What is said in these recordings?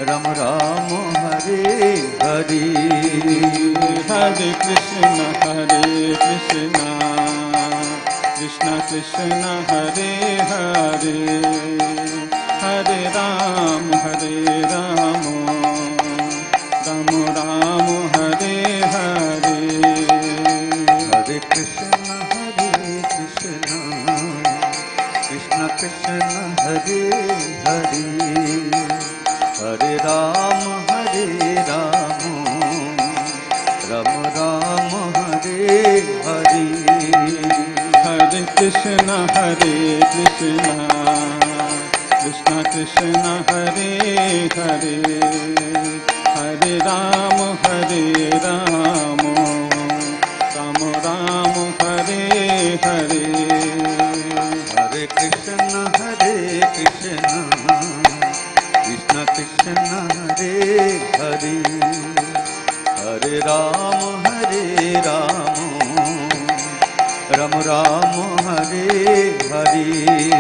Ram Ram Hare Hare, Hare Krishna Krishna Krishna Hare Hare, Hare Ram Ram Ram Hare Hare. Hare Krishna Krishna Krishna Hare Hare, Hare Ram Ram Ram Hare Hare. Hare Krishna Krishna Krishna Hare Hare, Hare Ram Ram Ram Hare Hare. Hare Krishna Krishna Krishna Hare Hare, Hare Ram Ram Ram Hare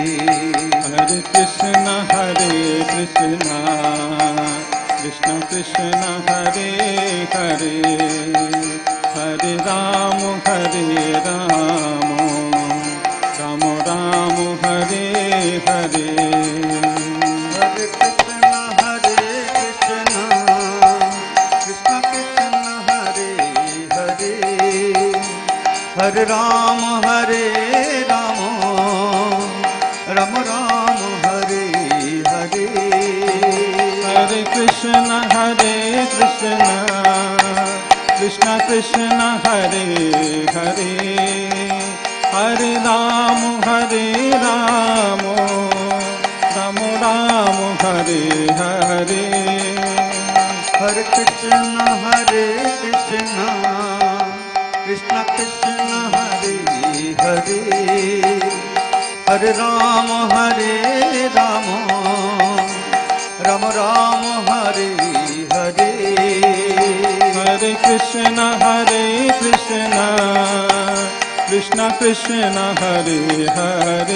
Hare. Hare Krishna Krishna Krishna Hare Hare, Hare Ram Ram Hare Hare. Hare Krishna Krishna Krishna Hare Hare, Hare Ram Ram Hare Hare. Hare Krishna Krishna Hare Hare, Hare Ram Ram Hare Hare. Hare Krishna Krishna Krishna Hare Hare, Hare Ram Ram Hare Hare. Hare Krishna Krishna Hare Hare,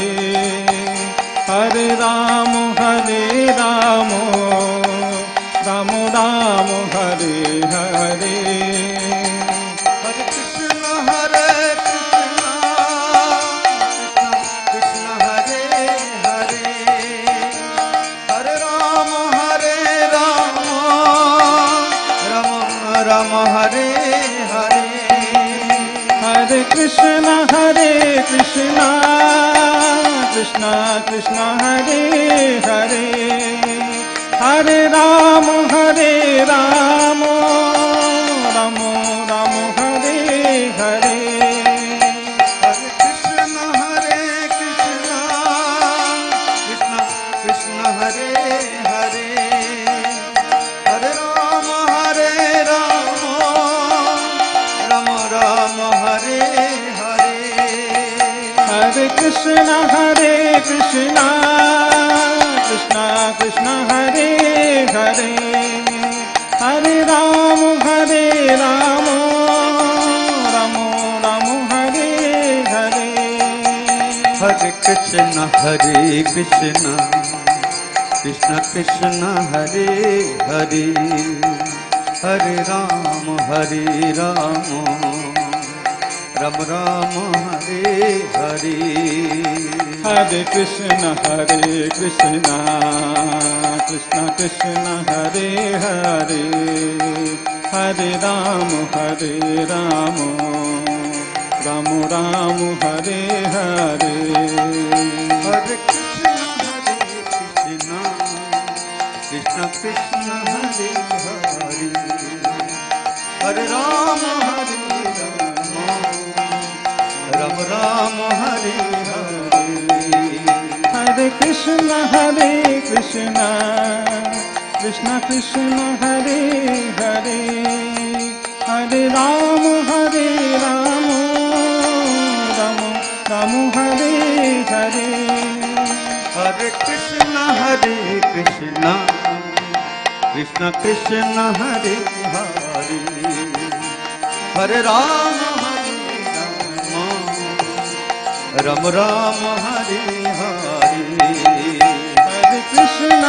Hare Ram Ram Hare Hare. Hare Krishna Krishna Hare Hare, Hare Ram Ram Hare Hare. Hare Krishna Krishna Hare Hare, Hare Ram Ram Hare Hare. Hare Krishna Krishna Hare Hare, Hare Ram Ram Hare Hare. Hare Krishna Krishna Krishna Hare Hare, Hare Ram Ram Hare Hare. Hare Krishna Krishna Krishna Hare Hare, Hare Ram Ram Hare Hare. Hare Krishna Krishna Krishna Hare Hare, Hare Ram Ram Hare Hare. Hare Krishna Krishna Krishna Hare Hare, Hare Ram Ram Hare Hare. Hare Krishna Krishna Krishna Hare Hare, Hare Ram Ram Hare Hare. Hare Krishna Krishna Krishna Hare Hare, Hare Ram Ram Hare Hare. Hare Krishna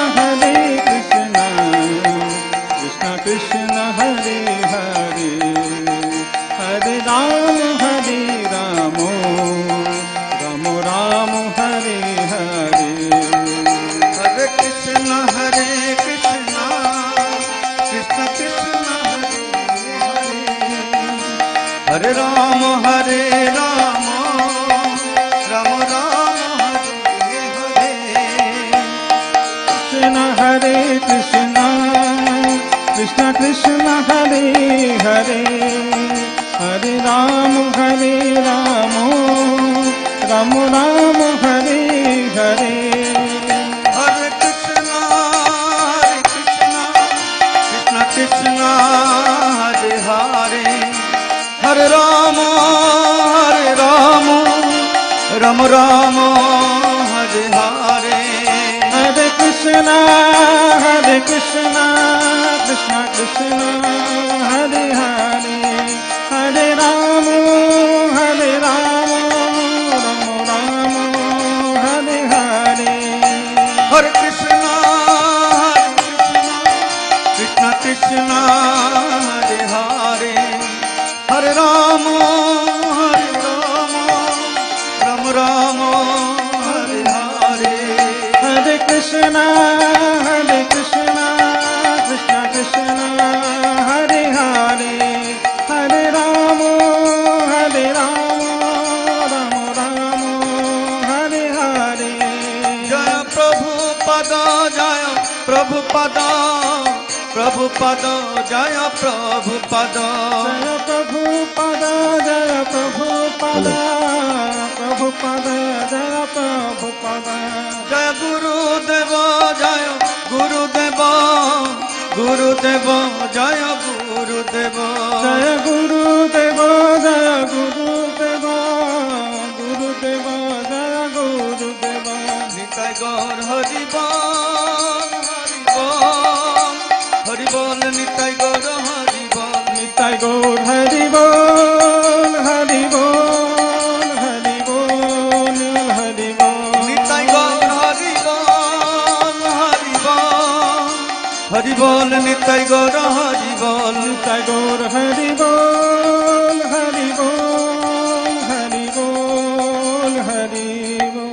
Krishna Krishna Hare Hare Hare Ram Ram Ram Hare Hare Hare Krishna Krishna Krishna Hare Hare Hare Rama Ram Ram Hare Hare Hare Krishna Krishna Krishna Hare Hare Hare Ram Ram Ram Hare Hare Hare Krishna Krishna Krishna Hare Hare Hare Rama Ram Ram Hare Hare Hare Krishna Krishna Krishna Hare Hare Hare Ram Ram Hare Hare Jaya Prabhupada Prabhupada Prabhupada Jaya Prabhupada Jaya Prabhupada Jaya Prabhupada Prabhupada Jaya Prabhupada Jaya Gurudeva Jaya Gurudeva Gurudeva Jaya Gurudeva Jaya Gurudeva Jaya Gurudeva Gurudeva Jaya Gurudeva Nitai Gaur Hari Bol Hari Bol Nitai Gaur Hari Bol Nitai Gaur Hari Bol Hari Bol Hari Bol Hari Bol Nitai Gaur Hari Bol Hari Bol Hari Bol Nitai Gaur Hari Bol Nitai Gaur Hari Bol Hari Bol Hari Bol Hari Bol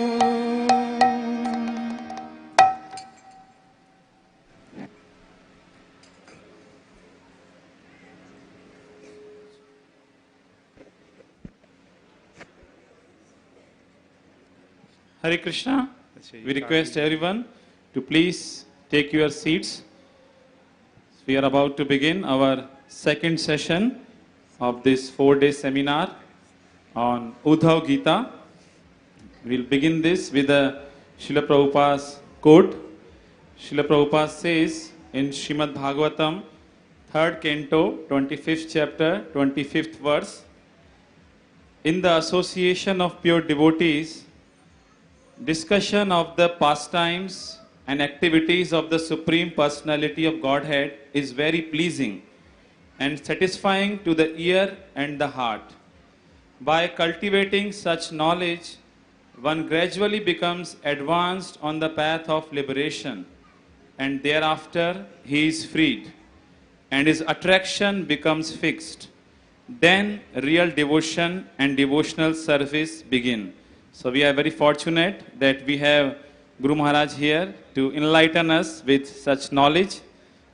Hare Krishna. We request everyone to please take your seats. We are about to begin our second session of this 4-day seminar on Uddhava Gita. We'll begin this with a Srila Prabhupada's quote. Srila Prabhupada says in Srimad Bhagavatam, 3rd canto, 25th chapter, 25th verse, in the association of pure devotees, discussion of the pastimes and activities of the Supreme Personality of Godhead is very pleasing and satisfying to the ear and the heart. By cultivating such knowledge, one gradually becomes advanced on the path of liberation, and thereafter he is freed, and his attraction becomes fixed. Then real devotion and devotional service begin. So we are very fortunate that we have Guru Maharaj here to enlighten us with such knowledge.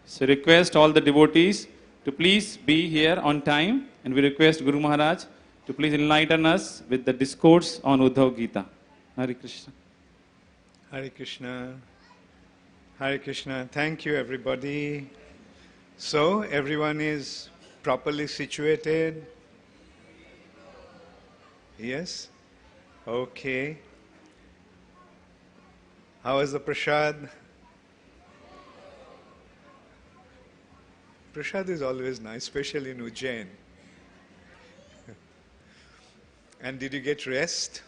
So request all the devotees to please be here on time, and we request Guru Maharaj to please enlighten us with the discourse on Uddhava Gita. Hare Krishna. Hare Krishna. Hare Krishna. Thank you, everybody. So, everyone is properly situated? Yes? Okay. How is the prasad? Prasad is always nice, especially in Ujjain. And did you get rest?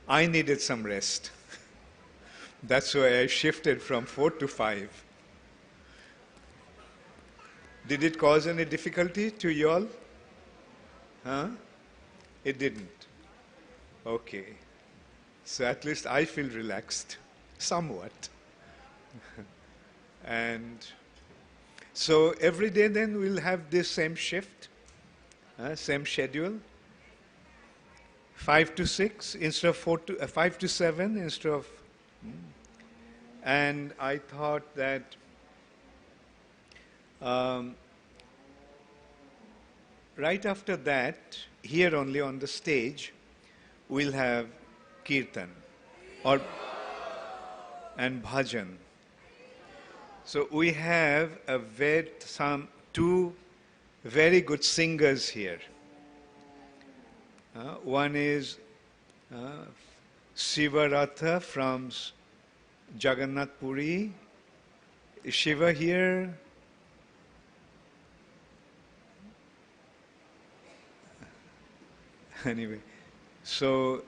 I needed some rest. That's why I shifted from 4 to 5. Did it cause any difficulty to you all? Huh? It didn't. Okay. So at least I feel relaxed, somewhat. And so every day then we'll have this same shift, same schedule. 5 to 6 instead of 5 to 7 instead of. And I thought that right after that, here only on the stage, we'll have kirtan and bhajan. So we have two very good singers here. One is Shiva Ratha from Jagannath Puri. Is Shiva here? Anyway, so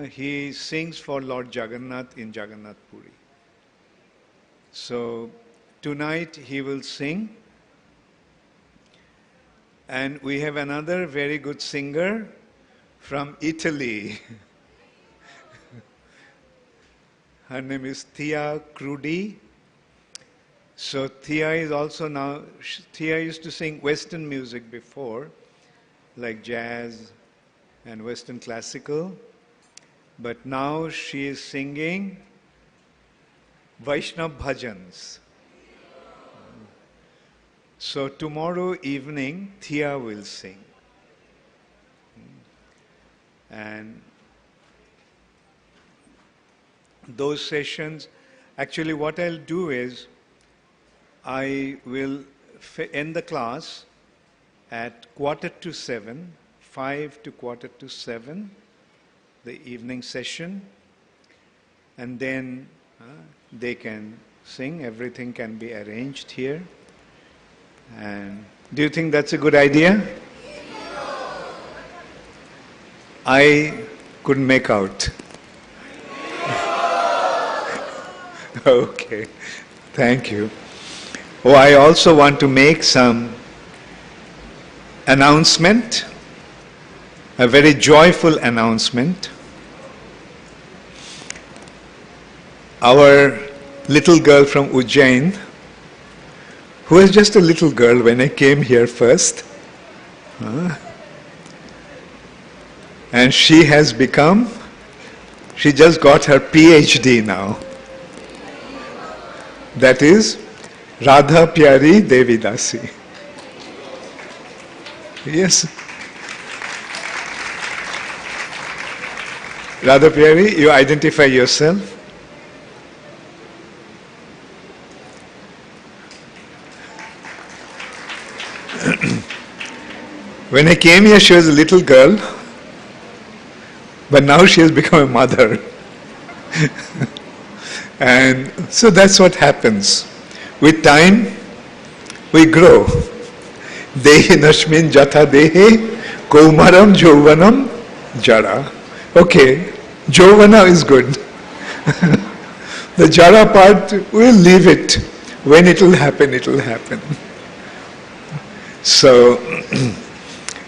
he sings for Lord Jagannath in Jagannath Puri. So tonight he will sing. And we have another very good singer from Italy. Her name is Thea Crudi. So Thea is also now, Thea used to sing Western music before, like jazz and Western classical. But now she is singing Vaishnav bhajans. So tomorrow evening, Thea will sing. And those sessions, actually what I'll do is, I will end the class at 7:15, 5 to 7:15, the evening session, and then they can sing, everything can be arranged here. And do you think that's a good idea? I couldn't make out. Okay, thank you. Oh, I also want to make some announcement, a very joyful announcement. Our little girl from Ujjain, who was just a little girl when I came here first, and she has become, she just got her PhD now. That is Radha Pyari Devidasi. Yes. Radha Pyari, you identify yourself. When I came here, she was a little girl, but now she has become a mother. And so that's what happens. With time, we grow. Dehi nashmin jatha dehe kaumaram jovanam jara. Okay, jovana is good. The jara part, we'll leave it. When it will happen, it will happen. So,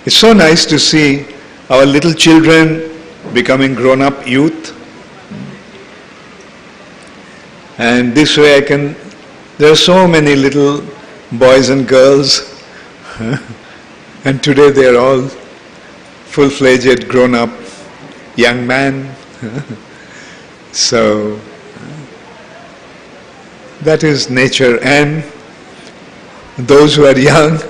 it's so nice to see our little children becoming grown-up youth. And this way there are so many little boys and girls, and today they are all full-fledged, grown-up young man. So, that is nature. And those who are young,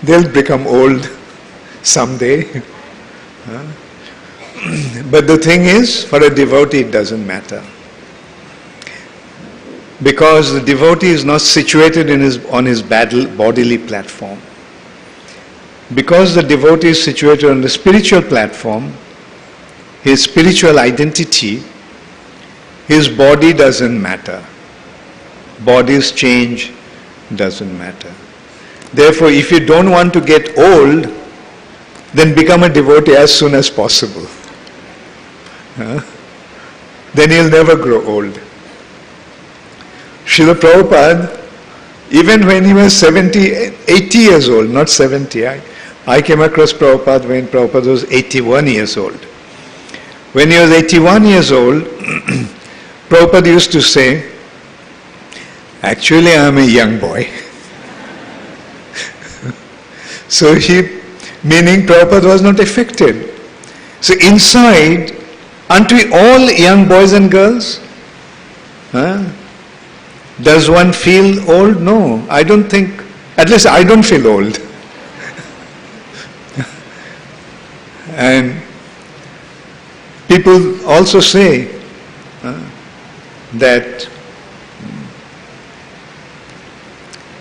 they'll become old someday. But the thing is, for a devotee it doesn't matter. Because the devotee is not situated on his bodily platform. Because the devotee is situated on the spiritual platform, his spiritual identity, his body doesn't matter. Body's change doesn't matter. Therefore, if you don't want to get old, then become a devotee as soon as possible. Then you'll never grow old. Srila Prabhupada, even when he was 80 years old, not 70, I came across Prabhupada when Prabhupada was 81 years old. When he was 81 years old, Prabhupada used to say, actually I am a young boy. So meaning Prabhupada was not affected. So inside, aren't we all young boys and girls? Does one feel old? No, I don't think, at least I don't feel old. And people also say that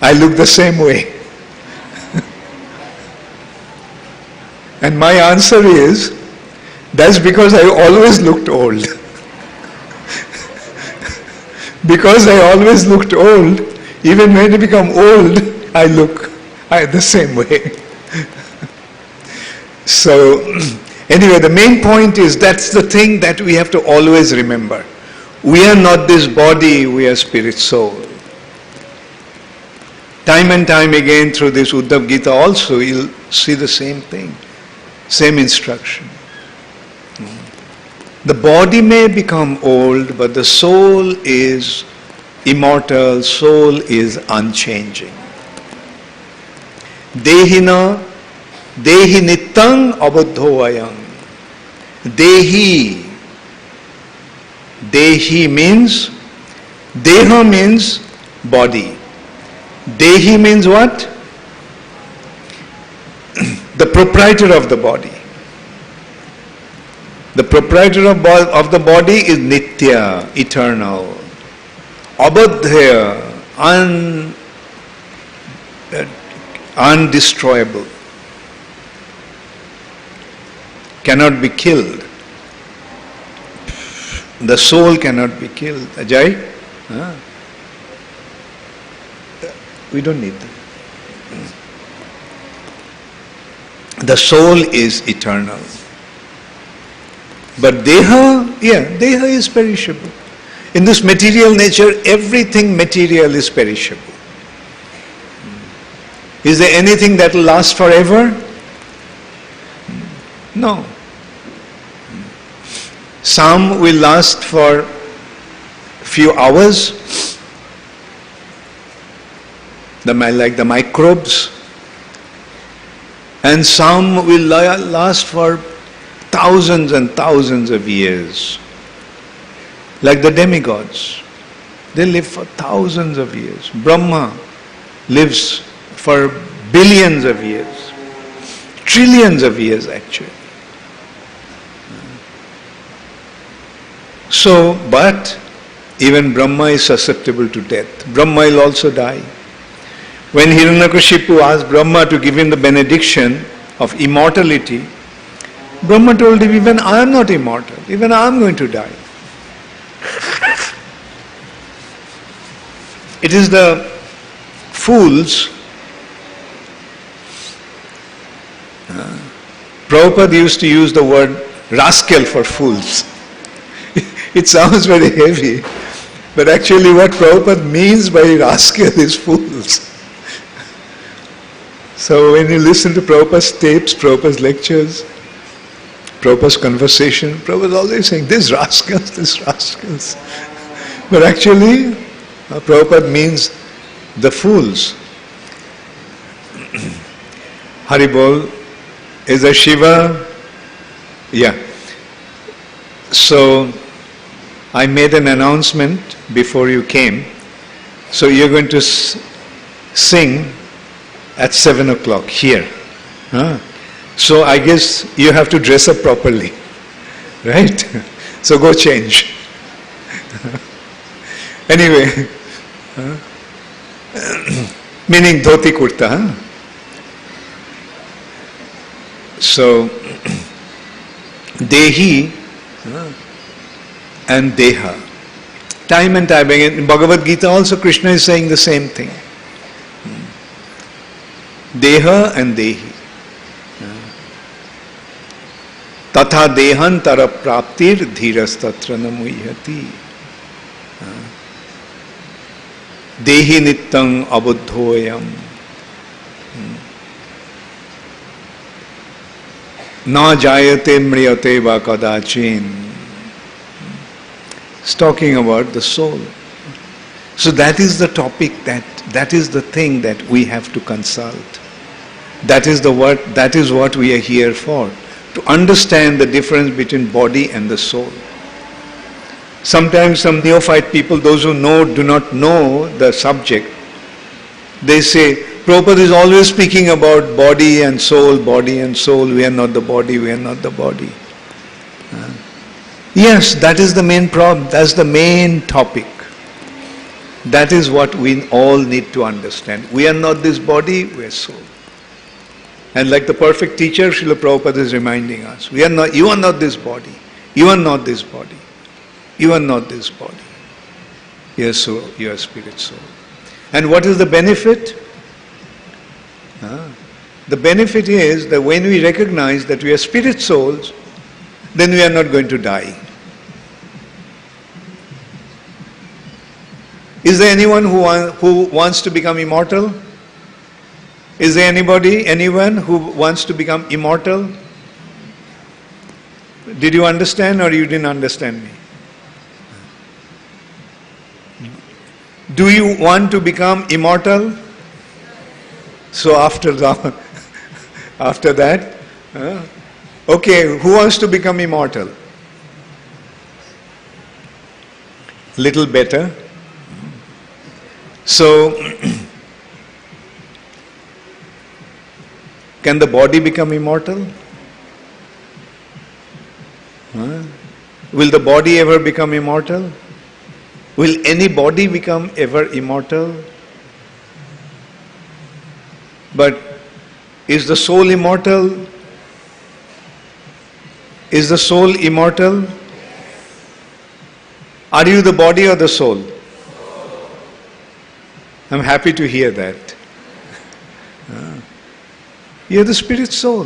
I look the same way. And my answer is, that's because I always looked old. Because I always looked old, even when I become old, I look the same way. So, anyway, the main point is that's the thing that we have to always remember. We are not this body, we are spirit soul. Time and time again through this Uddhava Gita also, you'll see the same thing, same instruction. The body may become old, but the soul is immortal, soul is unchanging. Dehina, dehi nittang abuddhovayam. Dehi. Dehi means, deha means body. Dehi means what? The proprietor of the body. The proprietor of the body is nitya, eternal. Abadhya, undestroyable. Cannot be killed. The soul cannot be killed. Ajay? Huh? We don't need that. The soul is eternal. But deha, deha is perishable. In this material nature, everything material is perishable. Is there anything that will last forever? No. Some will last for few hours, like the microbes, and some will last for thousands and thousands of years. Like the demigods, they live for thousands of years. Brahma lives for billions of years, trillions of years actually. So, but even Brahma is susceptible to death. Brahma will also die. When Hiranyakashipu asked Brahma to give him the benediction of immortality, Brahma told him, even I am not immortal, even I am going to die. It is the fools. Prabhupada used to use the word rascal for fools. It sounds very heavy, but actually what Prabhupada means by rascal is fools. So when you listen to Prabhupada's tapes, Prabhupada's lectures, Prabhupada's conversation, Prabhupada is always saying, these rascals. But actually, Prabhupada means the fools. Haribol, is there Shiva? Yeah. So, I made an announcement before you came. So you're going to sing at 7 o'clock here. So I guess you have to dress up properly. Right? So go change. Anyway. Meaning dhoti kurta. So, dehi and deha. Time and time again. In Bhagavad Gita also Krishna is saying the same thing. Deha and dehi. Tatha dehan tara praptir dhiras tatra namuyati. Dehi nittang abuddhoyam. Na jayate mriyate va kadachin. It's talking about the soul. So that is the topic, that is the thing that we have to consult. That is what we are here for. To understand the difference between body and the soul. Sometimes some neophyte people, those who do not know the subject, they say, Prabhupada is always speaking about body and soul, we are not the body, we are not the body. Yes, that is the main problem, that's the main topic. That is what we all need to understand. We are not this body, we are soul. And like the perfect teacher, Srila Prabhupada is reminding us, you are not this body. You are not this body. You are not this body. You are soul, you are spirit soul. And what is the benefit? The benefit is that when we recognize that we are spirit souls, then we are not going to die. Is there anyone who wants to become immortal? Is there anyone who wants to become immortal? Did you understand or you didn't understand me? Do you want to become immortal? So after that, okay, who wants to become immortal? Little better. So, can the body become immortal? Will the body ever become immortal? Will any body become ever immortal? But is the soul immortal? Is the soul immortal? Are you the body or the soul? I'm happy to hear that. You're the spirit soul.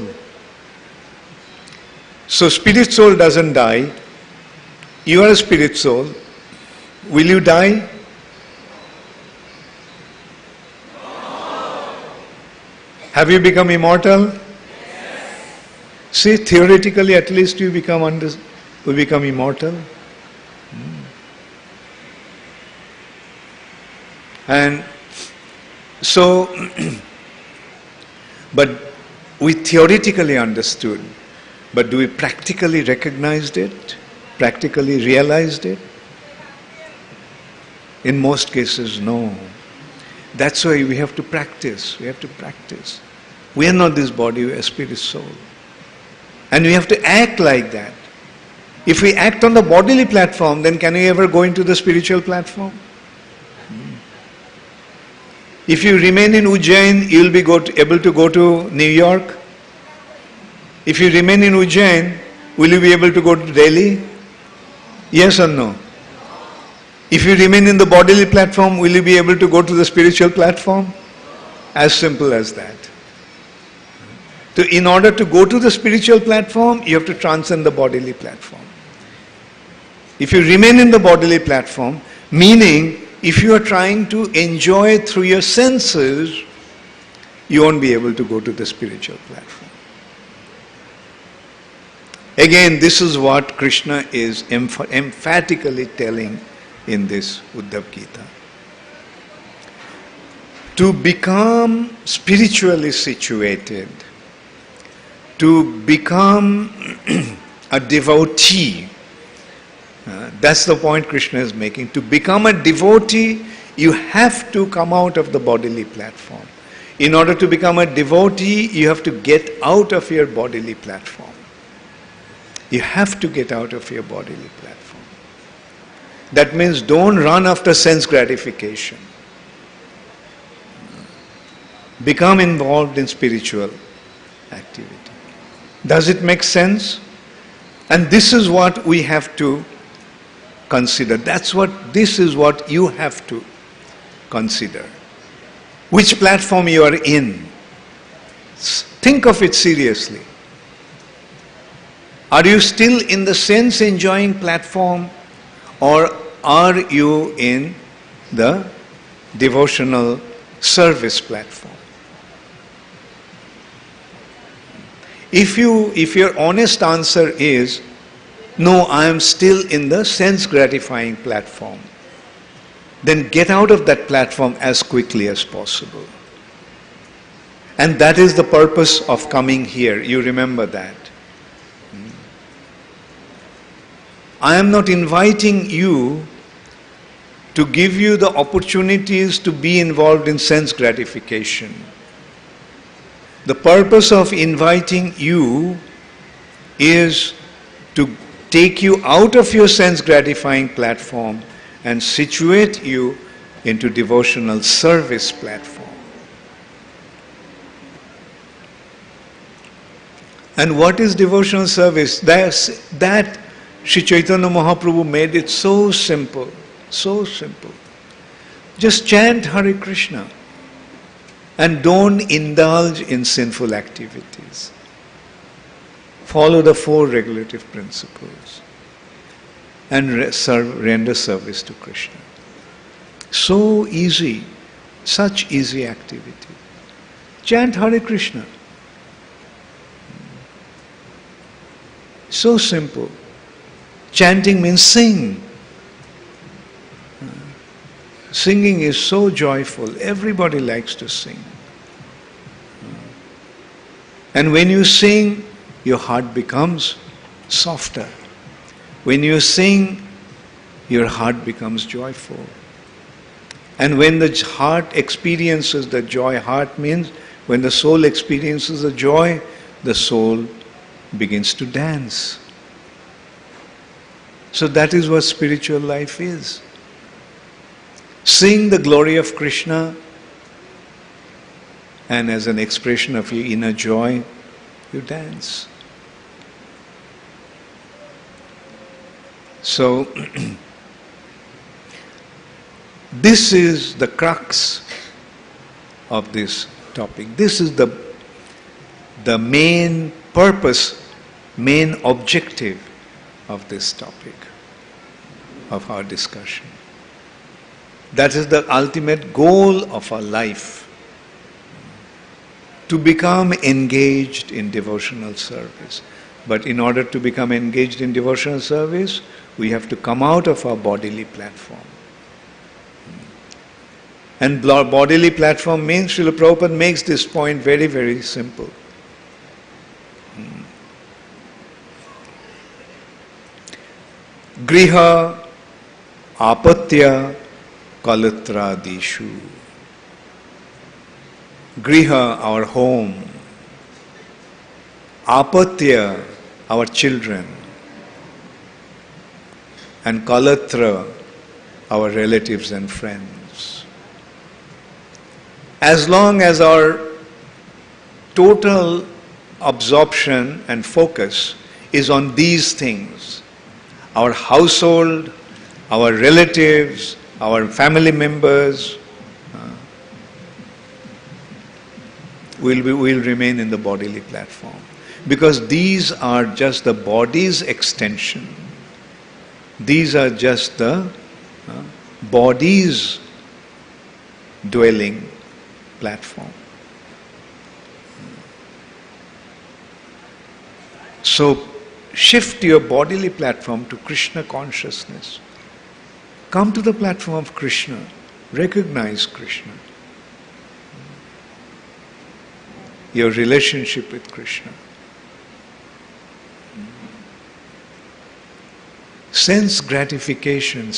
So spirit soul doesn't die. You are a spirit soul. Will you die? Have you become immortal? See, theoretically at least you become immortal. And so, but we theoretically understood, but do we practically recognized it? Practically realized it? In most cases, no. That's why we have to practice. We have to practice. We are not this body, we are spirit soul. And we have to act like that. If we act on the bodily platform, then can we ever go into the spiritual platform? If you remain in Ujjain, you will be able to go to New York. If you remain in Ujjain, will you be able to go to Delhi? Yes or no? If you remain in the bodily platform, will you be able to go to the spiritual platform? As simple as that. So in order to go to the spiritual platform, you have to transcend the bodily platform. If you remain in the bodily platform, meaning if you are trying to enjoy through your senses, you won't be able to go to the spiritual platform. Again, this is what Krishna is emphatically telling in this Uddhava Gita. To become spiritually situated, to become a devotee, that's the point Krishna is making. To become a devotee, you have to come out of the bodily platform. In order to become a devotee, you have to get out of your bodily platform. You have to get out of your bodily platform. That means don't run after sense gratification. Become involved in spiritual activity. Does it make sense? And this is what we have to consider. This is what you have to consider. Which platform you are in. Think of it seriously. Are you still in the sense enjoying platform, or are you in the devotional service platform? If your honest answer is, no, I am still in the sense gratifying platform, then get out of that platform as quickly as possible. And that is the purpose of coming here. You remember that. I am not inviting you to give you the opportunities to be involved in sense gratification. The purpose of inviting you is to take you out of your sense gratifying platform and situate you into devotional service platform. And what is devotional service? That Sri Chaitanya Mahaprabhu made it so simple, so simple. Just chant Hare Krishna and don't indulge in sinful activities. Follow the 4 regulative principles and render service to Krishna. So easy, such easy activity. Chant Hare Krishna. So simple. Chanting means sing. Singing is so joyful. Everybody likes to sing. And when you sing, your heart becomes softer. When you sing, your heart becomes joyful. And when the heart experiences the joy, heart means when the soul experiences the joy, the soul begins to dance. So that is what spiritual life is. Sing the glory of Krishna, and as an expression of your inner joy, you dance. So, this is the crux of this topic. This is the main purpose, main objective of this topic, of our discussion. That is the ultimate goal of our life, to become engaged in devotional service. But in order to become engaged in devotional service, we have to come out of our bodily platform. And bodily platform means, Srila Prabhupada makes this point very, very simple. Griha apatya kalatradishu. Griha, our home. Apatya, our children. And kalatra, our relatives and friends. As long as our total absorption and focus is on these things, our household, our relatives, our family members, will remain in the bodily platform. Because these are just the body's extension. These are just the body's dwelling platform. So, shift your bodily platform to Krishna consciousness. Come to the platform of Krishna. Recognize Krishna. Your relationship with Krishna. Sense gratification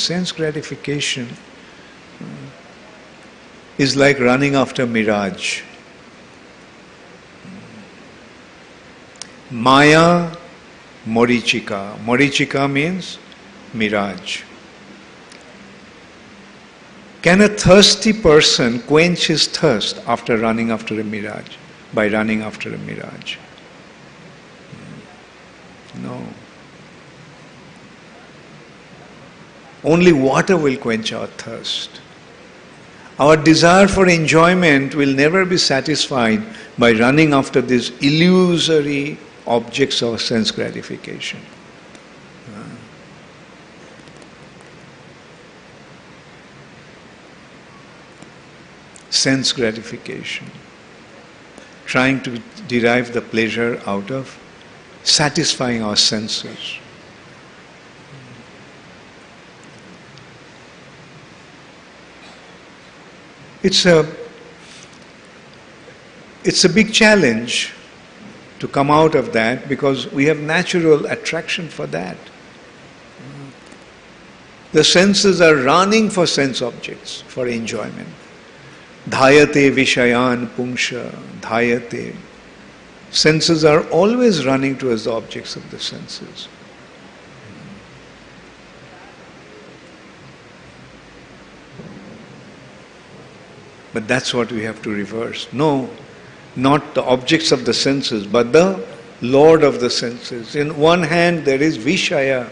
is like running after mirage. Maya Morichika. Morichika means mirage. Can a thirsty person quench his thirst after running after a mirage? By running after a mirage? No. Only water will quench our thirst. Our desire for enjoyment will never be satisfied by running after these illusory objects of sense gratification. Sense gratification. Trying to derive the pleasure out of satisfying our senses. It's a big challenge to come out of that because we have natural attraction for that. The senses are running for sense objects, for enjoyment. Dhayate vishayan pungsha, dhayate. Senses are always running towards the objects of the senses. But that's what we have to reverse. No, not the objects of the senses, but the Lord of the senses. In one hand there is Vishaya,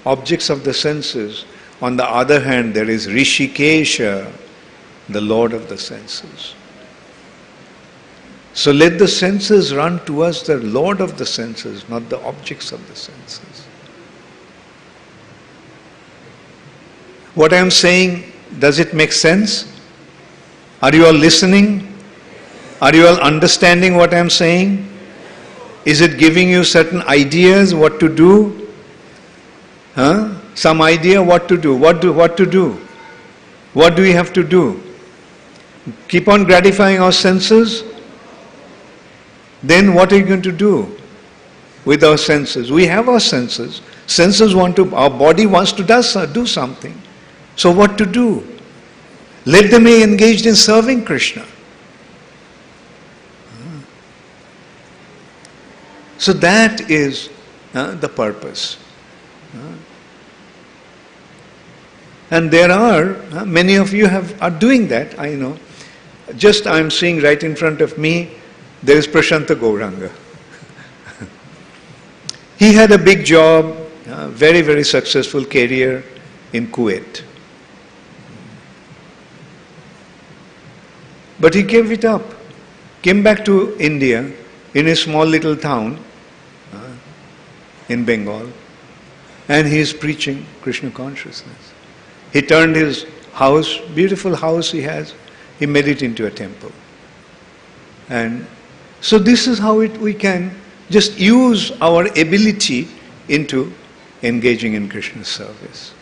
objects of the senses. On the other hand there is Rishikesha, the Lord of the senses. So let the senses run towards the Lord of the senses, not the objects of the senses. What I am saying, does it make sense? Are you all listening? Are you all understanding what I am saying? Is it giving you certain ideas what to do? Some idea what to do. What to do? What do we have to do? Keep on gratifying our senses? Then what are you going to do with our senses? We have our senses. Senses our body wants to do something. So what to do? Let them be engaged in serving Krishna. So that is the purpose. And there are, many of you are doing that, I know. Just I am seeing right in front of me, there is Prashanta Gauranga. He had a big job, very, very successful career in Kuwait. But he gave it up, came back to India in a small little town in Bengal, and he is preaching Krishna consciousness. He turned his house, beautiful house he has, he made it into a temple. And so this is how we can just use our ability into engaging in Krishna's service.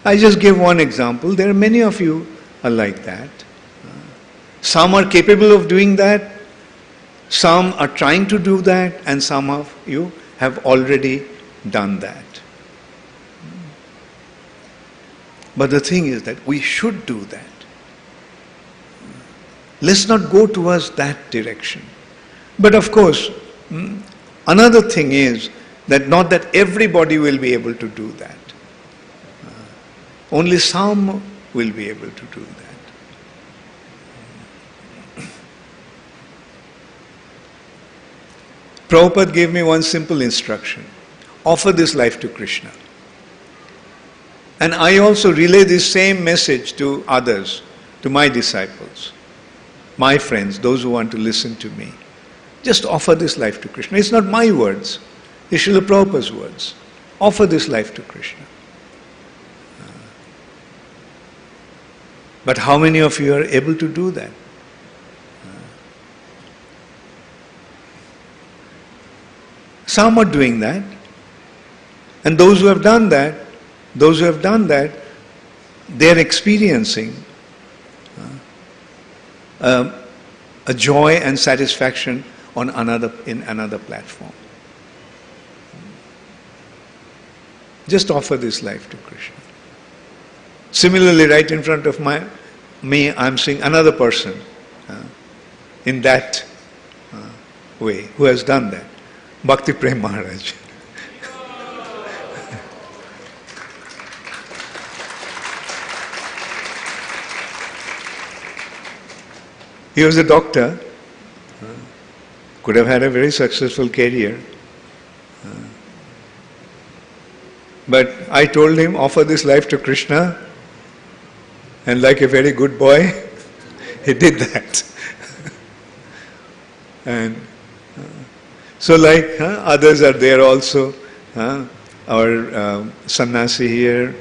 I just give one example. There are many of you are like that. Some are capable of doing that, some are trying to do that, and some of you have already done that. But the thing is that we should do that. Let's not go towards that direction. But of course, another thing is that not that everybody will be able to do that. Only some will be able to do that. Prabhupada gave me one simple instruction. Offer this life to Krishna. And I also relay this same message to others, to my disciples, my friends, those who want to listen to me. Just offer this life to Krishna. It's not my words. It's Srila Prabhupada's words. Offer this life to Krishna. But how many of you are able to do that? Some are doing that. And those who have done that, they are experiencing a joy and satisfaction in another platform. Just offer this life to Krishna. Similarly, right in front of me, I'm seeing another person in that way who has done that. Bhakti Prem Maharaj. He was a doctor, could have had a very successful career. But I told him, offer this life to Krishna, and like a very good boy, he did that. And so like others are there also, our sannyasi here.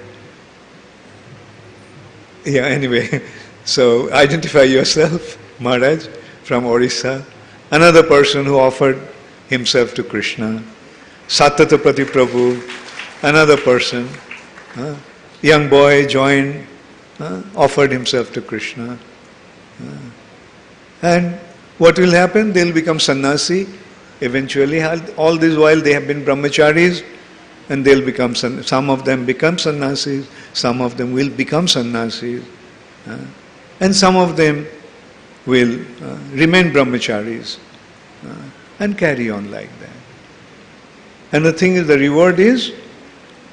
Yeah, anyway, so identify yourself, Maharaj, from Orissa. Another person who offered himself to Krishna. Satyatapati Prabhu, another person, young boy joined, offered himself to Krishna. And what will happen? They'll become sannyasi. Eventually, all this while they have been brahmacharis, and they'll become some of them become sannyasis, some of them will become sannyasis, and some of them will remain brahmacharis and carry on like that. And the thing is, the reward is,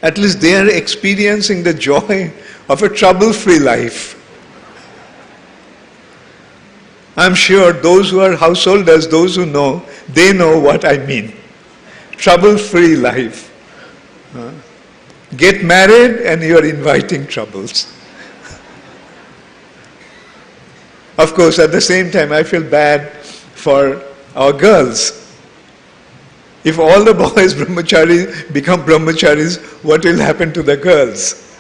at least they are experiencing the joy of a trouble-free life. I'm sure those who are householders, those who know, they know what I mean. Trouble-free life. Get married and you are inviting troubles. Of course, at the same time, I feel bad for our girls. If all the boys brahmacharis become brahmacharis, what will happen to the girls?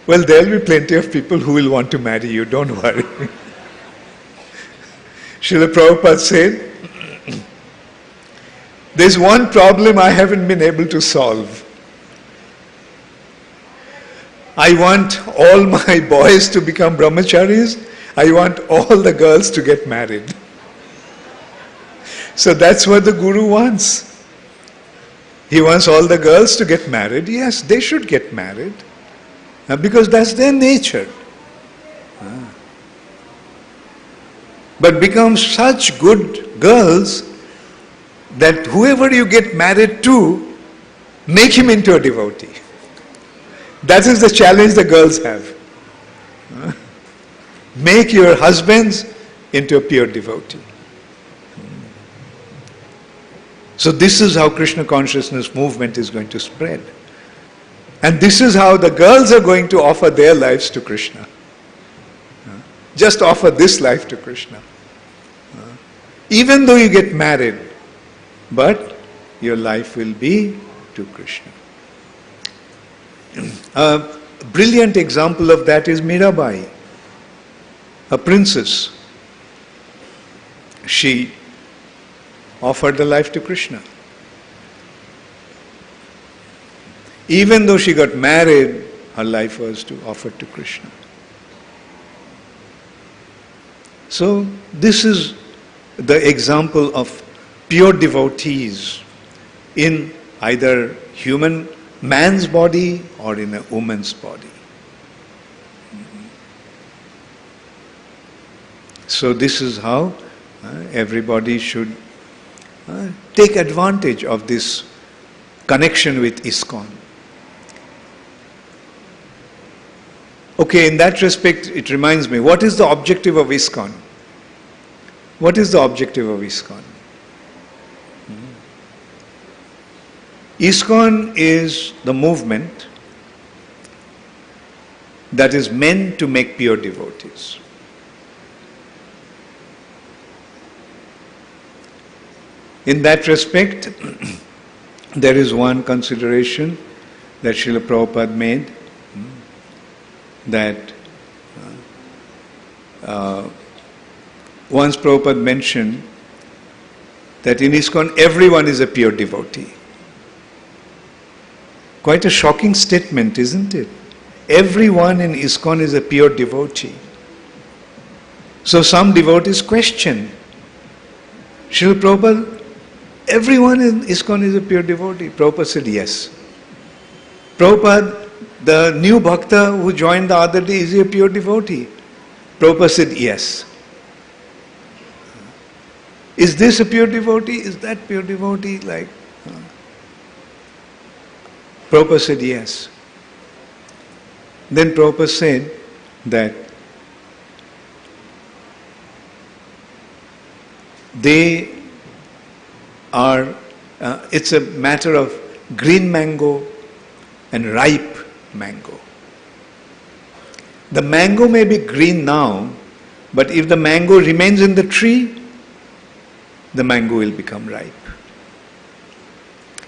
Well, there will be plenty of people who will want to marry you, don't worry. Srila Prabhupada said, there's one problem I haven't been able to solve. I want all my boys to become brahmacharis. I want all the girls to get married. So that's what the Guru wants. He wants all the girls to get married. Yes, they should get married. Because that's their nature. But become such good girls that whoever you get married to, make him into a devotee. That is the challenge the girls have. Make your husbands into a pure devotee. So this is how Krishna consciousness movement is going to spread. And this is how the girls are going to offer their lives to Krishna. Just offer this life to Krishna. Even though you get married, but your life will be to Krishna. A brilliant example of that is Mirabai, a princess. She offered the life to Krishna. Even though she got married, her life was to offer to Krishna. So this is the example of pure devotees in either human man's body or in a woman's body. So this is how everybody should take advantage of this connection with ISKCON. Okay, in that respect, it reminds me, what is the objective of ISKCON? What is the objective of ISKCON? ISKCON is the movement that is meant to make pure devotees. In that respect, there is one consideration that Srila Prabhupada made, that once Prabhupada mentioned that in ISKCON everyone is a pure devotee. Quite a shocking statement, isn't it? Everyone in ISKCON is a pure devotee. So some devotees question, Srila Prabhupada, everyone in ISKCON is a pure devotee. Prabhupada said yes. Prabhupada, the new bhakta who joined the other day, is he a pure devotee? Prabhupada said yes. Is this a pure devotee? Is that pure devotee? Prabhupada said yes. Then Prabhupada said that they are, it's a matter of green mango and ripe mango. The mango may be green now, but if the mango remains in the tree, the mango will become ripe.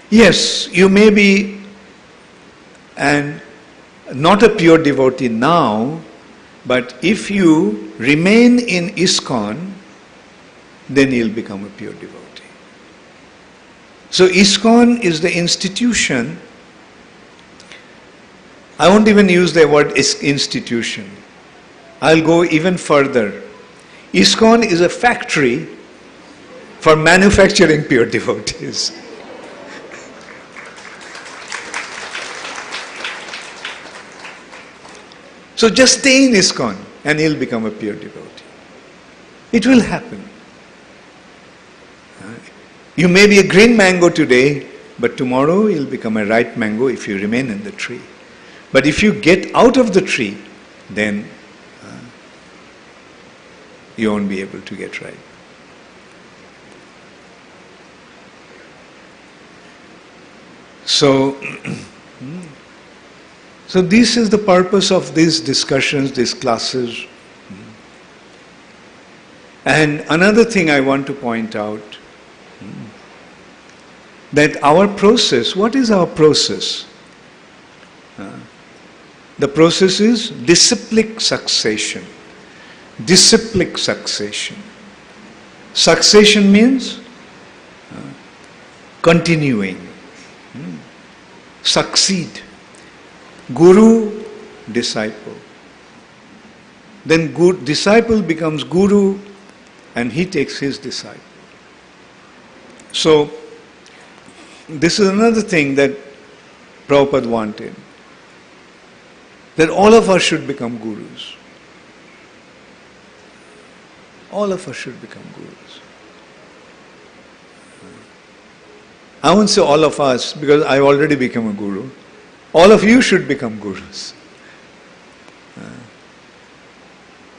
Yes, you may be not a pure devotee now, but if you remain in ISKCON, then you'll become a pure devotee. So ISKCON is the institution. I won't even use the word institution. I'll go even further. ISKCON is a factory for manufacturing pure devotees. So just stay in ISKCON and you'll become a pure devotee. It will happen. You may be a green mango today, but tomorrow you'll become a ripe mango if you remain in the tree. But if you get out of the tree, then you won't be able to get right. So, so this is the purpose of these discussions, these classes. And another thing I want to point out, that our process, what is our process? The process is disciplic succession. Disciplic succession. Succession means continuing. Succeed. Guru, disciple. Then disciple becomes guru and he takes his disciple. So, this is another thing that Prabhupada wanted. That all of us should become gurus. All of us should become gurus. I won't say all of us because I already become a guru. All of you should become gurus.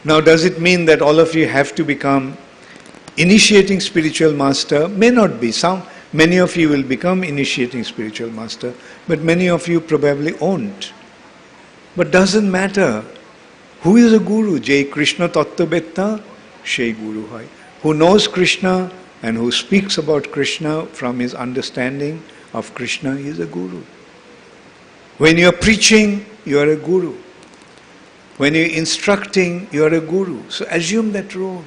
Now, does it mean that all of you have to become initiating spiritual master? May not be. Many of you will become initiating spiritual master, but many of you probably won't. But doesn't matter. Who is a guru? Jai Krishna Tattvabetta, Shei Guru Hai. Who knows Krishna and who speaks about Krishna from his understanding of Krishna, he is a guru. When you are preaching, you are a guru. When you are instructing, you are a guru. So assume that role.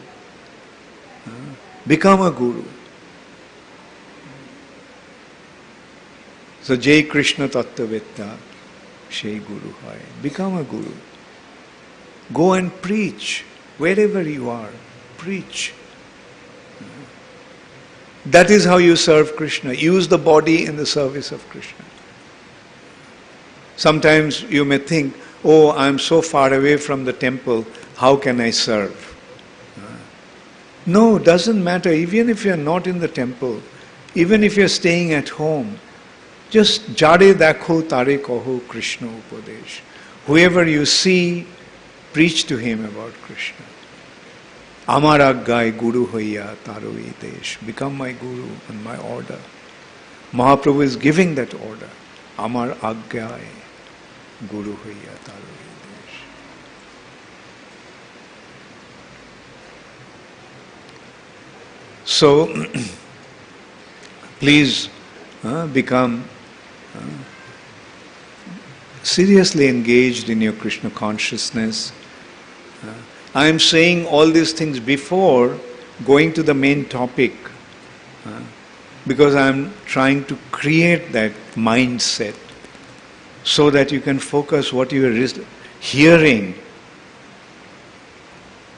Become a guru. So Jai Krishna Tattvabetta, Shei Guru Hai. Become a guru. Go and preach. Wherever you are, preach. That is how you serve Krishna. Use the body in the service of Krishna. Sometimes you may think, oh, I am so far away from the temple, how can I serve? No, doesn't matter. Even if you are not in the temple, even if you are staying at home, just jare dakho tare kaho Krishna upadesh. Whoever you see, preach to him about Krishna. Amar aggai guru hoiya taro desh. Become my guru and my order. Mahaprabhu is giving that order. Amar aggai guru hoiya taro desh. So, please become seriously engaged in your Krishna consciousness. I am saying all these things before going to the main topic because I am trying to create that mindset so that you can focus what you are hearing.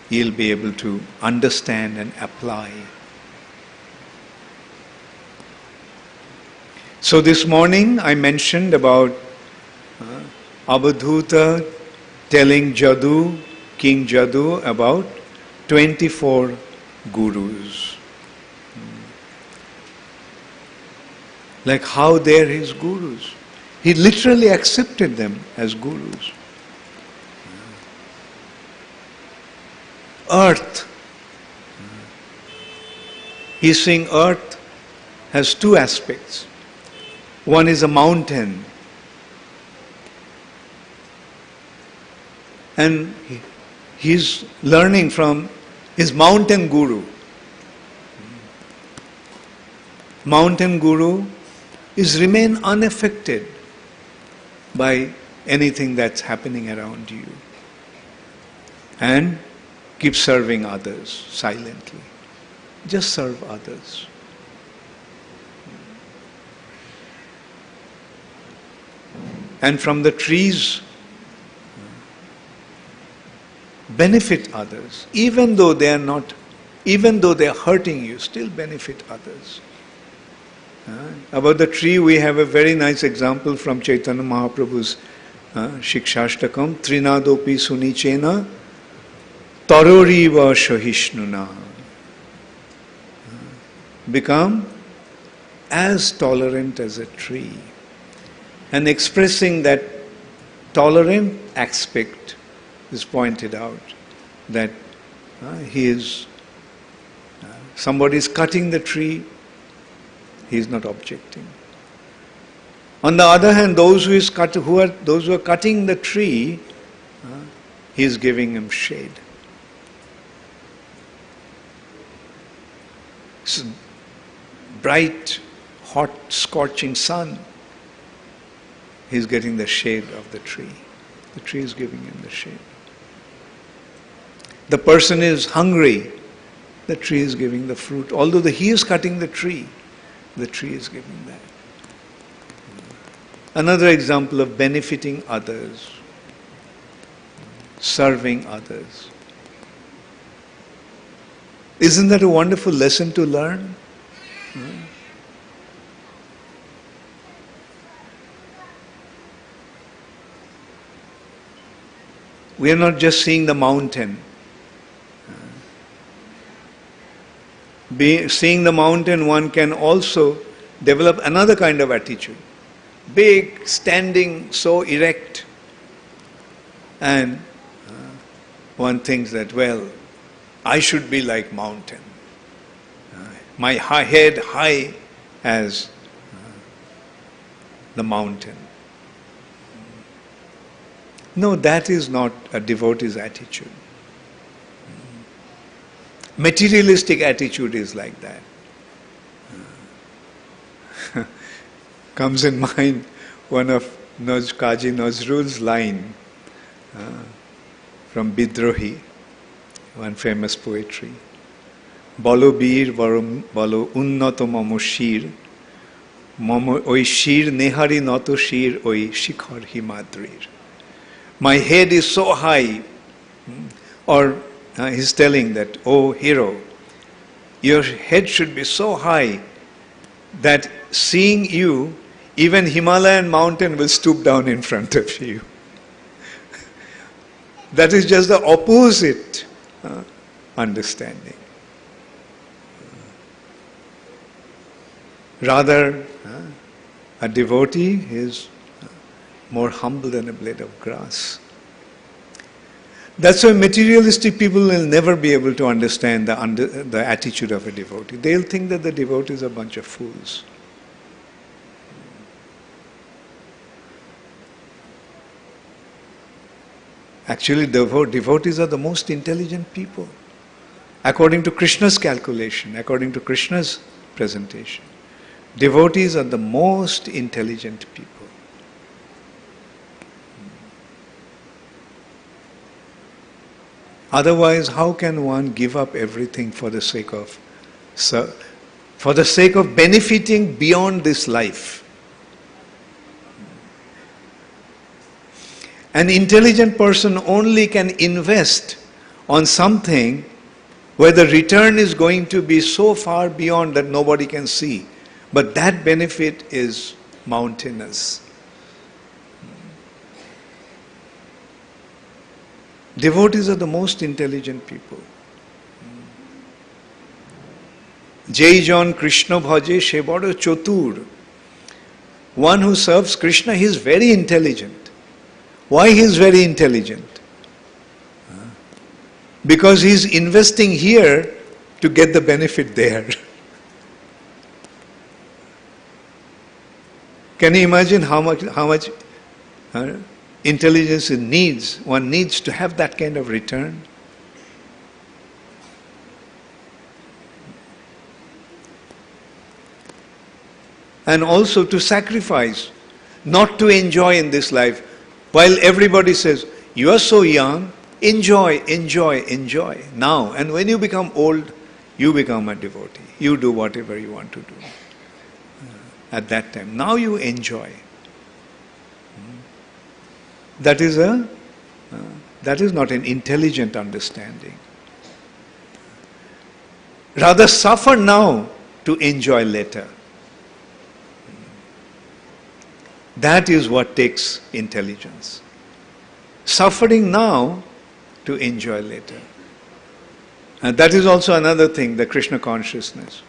You'll be able to understand and apply. So this morning I mentioned about Avadhuta telling Jadu, King Jadu, about 24 gurus. Like how they're his gurus. He literally accepted them as gurus. Earth. He's saying earth has two aspects. One is a mountain. And he's learning from his mountain guru. Mountain guru is remain unaffected by anything that's happening around you. And keep serving others silently. Just serve others. And from the trees, benefit others. Even though they are hurting you, still benefit others. About the tree, we have a very nice example from Chaitanya Mahaprabhu's Shikshashtakam. Trinadopi sunichena taroriva shahishnuna. Become as tolerant as a tree. And expressing that tolerant aspect is pointed out that somebody is cutting the tree, he is not objecting. On the other hand, those who are cutting the tree, he is giving him shade. It's bright, hot, scorching sun. He is getting the shade of the tree. The tree is giving him the shade. The person is hungry. The tree is giving the fruit. Although he is cutting the tree is giving that. Another example of benefiting others, serving others. Isn't that a wonderful lesson to learn? We are not just seeing the mountain. Seeing the mountain, one can also develop another kind of attitude. Big, standing, so erect. And one thinks that, well, I should be like mountain. My head high as the mountain. No, that is not a devotee's attitude. Materialistic attitude is like that. Comes in mind one of Kaji Nazrul's line from Bidrohi, one famous poetry. Bolo bir bolo unnoto mamo shir, mamo oi shir nehari noto shir oi shikhar himadrir. My head is so high, or he's telling that, oh hero, your head should be so high that seeing you, even Himalayan mountain will stoop down in front of you. That is just the opposite understanding. Rather, a devotee is more humble than a blade of grass. That's why materialistic people will never be able to understand the attitude of a devotee. They'll think that the devotee is a bunch of fools. Actually, devotees are the most intelligent people. According to Krishna's calculation, according to Krishna's presentation, devotees are the most intelligent people. Otherwise, how can one give up everything for the sake of benefiting beyond this life? An intelligent person only can invest on something where the return is going to be so far beyond that nobody can see. But that benefit is mountainous. Devotees are the most intelligent people. Jai Jon Krishna bhaje she bodo chotur. One who serves Krishna, he is very intelligent. Why he is very intelligent? Because he is investing here to get the benefit there. Can you imagine how much intelligence it needs? One needs to have that kind of return. And also to sacrifice, not to enjoy in this life. While everybody says, you are so young, enjoy, enjoy, enjoy now. And when you become old, you become a devotee. You do whatever you want to do at that time. Now you enjoy. That is not an intelligent understanding. Rather suffer now to enjoy later. That is what takes intelligence. Suffering now to enjoy later. And that is also another thing, the Krishna consciousness.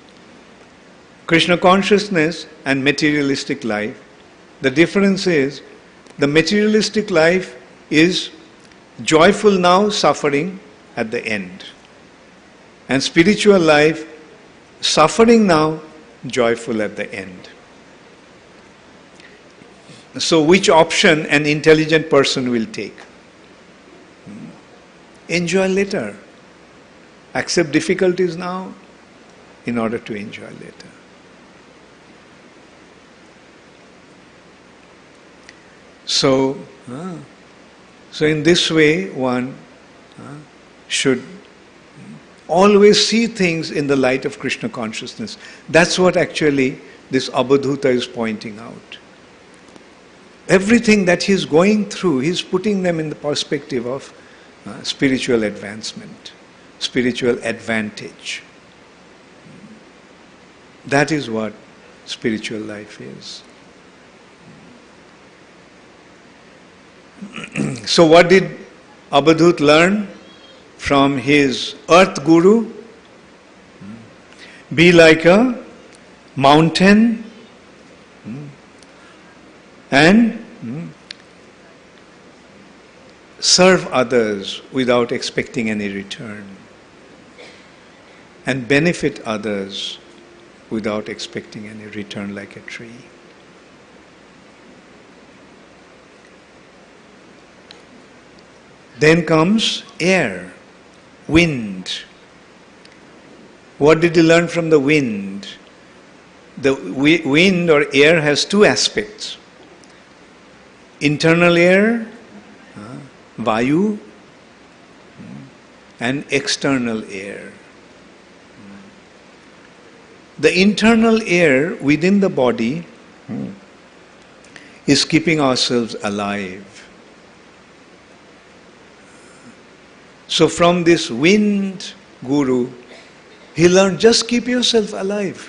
Krishna consciousness and materialistic life, the difference is the materialistic life is joyful now, suffering at the end. And spiritual life, suffering now, joyful at the end. So which option an intelligent person will take? Enjoy later. Accept difficulties now in order to enjoy later. So in this way one should always see things in the light of Krishna consciousness. That's what actually this Abhadhuta is pointing out. Everything that he's going through, he's putting them in the perspective of spiritual advancement, spiritual advantage. That is what spiritual life is. So what did Abhadhut learn from his earth guru? Be like a mountain and serve others without expecting any return, and benefit others without expecting any return, like a tree. Then comes air, wind. What did he learn from the wind? The wind or air has two aspects. Internal air, Vayu, and external air. The internal air within the body is keeping ourselves alive. So from this wind guru, he learned, just keep yourself alive.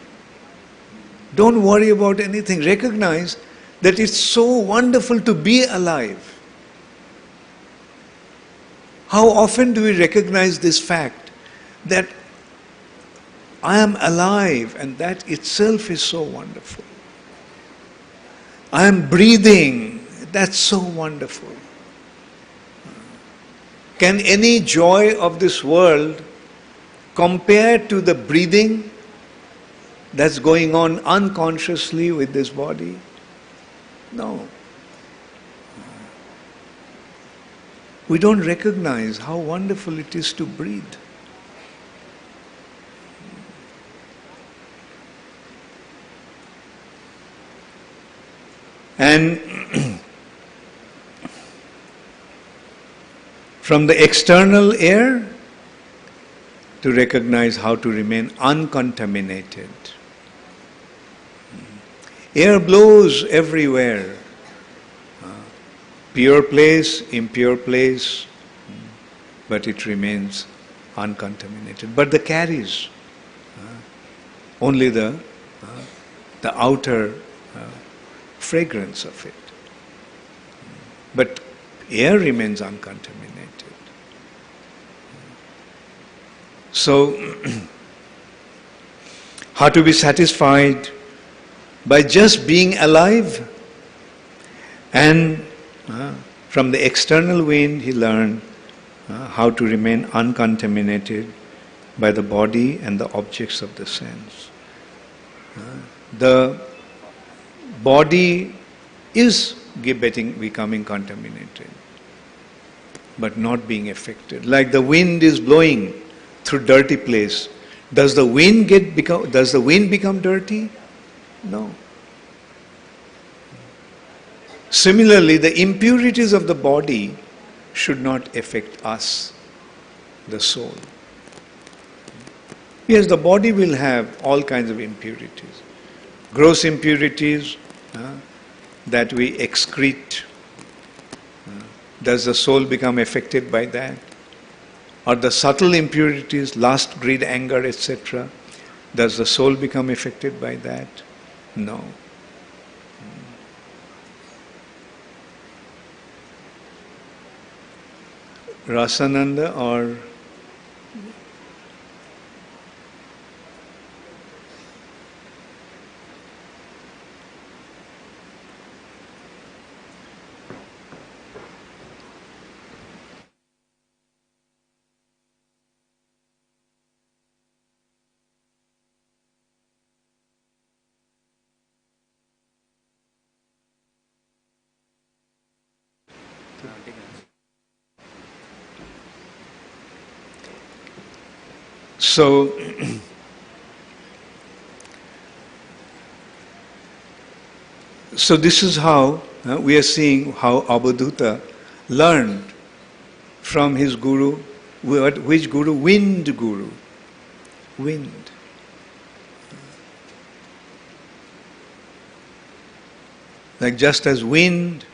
Don't worry about anything. Recognize that it's so wonderful to be alive. How often do we recognize this fact that I am alive, and that itself is so wonderful. I am breathing, that's so wonderful. Can any joy of this world compare to the breathing that's going on unconsciously with this body? No. We don't recognize how wonderful it is to breathe. And from the external air, to recognize how to remain uncontaminated. Air blows everywhere. Pure place, impure place, but it remains uncontaminated. But the carries only the outer fragrance of it. But air remains uncontaminated. So, how to be satisfied? By just being alive. And from the external wind, he learned how to remain uncontaminated by the body and the objects of the sense. The body is becoming contaminated, but not being affected. Like the wind is blowing through dirty place. Does the wind become dirty? No. Similarly, the impurities of the body should not affect us, the soul. Yes, the body will have all kinds of impurities. Gross impurities that we excrete. Does the soul become affected by that? Or the subtle impurities, lust, greed, anger, etc. Does the soul become affected by that? No. Rasananda or So, so this is how we are seeing how Avadhuta learned from his guru. Which guru? Wind guru. Wind. Like just as wind,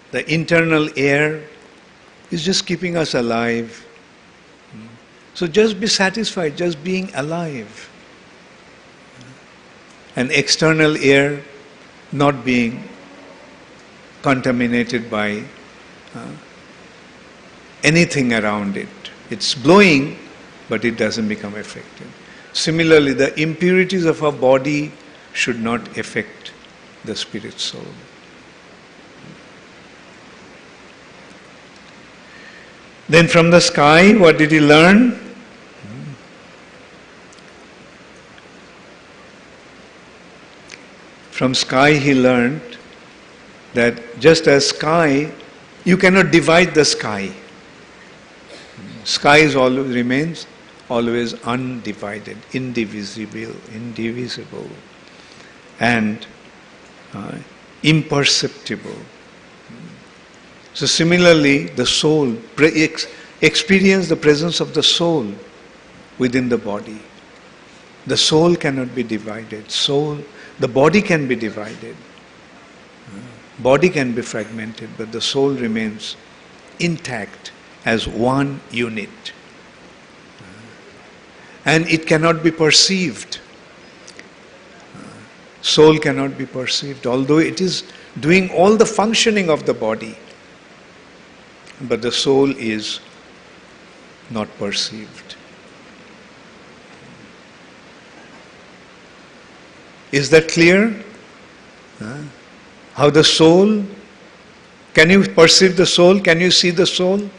the internal air is just keeping us alive. So just be satisfied, just being alive. And external air not being contaminated by anything around it. It's blowing, but it doesn't become affected. Similarly, the impurities of our body should not affect the spirit soul. Then from the sky, what did he learn? From sky he learned that just as sky, you cannot divide the sky. Sky is always remains always undivided, indivisible, and imperceptible. So similarly, the soul, experience the presence of the soul within the body. The soul cannot be divided. The body can be divided. Body can be fragmented, but the soul remains intact as one unit. And it cannot be perceived. Soul cannot be perceived, although it is doing all the functioning of the body. But the soul is not perceived. Is that clear? How the soul, can you perceive the soul? Can you see the soul?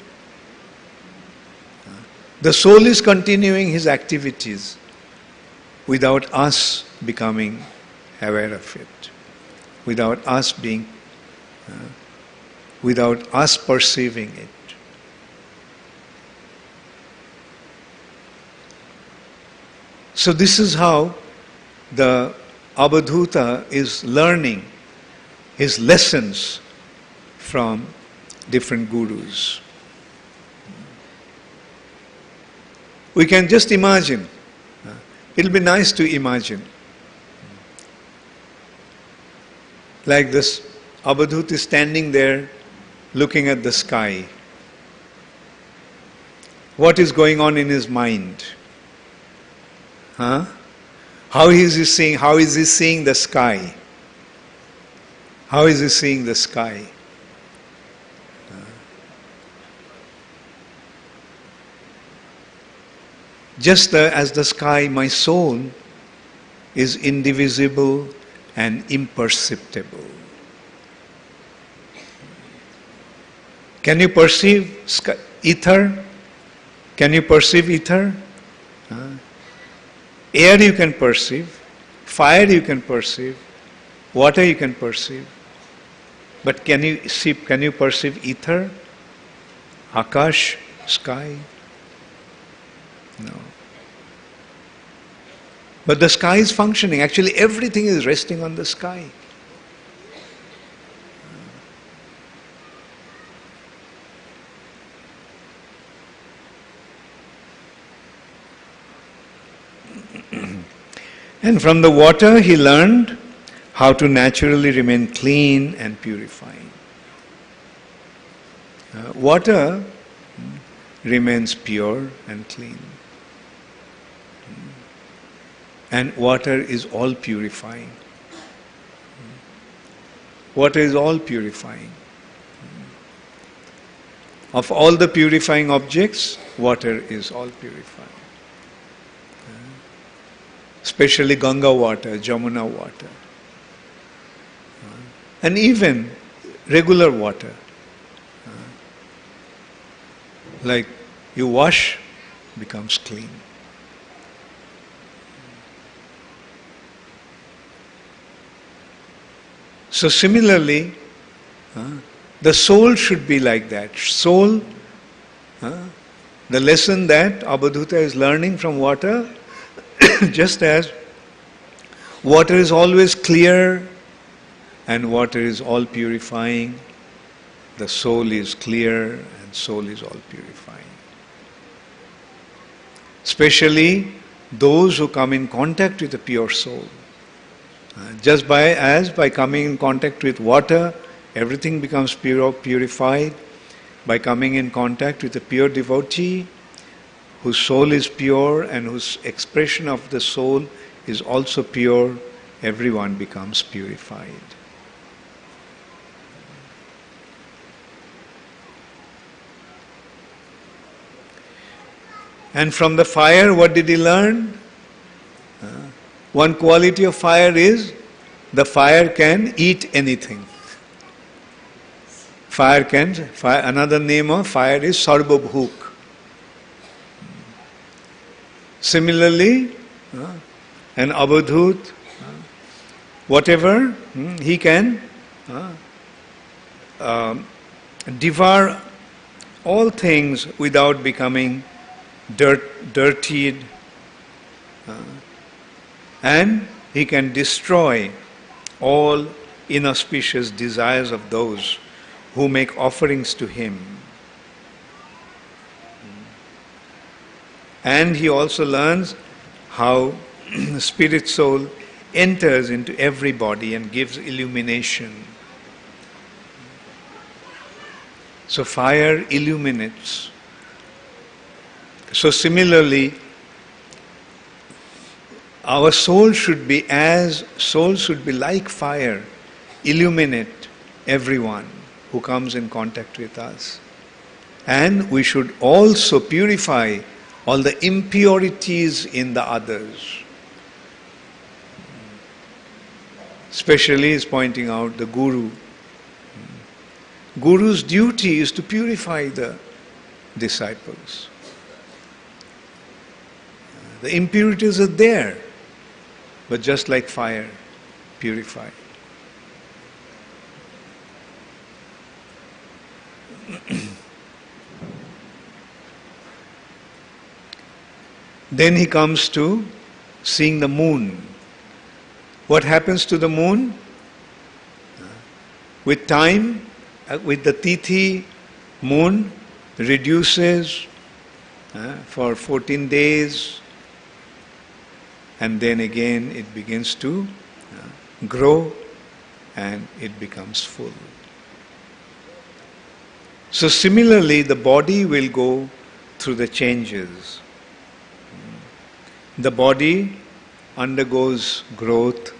The soul is continuing his activities without us becoming aware of it, without us perceiving it. So this is how the Avadhuta is learning his lessons from different gurus. We can just imagine. It'll be nice to imagine. Like this Avadhuta is standing there looking at the sky. What is going on in his mind? How is he seeing the sky? How is he seeing the sky? Just as the sky, my soul is indivisible and imperceptible. Can you perceive ether? Can you perceive ether? Air you can perceive, fire you can perceive, water you can perceive. But can you perceive ether? Akash, sky? No. But the sky is functioning. Actually, everything is resting on the sky. And from the water he learned how to naturally remain clean and purifying. Water remains pure and clean. And water is all purifying. Water is all purifying. Of all the purifying objects, water is all purifying. Especially Ganga water, Jamuna water. And even regular water. Like you wash, becomes clean. So similarly, the soul should be like that. Soul The lesson that Abhadhuta is learning from water, just as water is always clear and water is all purifying, the soul is clear and soul is all purifying. Especially those who come in contact with the pure soul. Just by coming in contact with water, everything becomes purified. By coming in contact with a pure devotee, whose soul is pure and whose expression of the soul is also pure, everyone becomes purified. And from the fire, what did he learn? One quality of fire is the fire can eat anything. Another name of fire is Sarvabhuk. Similarly, an Abhadhut, whatever, he can devour all things without becoming dirtied, and he can destroy all inauspicious desires of those who make offerings to him. And he also learns how spirit soul enters into every body and gives illumination. So fire illuminates. So similarly, our soul should be like fire, illuminate everyone who comes in contact with us. And we should also purify all the impurities in the others. Especially is pointing out the Guru. Guru's duty is to purify the disciples. The impurities are there, but just like fire, purify. Then he comes to seeing the moon. What happens to the moon? With time, with the Tithi, moon reduces for 14 days, and then again it begins to grow and it becomes full. So similarly, the body will go through the changes. The body undergoes growth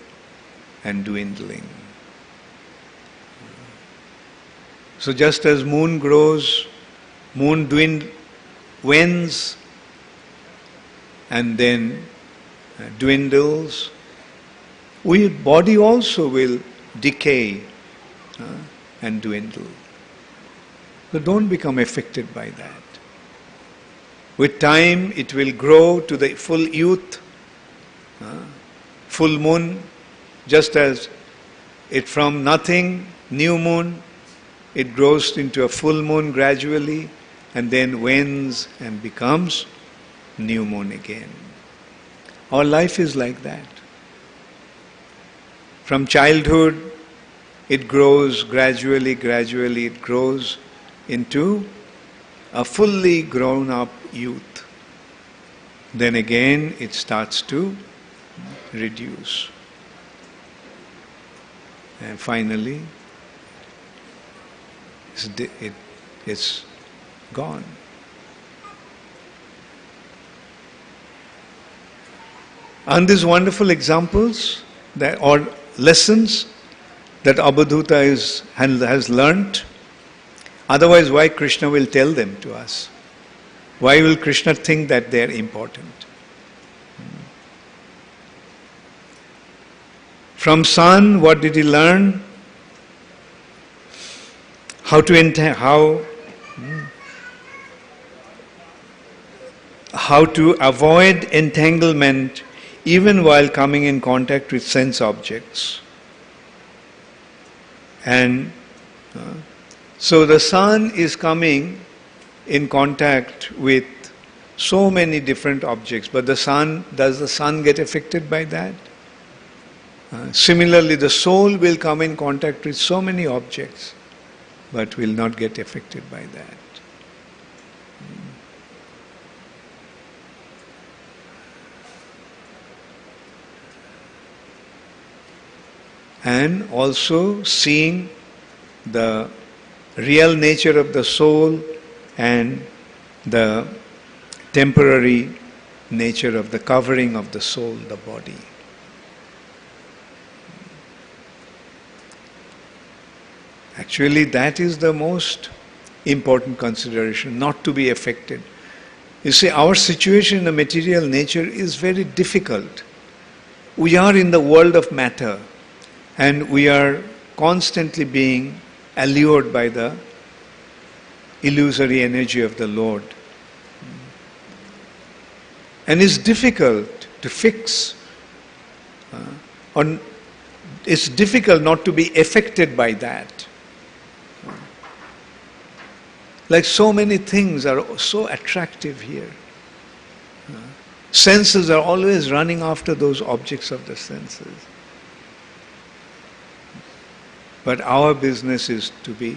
and dwindling. So just as moon grows, moon wanes and then dwindles, body also will decay and dwindle. So don't become affected by that. With time it will grow to the full youth, full moon, just as it from nothing, new moon, it grows into a full moon gradually and then wanes and becomes new moon again. Our life is like that. From childhood, it grows gradually it grows into a fully grown up youth. Then again it starts to reduce. And finally, it's gone. And these wonderful examples or lessons that Abhadhuta has learnt, otherwise why Krishna will tell them to us? Why will Krishna think that they are important? From sun, what did he learn? How to avoid entanglement even while coming in contact with sense objects. And so the sun is coming in contact with So many different objects, but the sun, does the sun get affected by that? Similarly, the soul will come in contact with so many objects, but will not get affected by that. And also seeing the real nature of the soul and the temporary nature of the covering of the soul, the body. Actually, that is the most important consideration, not to be affected. You see, our situation in the material nature is very difficult. We are in the world of matter, and we are constantly being allured by the illusory energy of the Lord. And it's difficult to fix, it's difficult not to be affected by that. Like so many things are so attractive here. Senses are always running after those objects of the senses. But our business is to be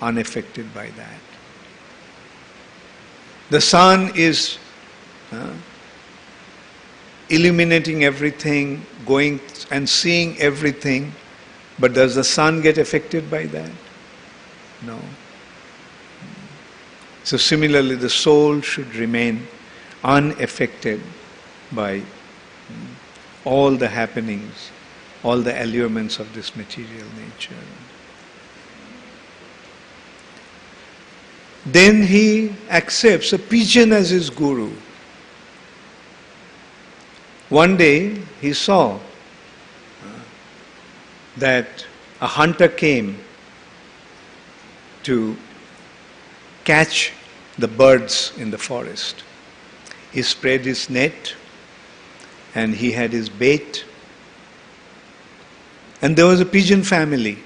unaffected by that. The sun is illuminating everything, going and seeing everything, but does the sun get affected by that? No. So similarly, the soul should remain unaffected by all the happenings, all the allurements of this material nature. Then he accepts a pigeon as his guru. One day he saw that a hunter came to catch the birds in the forest. He spread his net and he had his bait. And there was a pigeon family.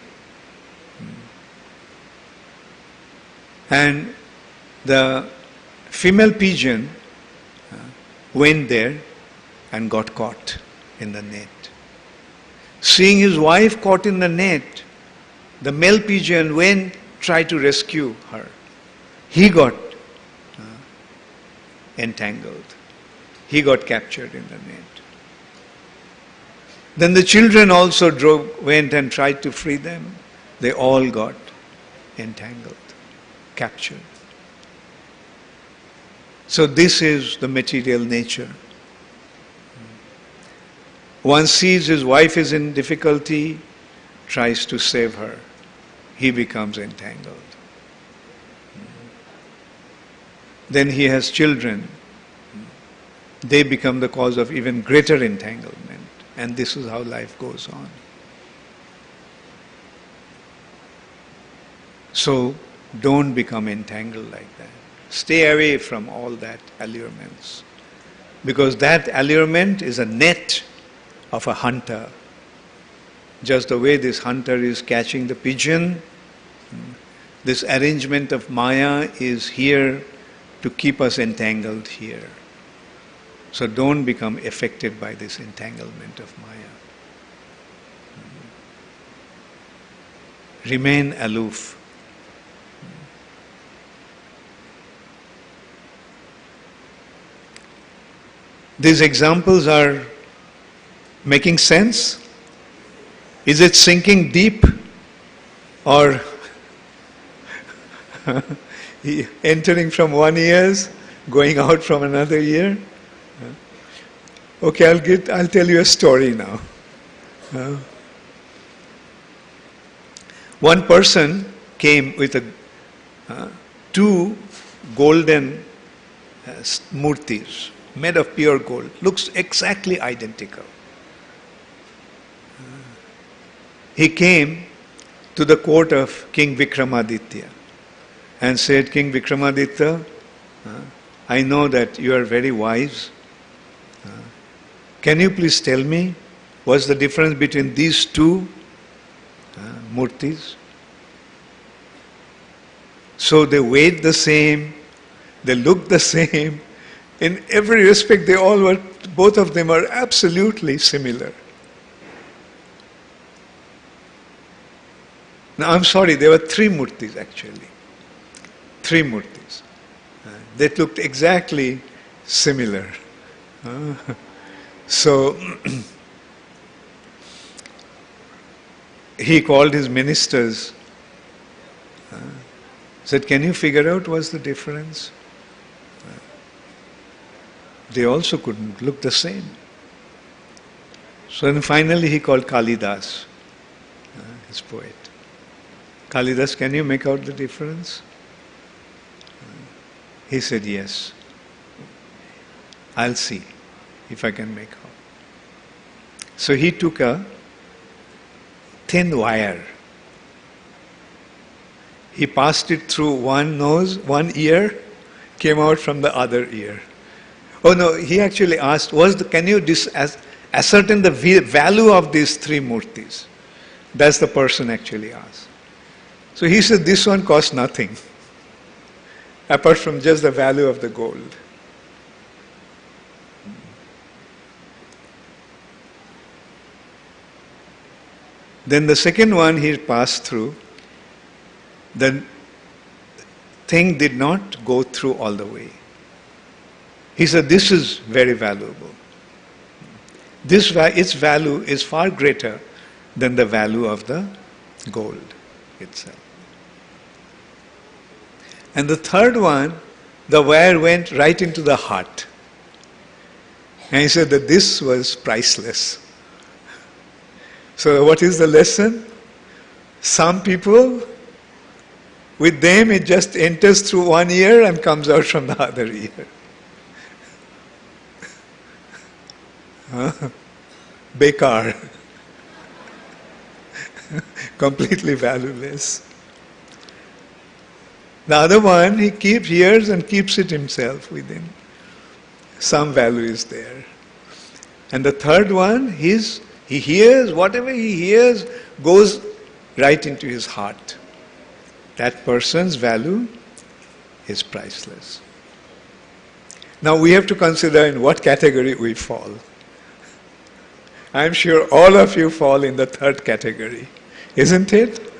And the female pigeon went there and got caught in the net. Seeing his wife caught in the net, the male pigeon went, tried to rescue her. He got entangled. He got captured in the net. Then the children also went and tried to free them. They all got entangled, captured. So this is the material nature. One sees his wife is in difficulty, tries to save her. He becomes entangled. Then he has children. They become the cause of even greater entanglement. And this is how life goes on. So don't become entangled like that. Stay away from all that allurements. Because that allurement is a net of a hunter. Just the way this hunter is catching the pigeon, this arrangement of Maya is here to keep us entangled here. So don't become affected by this entanglement of Maya. Remain aloof. These examples are making sense? Is it sinking deep? Or entering from one ear, going out from another ear? Okay, I'll tell you a story now. One person came with two golden murtis made of pure gold. Looks exactly identical. He came to the court of King Vikramaditya and said, King Vikramaditya, I know that you are very wise. Can you please tell me what's the difference between these two murtis? So they weighed the same, they looked the same, In every respect, both of them are absolutely similar. Now, I'm sorry, there were three murtis actually. Three murtis. They looked exactly similar. So, he called his ministers, said, can you figure out what's the difference? They also couldn't look the same. So then finally he called Kalidas, his poet. Kalidas, can you make out the difference? He said, yes. I'll see if I can make out. So he took a thin wire. He passed it through one nose, one ear, came out from the other ear. Oh no, he actually asked, can you ascertain the value of these three murtis? That's the person actually asked. So he said, this one costs nothing, apart from just the value of the gold. Then the second one he passed through, the thing did not go through all the way. He said, this is very valuable. Its value is far greater than the value of the gold itself. And the third one, the wire went right into the heart. And he said that this was priceless. So what is the lesson? Some people, with them it just enters through one ear and comes out from the other ear. Bekar. Completely valueless. The other one, he hears and keeps it himself within. Some value is there. And the third one, he hears, whatever he hears goes right into his heart. That person's value is priceless. Now we have to consider in what category we fall. I'm sure all of you fall in the third category, isn't it?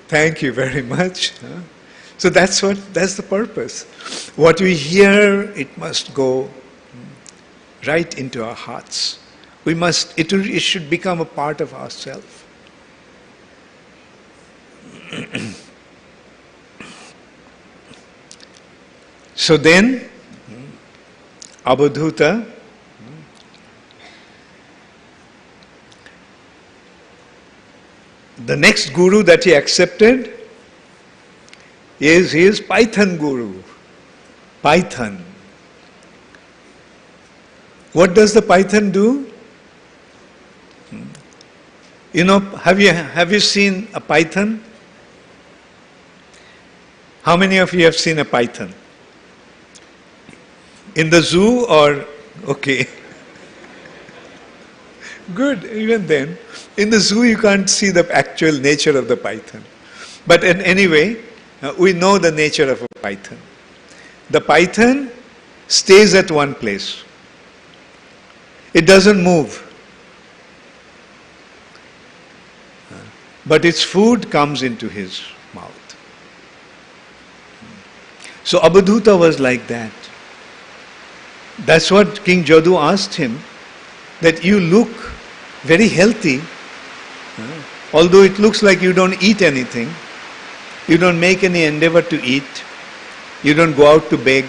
Thank you very much. So that's the purpose. What we hear, it must go right into our hearts. It should become a part of ourselves. So then, Abadhuta, the next guru that he accepted is his Python guru. Python. What does the python do? You know, have you seen a python? How many of you have seen a python? In the zoo or, okay. Good, even then. In the zoo you can't see the actual nature of the python. But anyway, we know the nature of a python. The python stays at one place. It doesn't move. But its food comes into his mouth. So Abadhuta was like that. That's what King Jadu asked him, that you look very healthy, although it looks like you don't eat anything, you don't make any endeavor to eat, you don't go out to beg,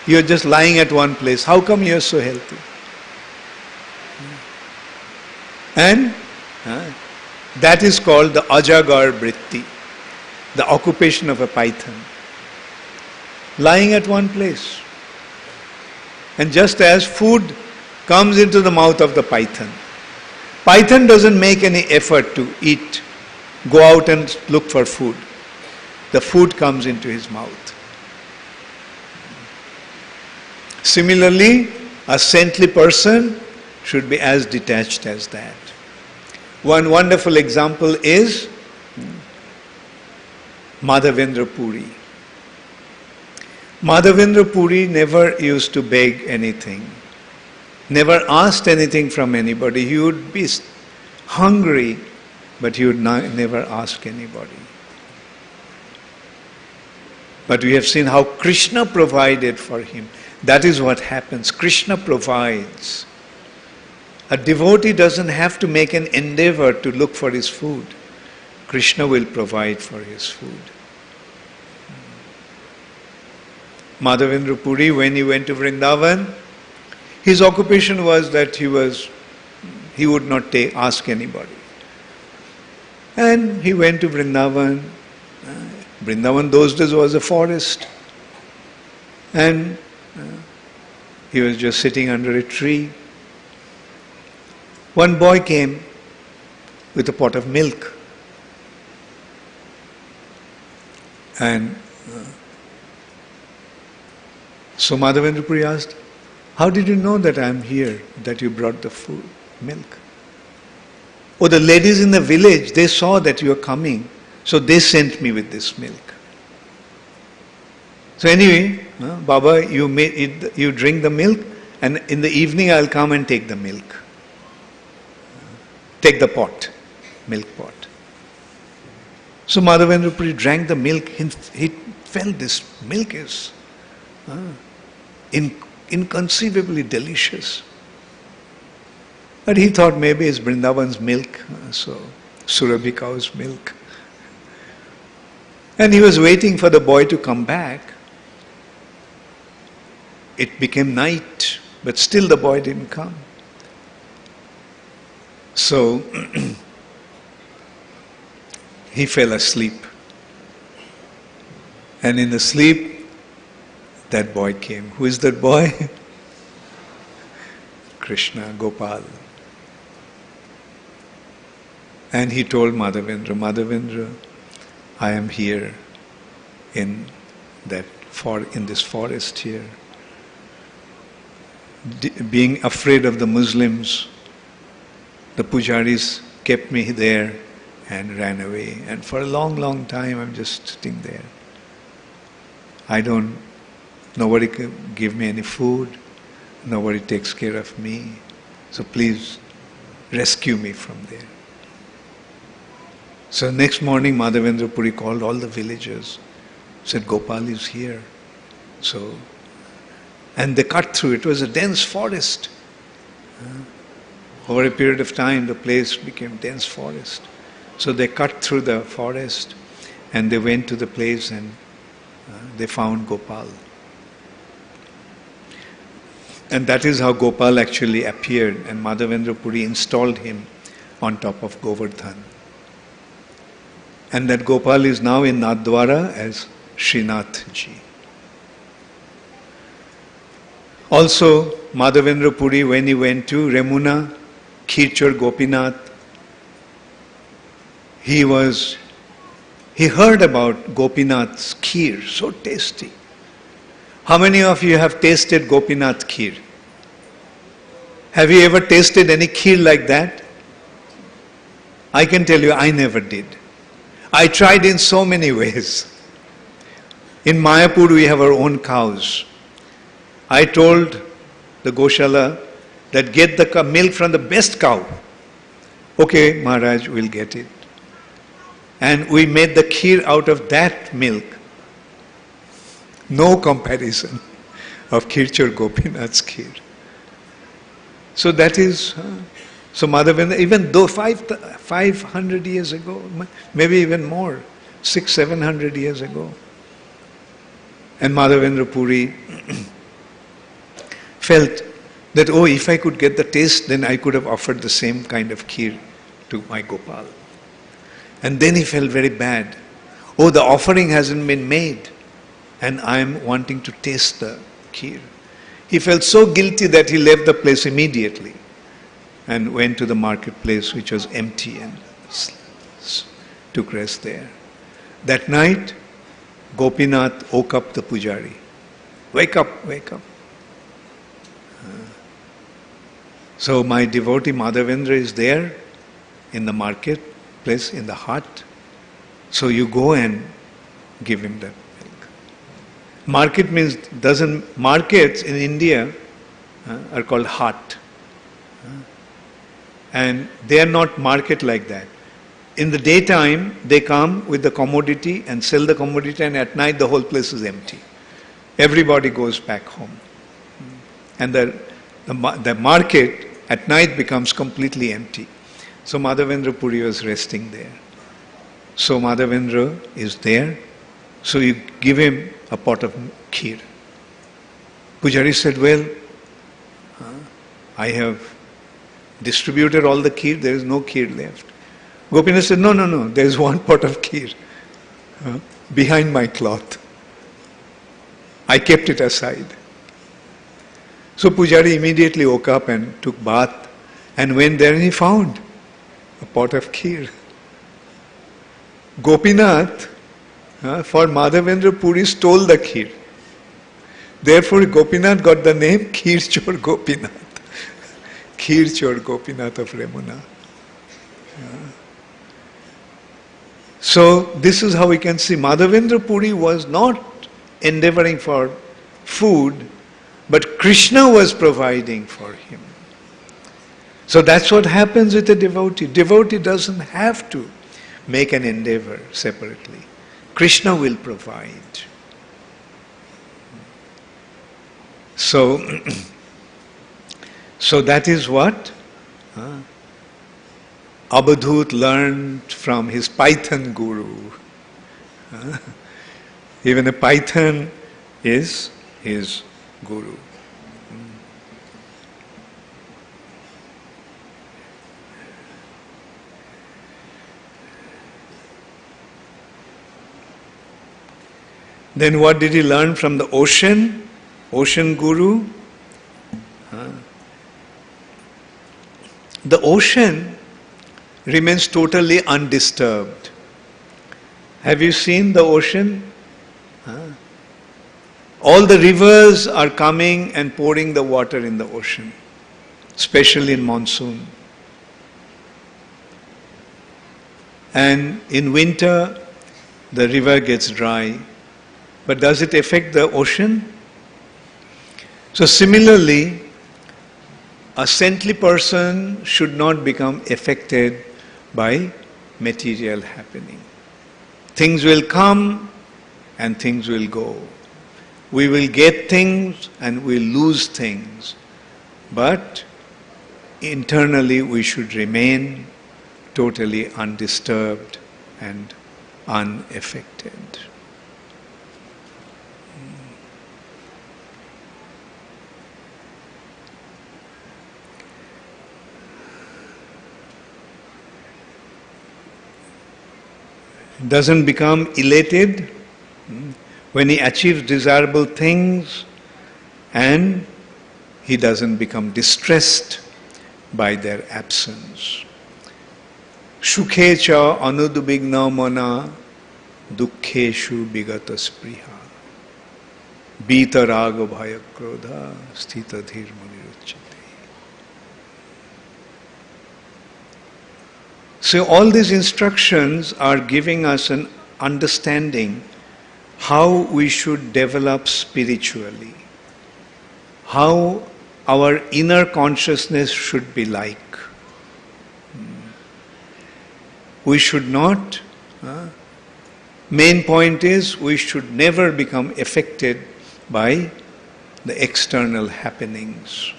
you're just lying at one place. How come you're so healthy? And that is called the Ajagar Vritti, the occupation of a python. Lying at one place. And just as food comes into the mouth of the python, python doesn't make any effort to eat, go out and look for food. The food comes into his mouth. Similarly, a saintly person should be as detached as that. One wonderful example is Madhavendra Puri. Madhavendra Puri never used to beg anything, never asked anything from anybody. He would be hungry, but he would never ask anybody. But we have seen how Krishna provided for him. That is what happens. Krishna provides. A devotee doesn't have to make an endeavor to look for his food. Krishna will provide for his food. Madhavendra Puri, when he went to Vrindavan, his occupation was that he would not ask anybody. And he went to Vrindavan. Vrindavan those days was a forest. And he was just sitting under a tree. One boy came with a pot of milk. And so Madhavendra Puri asked, "How did you know that I am here, that you brought the food, milk?" "Oh, the ladies in the village, they saw that you are coming, so they sent me with this milk." So anyway, Baba, you drink the milk, and in the evening I'll come and take the milk. Take the pot, milk pot. So Madhavendra Puri drank the milk. He felt this milk is inconceivably delicious. But he thought maybe it's Vrindavan's milk, so Surabhi cow's milk. And he was waiting for the boy to come back. It became night, but still the boy didn't come. So he fell asleep. And in the sleep, that boy came. Who is that boy? Krishna, Gopal. And he told Madhavendra, "Madhavendra, I am here in this forest here. Being afraid of the Muslims, the pujaris kept me there and ran away. And for a long, long time I'm just sitting there. Nobody can give me any food. Nobody takes care of me. So please rescue me from there." So next morning Madhavendra Puri called all the villagers, said, "Gopal is here." And they cut through. It was a dense forest. Over a period of time, the place became dense forest. So they cut through the forest and they went to the place and they found Gopal. And that is how Gopal actually appeared, and Madhavendra Puri installed him on top of Govardhan. And that Gopal is now in Nathdwara as Srinath Ji. Also, Madhavendra Puri, when he went to Remuna, Khirchor Gopinath, he heard about Gopinath's kheer, so tasty. How many of you have tasted Gopinath kheer? Have you ever tasted any kheer like that? I can tell you, I never did. I tried in so many ways. In Mayapur, we have our own cows. I told the Goshala that get the milk from the best cow. Okay, Maharaj, we'll get it. And we made the kheer out of that milk. No comparison of Khirchor Gopinath's kheer. So that is, so Madhavendra, even though 500 years ago, maybe even more, 600-700 years ago, and Madhavendra Puri felt that, oh, if I could get the taste, then I could have offered the same kind of kheer to my Gopal. And then he felt very bad. Oh, the offering hasn't been made, and I am wanting to taste the kheer. He felt so guilty that he left the place immediately and went to the marketplace, which was empty, and took rest there. That night, Gopinath woke up the pujari. Wake up, wake up. So my devotee Madhavendra is there in the marketplace, in the hut. So you go and give him the milk. Market means doesn't, markets in India are called haat. And they are not market like that. In the daytime, they come with the commodity and sell the commodity, and at night the whole place is empty. Everybody goes back home. And the market at night becomes completely empty. So Madhavendra Puri was resting there. So Madhavendra is there. So you give him a pot of kheer. Pujari said, well, I have distributed all the kheer, there is no kheer left. Gopinath said, no, there is one pot of kheer behind my cloth. I kept it aside. So Pujari immediately woke up and took bath and went there and he found a pot of kheer. Gopinath, for Madhavendra Puri, stole the kheer. Therefore Gopinath got the name Kheer Chor Gopinath. Kheer Chor Gopinath of Remuna. So this is how we can see Madhavendra Puri was not endeavoring for food, but Krishna was providing for him. So that's what happens with a devotee. Devotee doesn't have to make an endeavor separately. Krishna will provide. So that is what Abadhut learned from his Python guru. Even a Python is his guru. Then what did he learn from the ocean? Ocean guru? The ocean remains totally undisturbed. Have you seen the ocean? All the rivers are coming and pouring the water in the ocean, especially in monsoon. And in winter, the river gets dry. But does it affect the ocean? So similarly, a saintly person should not become affected by material happening. Things will come and things will go. We will get things and we'll lose things. But internally we should remain totally undisturbed and unaffected. Doesn't become elated when he achieves desirable things, and he doesn't become distressed by their absence. Shukhe cha anudbigna mana dukkheshu bigata spriha bita raga bhaya krodha sthita dhir muniruchyate. So all these instructions are giving us an understanding how we should develop spiritually, how our inner consciousness should be like. We should not, main point is we should never become affected by the external happenings.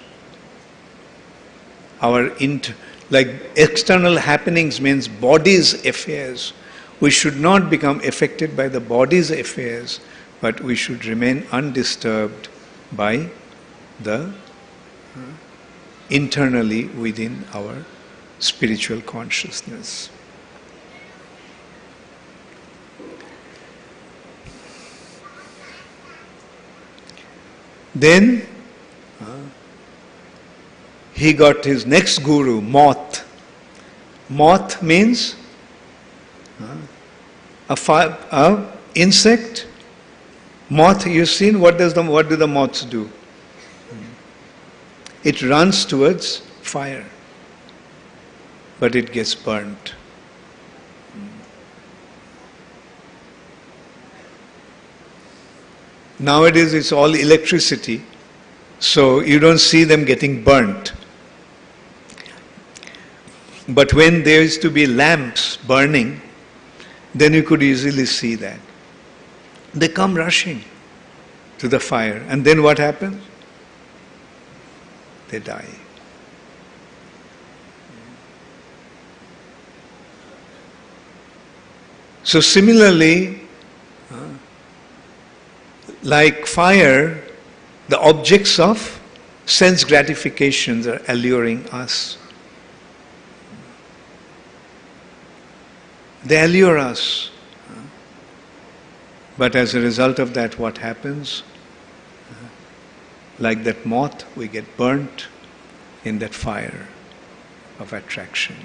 Like external happenings means body's affairs. We should not become affected by the body's affairs, but we should remain undisturbed by the internally within our spiritual consciousness. Then he got his next guru, moth. Moth means a insect. Moth, you've seen, what do the moths do? It runs towards fire, but it gets burnt. Nowadays it's all electricity, so you don't see them getting burnt. But when there used to be lamps burning, then you could easily see that. They come rushing to the fire, and then what happens? They die. So similarly, like fire, the objects of sense gratifications are alluring us. They allure us. But as a result of that, what happens? Like that moth, we get burnt in that fire of attraction.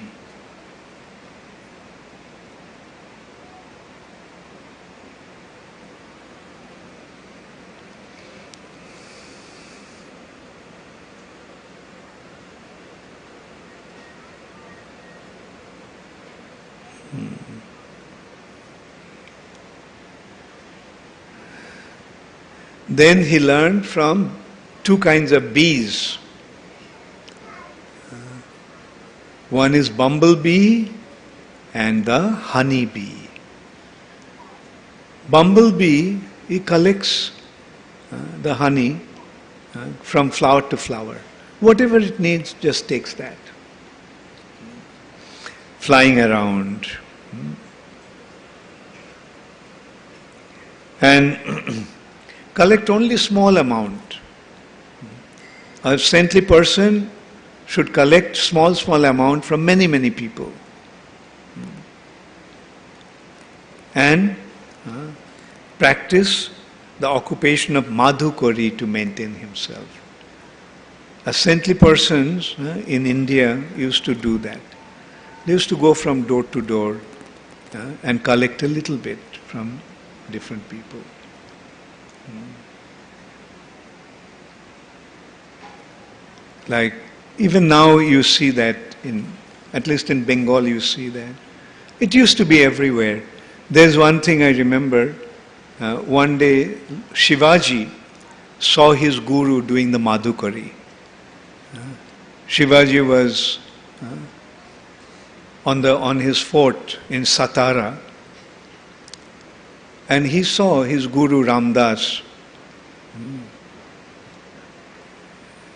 Then he learned from two kinds of bees. One is bumblebee and the honey bee. Bumblebee, he collects the honey from flower to flower. Whatever it needs, just takes that. Flying around. And collect only small amount. A saintly person should collect small amount from many people. And practice the occupation of madhukari to maintain himself. A saintly persons in India used to do that. They used to go from door to door and collect a little bit from different people. Like, even now you see that, at least in Bengal you see that. It used to be everywhere. There's one thing I remember, one day Shivaji saw his guru doing the madhukari. Shivaji was on his fort in Satara, and he saw his guru Ramdas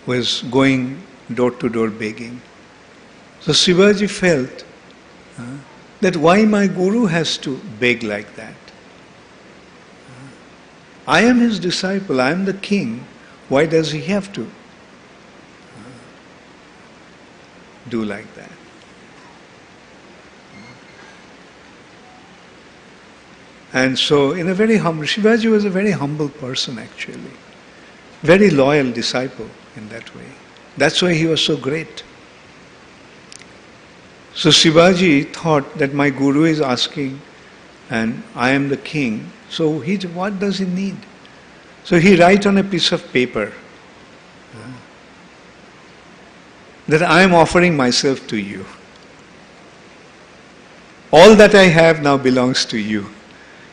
was going door to door begging. So Shivaji felt that why my guru has to beg like that? I am his disciple, I am the king. Why does he have to do like that? And so, in a very humble, Shivaji was a very humble person actually. Very loyal disciple in that way. That's why he was so great. So Shivaji thought that my guru is asking and I am the king. So what does he need? So he writes on a piece of paper that I am offering myself to you. All that I have now belongs to you.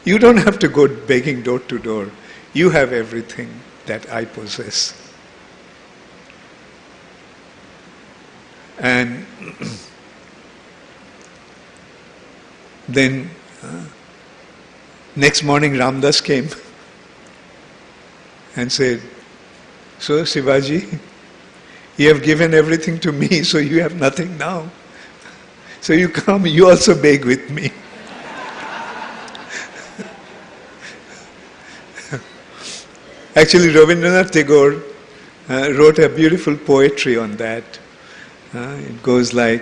You don't have to go begging door to door. You have everything that I possess. And then next morning Ramdas came and said, so Shivaji, you have given everything to me, so you have nothing now. So you come, you also beg with me. Actually, Rabindranath Tagore wrote a beautiful poetry on that. It goes like,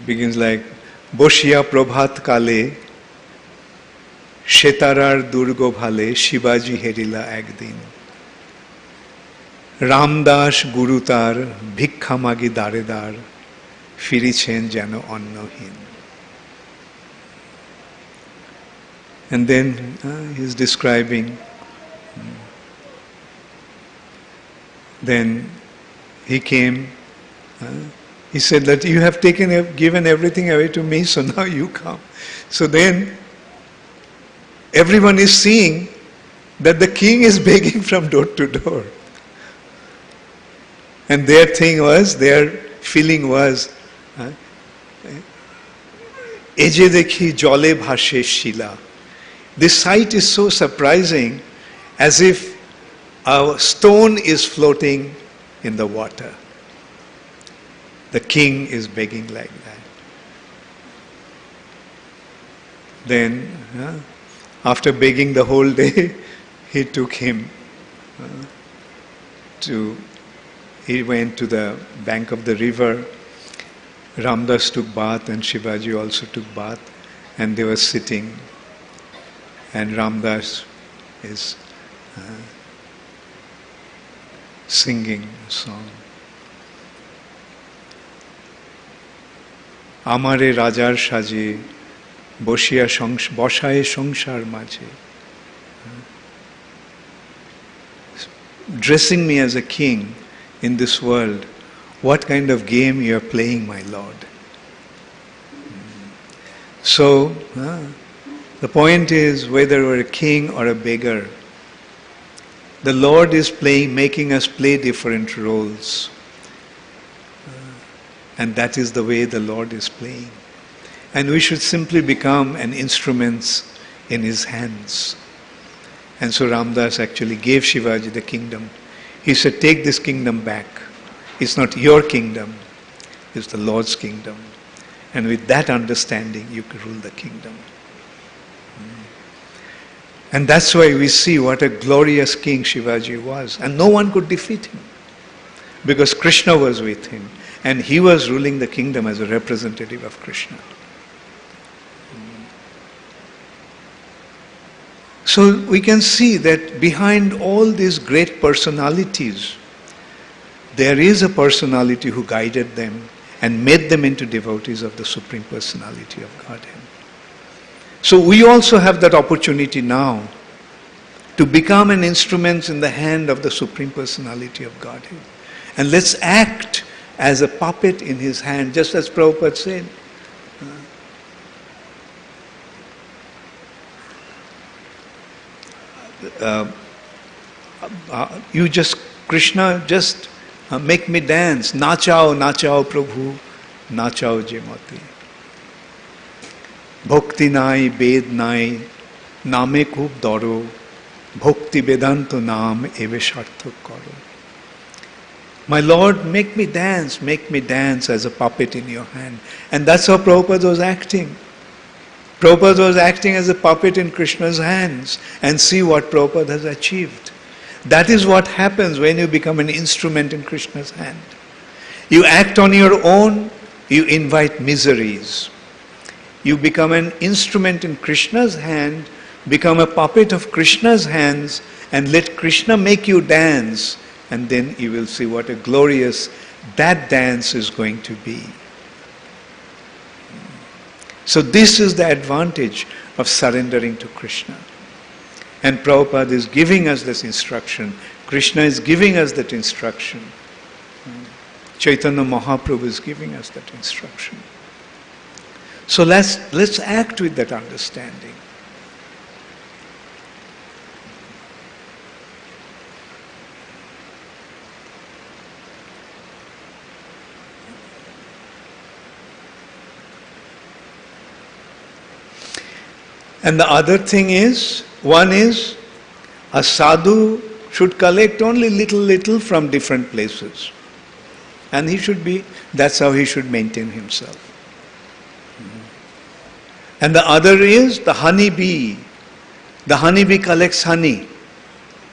begins like, Boshiya Prabhat Kale, Shetarar Durgo Bhale, Shivaji Herila Ekdin. Ramdas Gurutar, Bhikkhamagi Daredar, Firichen Jano Onnohin. And then he's describing. Then he came. He said that you have given everything away to me, so now you come. So then everyone is seeing that the king is begging from door to door. And their feeling was, Eje dekhi jole bhashe shila. This sight is so surprising, as if a stone is floating in the water. The king is begging like that. Then, after begging the whole day, he took him he went to the bank of the river. Ramdas took bath and Shivaji also took bath, and they were sitting, and Ramdas is singing a song. Amare rajar saje বসায় সংসার মাঝে, dressing me as a king in this world. What kind of game you are playing, my Lord? So, the point is, whether we're a king or a beggar, the Lord is making us play different roles. And that is the way the Lord is playing. And we should simply become an instrument in his hands. And so Ramdas actually gave Shivaji the kingdom. He said, take this kingdom back. It's not your kingdom, it's the Lord's kingdom. And with that understanding, you can rule the kingdom. And that's why we see what a glorious king Shivaji was. And no one could defeat him, because Krishna was with him. And he was ruling the kingdom as a representative of Krishna. So we can see that behind all these great personalities, there is a personality who guided them and made them into devotees of the Supreme Personality of Godhead. So we also have that opportunity now to become an instrument in the hand of the Supreme Personality of Godhead. And let's act as a puppet in his hand, just as Prabhupada said. Krishna, just make me dance. Nachao, nachao Prabhu, nachao Jemati. Bhakti nai, bed nai, name khub doro, bhakti vedanto naam eve sharthak karo. My Lord, make me dance as a puppet in your hand. And that's how Prabhupada was acting. Prabhupada was acting as a puppet in Krishna's hands, and see what Prabhupada has achieved. That is what happens when you become an instrument in Krishna's hand. You act on your own, you invite miseries. You become an instrument in Krishna's hand, become a puppet of Krishna's hands, and let Krishna make you dance, and then you will see what a glorious that dance is going to be. So this is the advantage of surrendering to Krishna. And Prabhupada is giving us this instruction. Krishna is giving us that instruction. Chaitanya Mahaprabhu is giving us that instruction. So let's act with that understanding. And the other thing is, one is, a sadhu should collect only little from different places. And that's how he should maintain himself. And the other is the honeybee. The honeybee collects honey,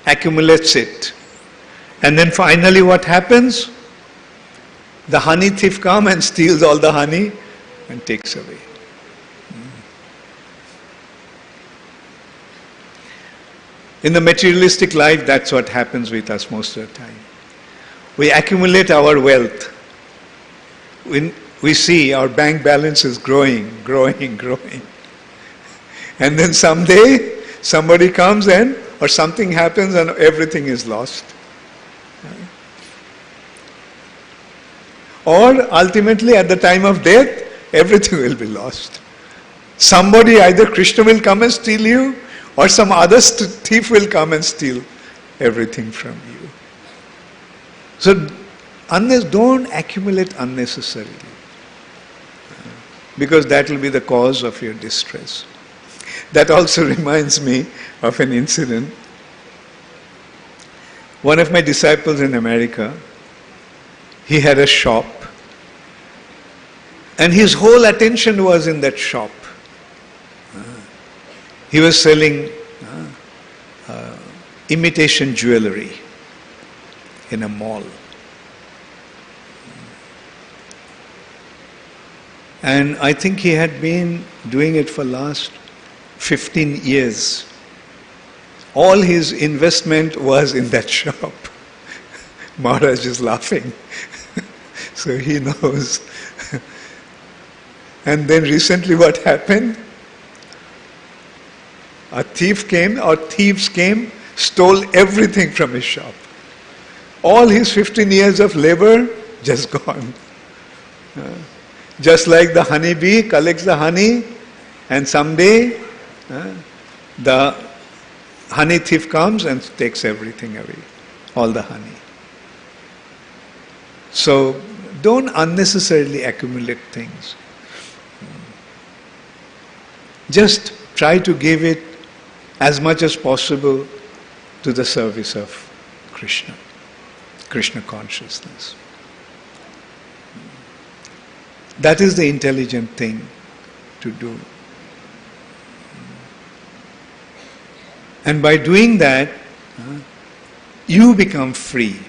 accumulates it. And then finally what happens? The honey thief comes and steals all the honey and takes away. In the materialistic life, that's what happens with us most of the time. We accumulate our wealth. We see our bank balance is growing. And then someday, somebody comes or something happens and everything is lost. Or ultimately, at the time of death, everything will be lost. Somebody, either Krishna will come and steal you, or some other thief will come and steal everything from you. So don't accumulate unnecessarily, because that will be the cause of your distress. That also reminds me of an incident. One of my disciples in America, he had a shop, and his whole attention was in that shop. He was selling imitation jewelry in a mall. And I think he had been doing it for last 15 years. All his investment was in that shop. Maharaj is laughing. So he knows. And then recently what happened? Thieves came, stole everything from his shop. All his 15 years of labor just gone. Just like the honeybee collects the honey, and someday the honey thief comes and takes everything away, all the honey. So don't unnecessarily accumulate things. Just try to give it as much as possible to the service of Krishna, Krishna consciousness. That is the intelligent thing to do. And by doing that, you become free.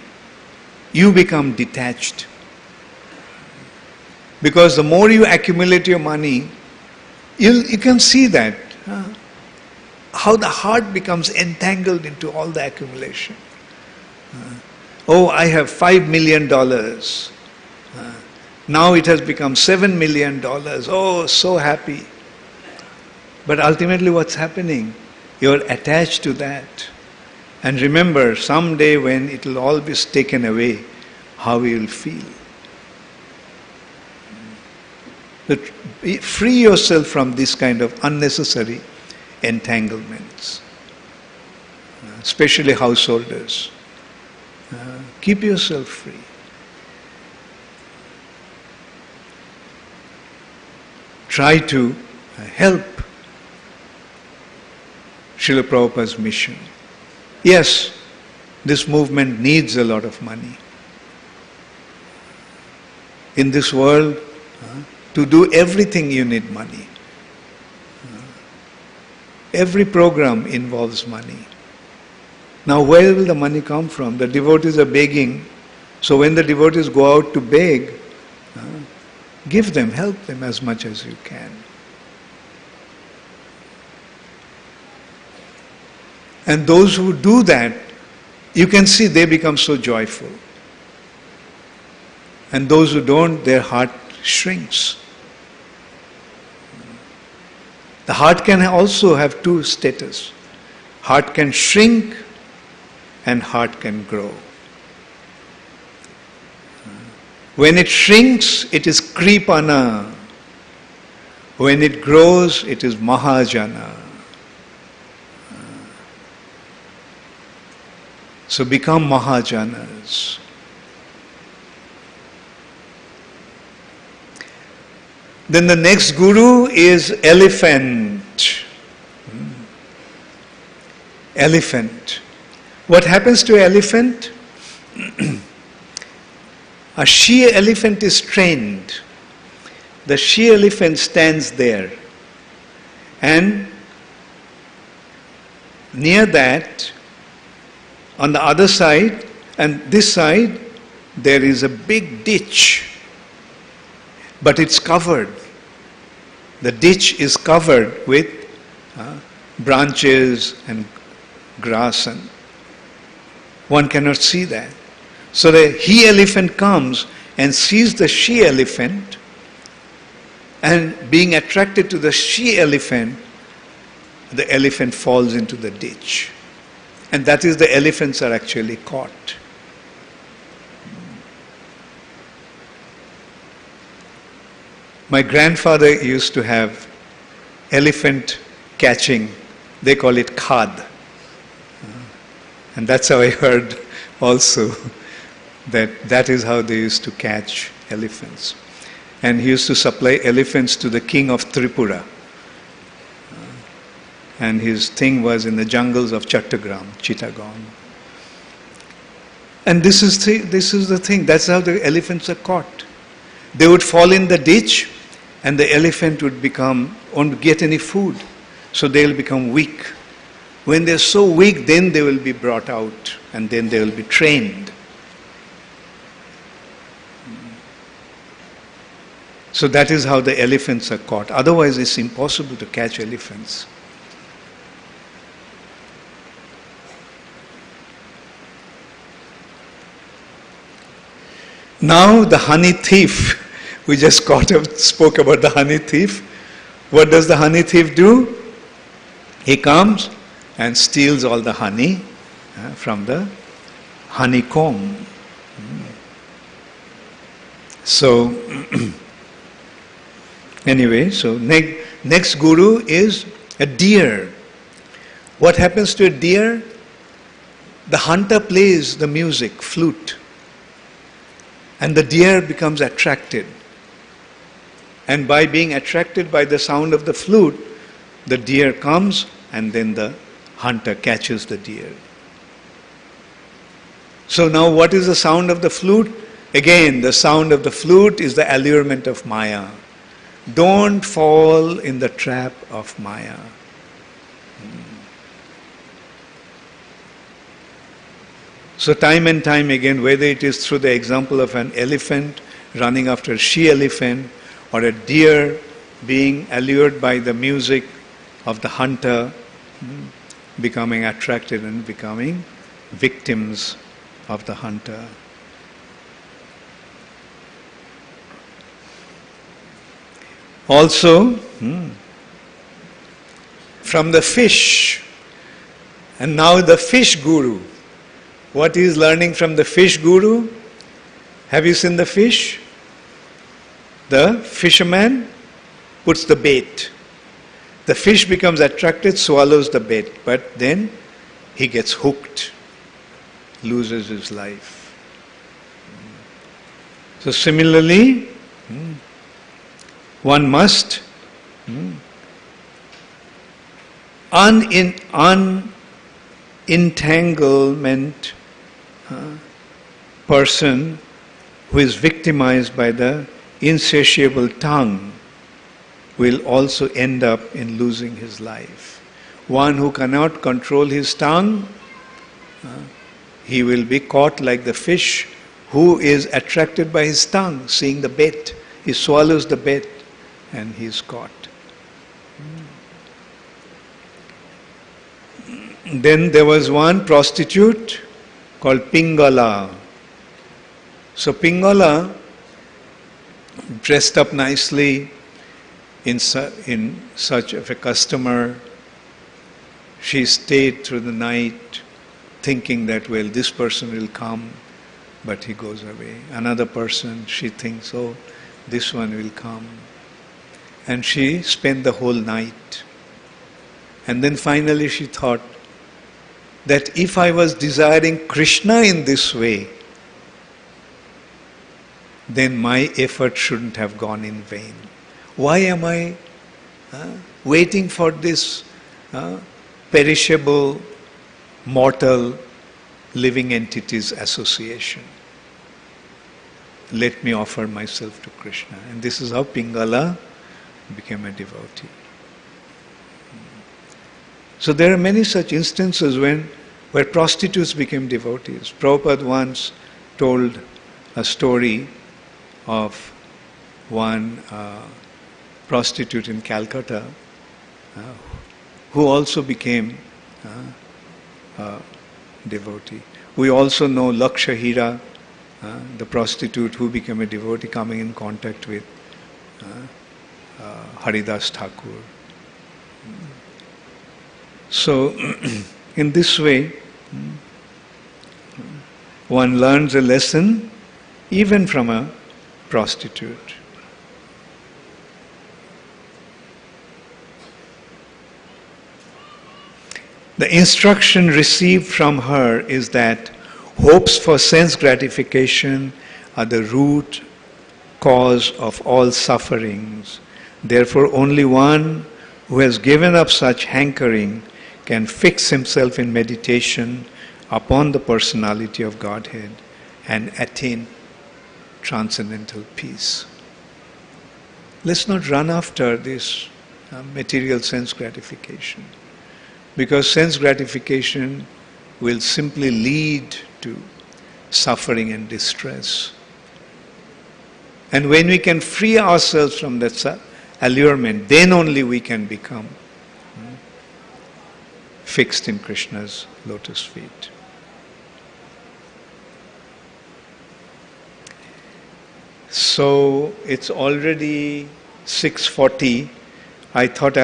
You become detached. Because the more you accumulate your money, you can see that. How the heart becomes entangled into all the accumulation. Oh, I have $5 million. Now it has become $7 million. Oh, so happy. But ultimately what's happening? You're attached to that. And remember, someday when it will all be taken away, how you will feel. But free yourself from this kind of unnecessary entanglements, especially householders. Keep yourself free. Try to help Srila Prabhupada's mission. Yes, this movement needs a lot of money. In this world, to do everything you need money. Every program involves money. Now where will the money come from? The devotees are begging. So when the devotees go out to beg, give them, help them as much as you can. And those who do that, you can see they become so joyful. And those who don't, their heart shrinks. The heart can also have two status. Heart can shrink and heart can grow. When it shrinks, it is Kripana. When it grows, it is Mahajana. So become Mahajanas. Then the next guru is elephant. Elephant. What happens to elephant? A she elephant is trained. The she elephant stands there. And near that, on the other side and this side, there is a big ditch. But it's covered. The ditch is covered with branches and grass, and one cannot see that. So the he elephant comes and sees the she elephant, and being attracted to the she elephant, the elephant falls into the ditch. And that is, the elephants are actually caught. My grandfather used to have elephant catching They call it khad. And that's how I heard also that is how they used to catch elephants. And he used to supply elephants to the king of Tripura. And his thing was in the jungles of Chattogram, Chittagong. And this is the thing, that's how the elephants are caught. They would fall in the ditch and the elephant won't get any food. So they'll become weak. When they're so weak, then they will be brought out and then they will be trained. So that is how the elephants are caught. Otherwise, it's impossible to catch elephants. Now the honey thief, we just spoke about the honey thief. What does the honey thief do? He comes and steals all the honey from the honeycomb. So, anyway, so next guru is a deer. What happens to a deer? The hunter plays the music, flute. And the deer becomes attracted. And by being attracted by the sound of the flute, the deer comes and then the hunter catches the deer. So now what is the sound of the flute? Again, the sound of the flute is the allurement of Maya. Don't fall in the trap of Maya. So time and time again, whether it is through the example of an elephant running after a she-elephant or a deer being allured by the music of the hunter, becoming attracted and becoming victims of the hunter. Also, from the fish, and now the fish guru. What is learning from the fish guru? Have you seen the fish? The fisherman puts the bait. The fish becomes attracted, swallows the bait, but then he gets hooked, loses his life. So similarly, one must unentanglement person who is victimized by the insatiable tongue will also end up in losing his life. One who cannot control his tongue, he will be caught like the fish who is attracted by his tongue, seeing the bait. He swallows the bait and he is caught. Then there was one prostitute called Pingala. So Pingala, dressed up nicely in such of a customer, she stayed through the night thinking that, well, this person will come, but he goes away. Another person, she thinks, oh, this one will come. And she spent the whole night. And then finally she thought that if I was desiring Krishna in this way, then my effort shouldn't have gone in vain. Why am I waiting for this perishable, mortal, living entities association? Let me offer myself to Krishna. And this is how Pingala became a devotee. So there are many such instances where prostitutes became devotees. Prabhupada once told a story of one prostitute in Calcutta who also became a devotee. We also know Lakshahira, the prostitute who became a devotee, coming in contact with Haridas Thakur. So, in this way, one learns a lesson even from a prostitute. The instruction received from her is that hopes for sense gratification are the root cause of all sufferings. Therefore, only one who has given up such hankering can fix himself in meditation upon the personality of Godhead and attain transcendental peace. Let's not run after this material sense gratification, because sense gratification will simply lead to suffering and distress. And when we can free ourselves from that allurement, then only we can become fixed in Krishna's lotus feet. So it's already 6:40. I thought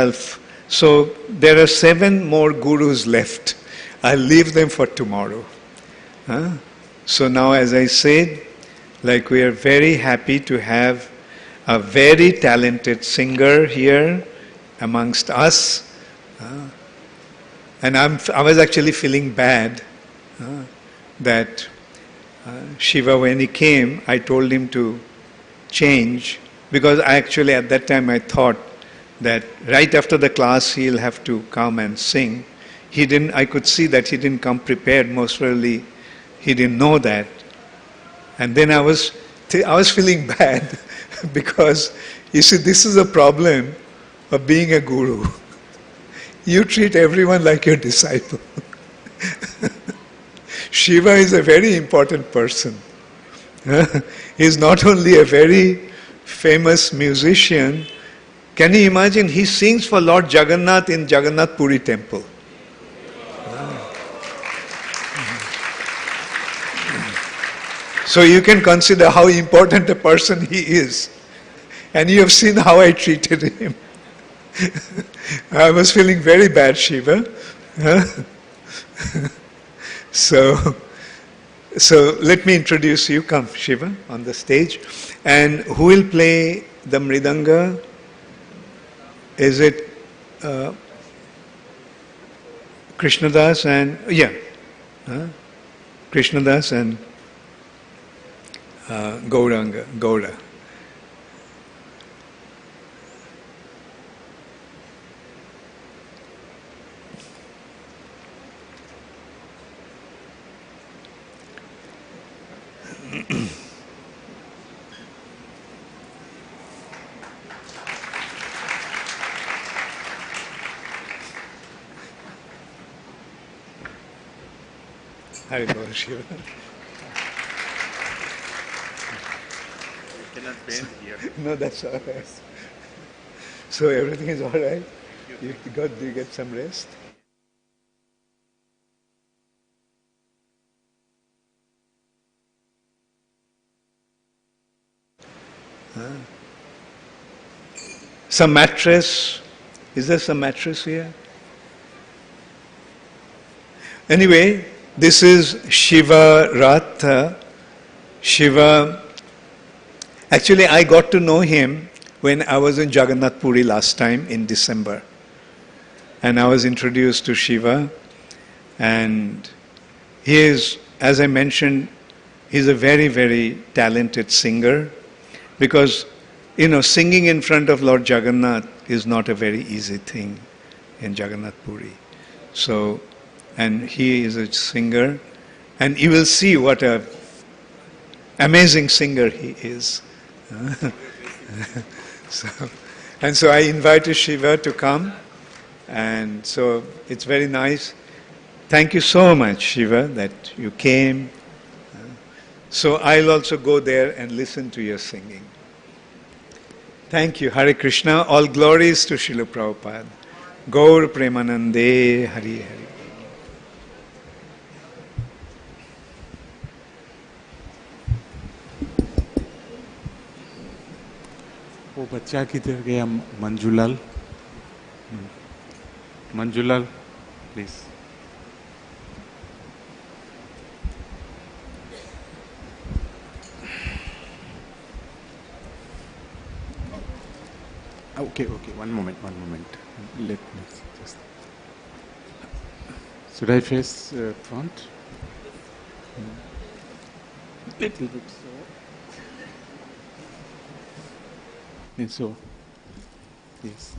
so there are 7 more gurus left. I'll leave them for tomorrow. So now, as I said, like, we are very happy to have a very talented singer here amongst us. And I was actually feeling bad that Shiva, when he came, I told him to change, because actually at that time I thought that right after the class he'll have to come and sing. He didn't. I could see that he didn't come prepared. Most probably he didn't know that. And then I was feeling bad because, you see, this is a problem of being a guru. You treat everyone like your disciple. Shiva is a very important person. He is not only a very famous musician. Can you imagine? He sings for Lord Jagannath in Jagannath Puri temple. So you can consider how important a person he is. And you have seen how I treated him. I was feeling very bad, Shiva. So let me introduce you. Come, Shiva, on the stage. And who will play the mridanga? Is it Krishnadas and... Yeah. Krishnadas and Gaura. Hari Bol Shiva. Cannot bend here. No, that's all right. So everything is all right? You get some rest? Some mattress? Is there some mattress here? Anyway, this is Shiva Ratha. Shiva. Actually, I got to know him when I was in Jagannath Puri last time in December. And I was introduced to Shiva. And he is, as I mentioned, he's a very, very talented singer. Because, singing in front of Lord Jagannath is not a very easy thing in Jagannath Puri. So, and he is a singer. And you will see what a amazing singer he is. So I invited Shiva to come, and so it's very nice. Thank you so much, Shiva, that you came. So I'll also go there and listen to your singing. Thank you. Hare Krishna. All glories to Srila Prabhupada. Gaur Premanande Hari Hari. वो बच्चा किधर गया? मंजूलाल, मंजूलाल, please. Okay, one moment. Let me just... Should I face front? Little bit so. And so. Yes.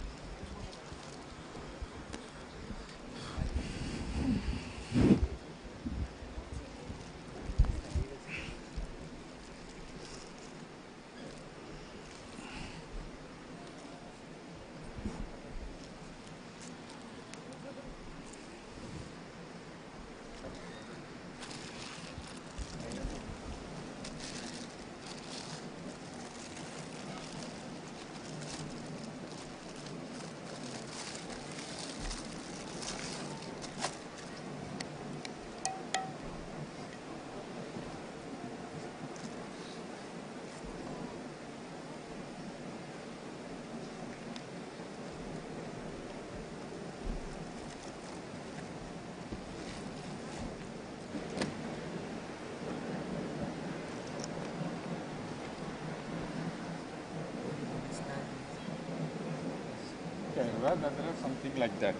Something like that.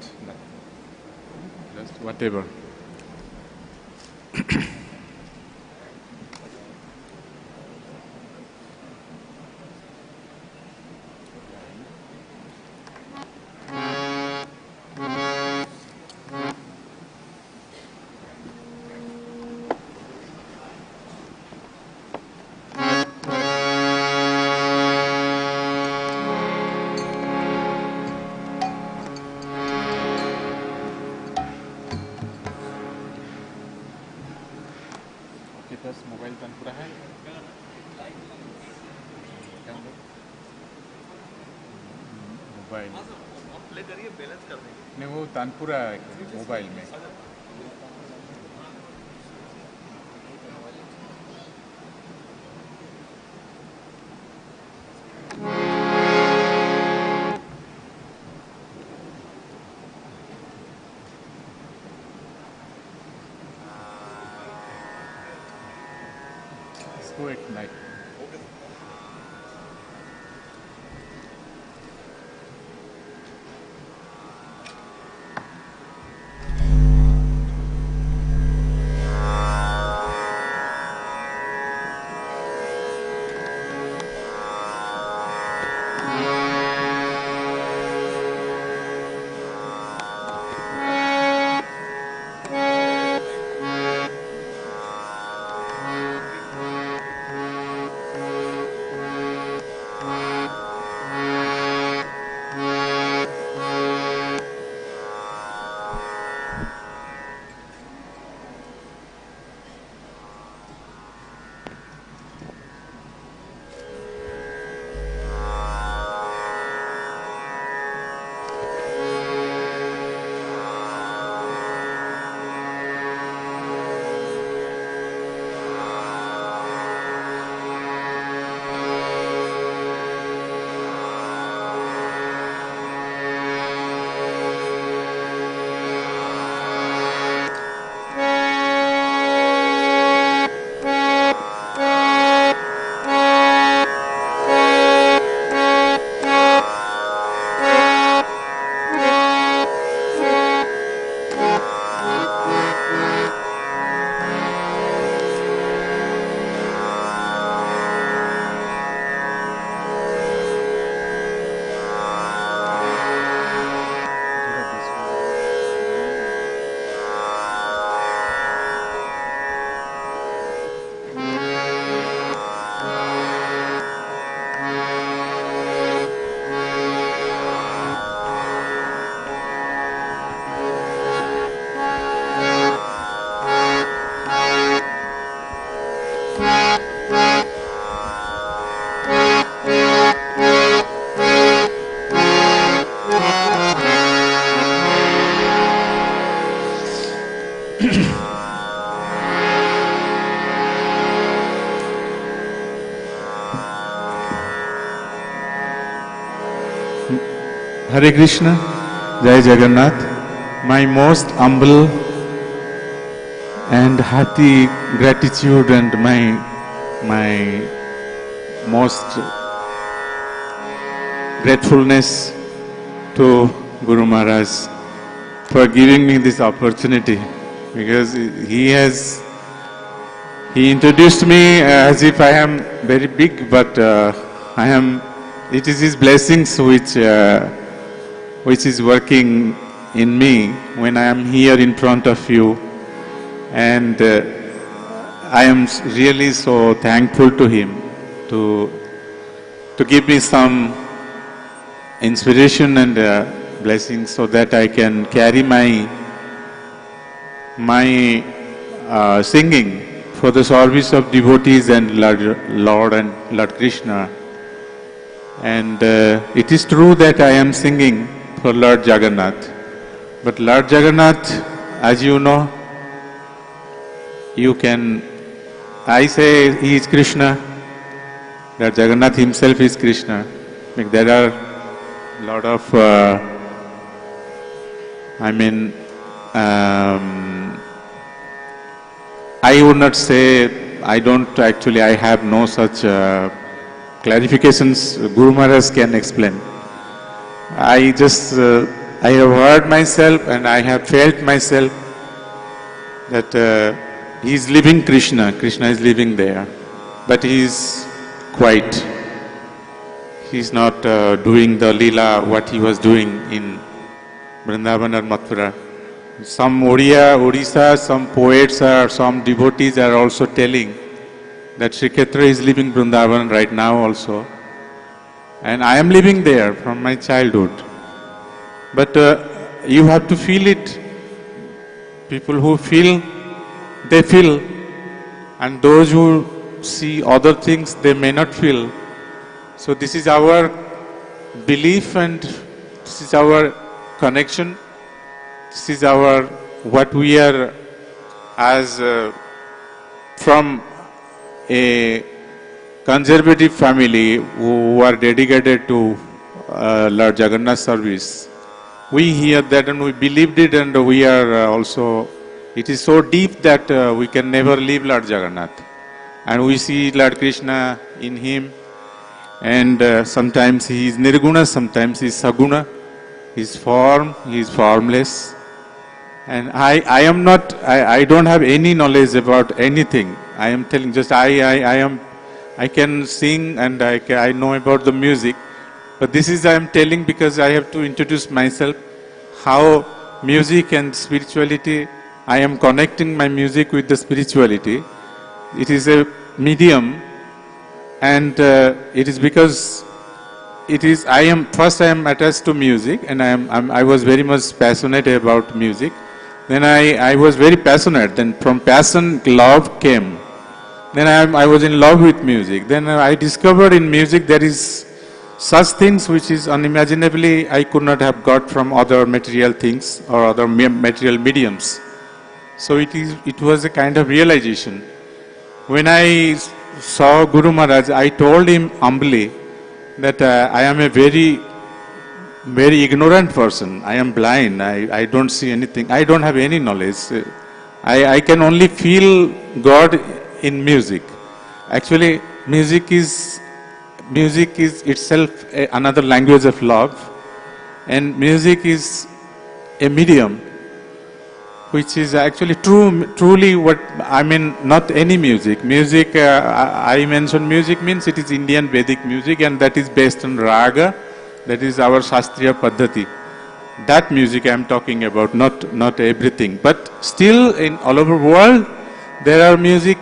Just whatever. Mobile tanpura है mobile play करिए balance कर देंगे नहीं वो तानपुरा मोबाइल में इसको एक night Hare Krishna, Jai Jagannath. My most humble and hearty gratitude and my most gratefulness to Guru Maharaj for giving me this opportunity, because he introduced me as if I am very big, but I am. It is his blessings which is working in me when I am here in front of you, and I am really so thankful to him to give me some inspiration and blessings so that I can carry my singing for the service of devotees and Lord and Lord Krishna. And it is true that I am singing for Lord Jagannath. But Lord Jagannath, as you know, I say he is Krishna. Lord Jagannath himself is Krishna. Like there are a lot of, I would not say, I have no such clarifications Guru Maharaj can explain. I have heard myself and I have felt myself that he is living Krishna is living there, but he is quiet. He is not doing the Leela, what he was doing in Vrindavan or Mathura. Some Odisha, some poets or some devotees are also telling that Sri Kshetra is living Vrindavan right now also. And I am living there from my childhood. But you have to feel it. People who feel, they feel. And those who see other things, they may not feel. So this is our belief and this is our connection. This is what we are as from a conservative family who are dedicated to Lord Jagannath service. We hear that and we believed it, and we are also, it is so deep that we can never leave Lord Jagannath. And we see Lord Krishna in him, and sometimes he is Nirguna, sometimes he is Saguna. He is form, he is formless. And I don't have any knowledge about anything. I am telling just I can sing and I know about the music. But this is I am telling because I have to introduce myself, how music and spirituality, I am connecting my music with the spirituality. It is a medium, and it is because I am attached to music, and I was very much passionate about music. Then I was very passionate. Then from passion, love came. Then I was in love with music. Then I discovered in music there is such things which is unimaginably I could not have got from other material things or other material mediums. So it was a kind of realization. When I saw Guru Maharaj, I told him humbly that I am a very, very ignorant person. I am blind. I don't see anything. I don't have any knowledge. I can only feel God in music. Actually, music is itself another language of love, and music is a medium which is actually truly what I mean. Not any music. Music, I mentioned music means it is Indian Vedic music, and that is based on raga. That is our Shastriya Paddhati. That music I am talking about, not everything. But still, in all over the world, there are music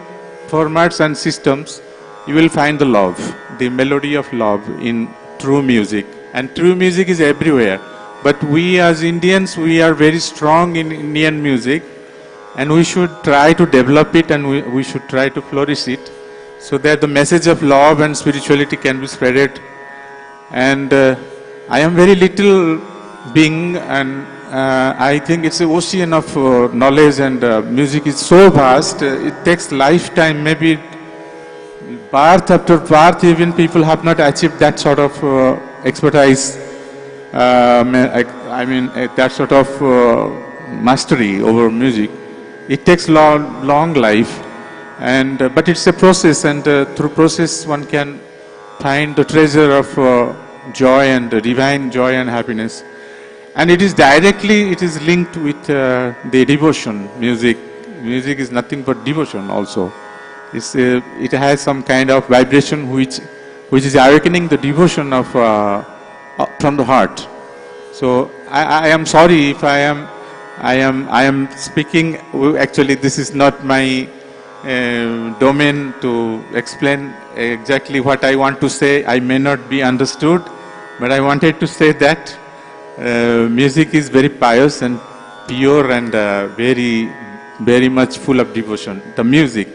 formats and systems. You will find the love, the melody of love in true music. And true music is everywhere. But we as Indians, we are very strong in Indian music, and we should try to develop it, and we should try to flourish it, so that the message of love and spirituality can be spreaded. And I am very little being, and I think it's an ocean of knowledge, and music is so vast, it takes lifetime, maybe birth after birth, even people have not achieved that sort of expertise. That sort of mastery over music. It takes long life, and but it's a process, and through process one can find the treasure of joy and divine joy and happiness. and it is directly, it is linked with the devotion, music. Music is nothing but devotion also. It has some kind of vibration which is awakening the devotion of from the heart. So I am sorry if I am speaking. Actually, this is not my domain to explain exactly what I want to say. I may not be understood, but I wanted to say that music is very pious and pure and very much full of devotion. The music,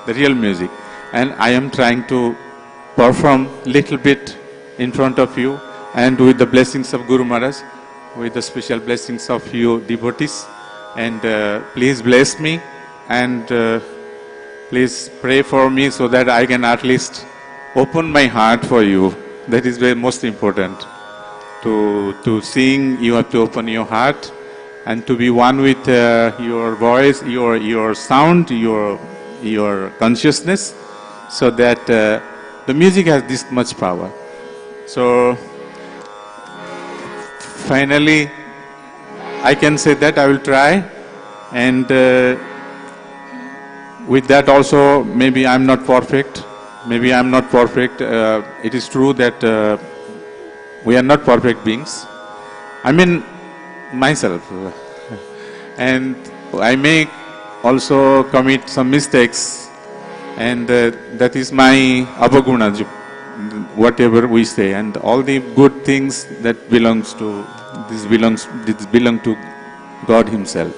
the real music, and I am trying to perform little bit in front of you, and with the blessings of Guru Maharaj, with the special blessings of you devotees, and please bless me, and please pray for me so that I can at least open my heart for you. That is very most important. To sing, you have to open your heart, and to be one with your voice, your sound, your consciousness, so that the music has this much power. So finally, I can say that I will try, and with that also, maybe I'm not perfect. Maybe I'm not perfect. It is true that we are not perfect beings. I mean, myself. And I may also commit some mistakes, and that is my avaguna, whatever we say, and all the good things that belong to God Himself.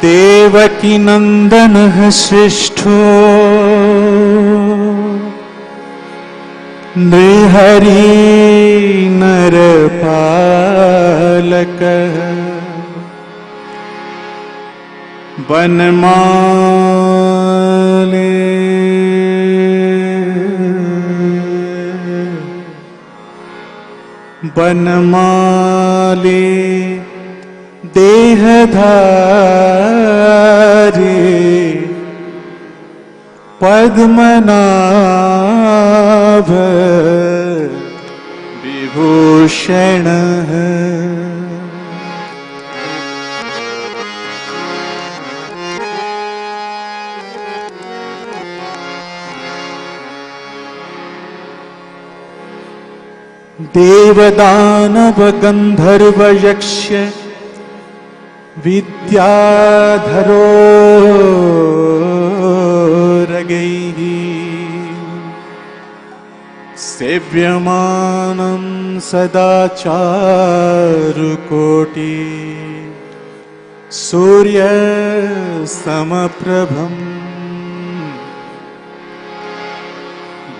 देवकी नंदनः श्रेष्ठो नृहरि नरपालकः वनमाले वनमाले देहधारे पद्मनाभ विभूषणः देवदानव गंधर्व यक्ष विद्याधरो रगैः सेव्यमानं सदा चारुकोटि सूर्यसमप्रभम्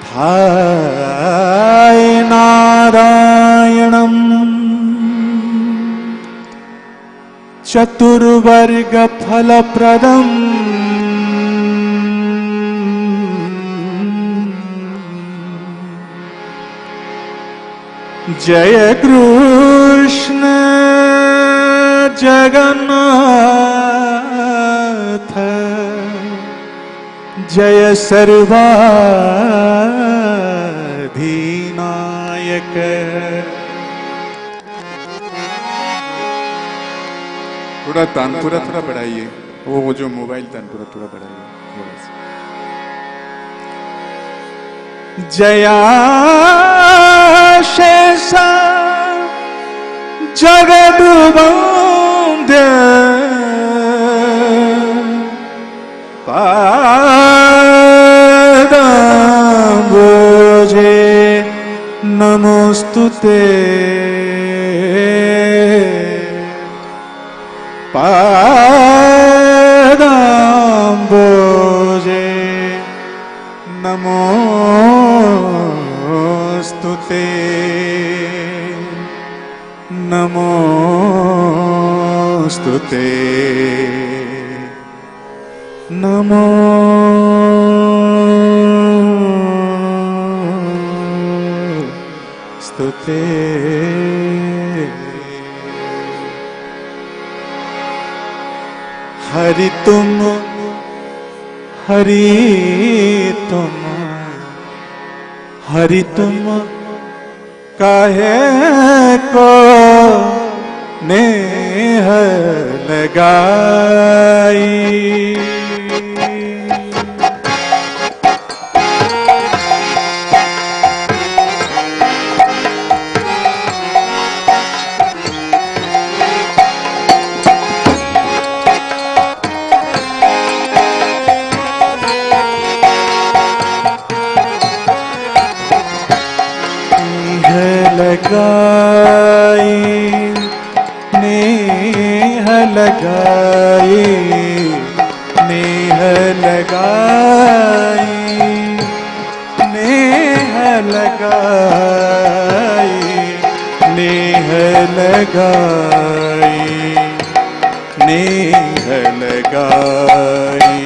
ध्याये नारायणम् चतुर्वर्ग फलप्रदम् जय कृष्ण जगन्नाथ जय सर्वाधिनायक थोड़ा तानपुरा थोड़ा बढ़ाइए, वो जो मोबाइल तानपुरा थोड़ा बढ़ाइए थोड़ा सा। जयाशेष जगद्वन्द्य पादाम्बोजे नमोस्तुते पादाम्बोजे नमोस्तुते नमोस्तुते नमोस्तुते हरि तुम हरि तुम काहे को नेह लगाई। नेह लगाई, नेह लगाई, नेह लगाई, नेह लगाई, नेह लगाई।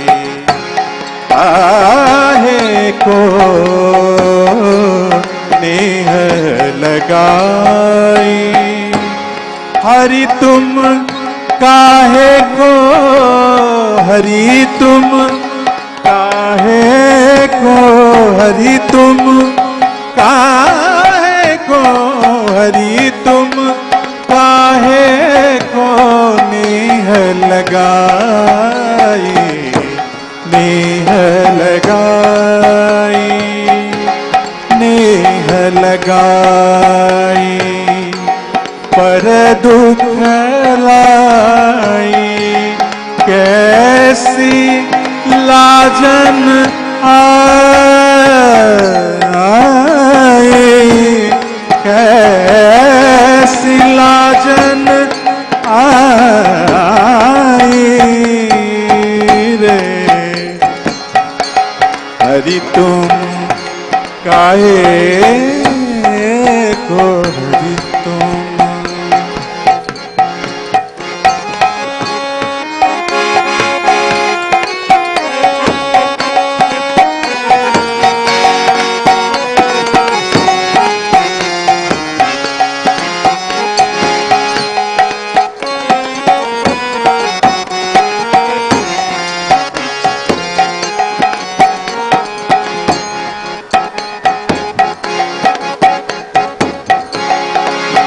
आहे को नेह लगाई। हरि तुम काहे को, हरि तुम काहे को, हरि तुम काहे को, हरि तुम काहे को नेह लगाई, नेह लगाई, नेह लगाई। पर दुख लाई कैसी लाजन आई, कैसी लाजन आई रे। हरि तुम काहे को, हरि तुम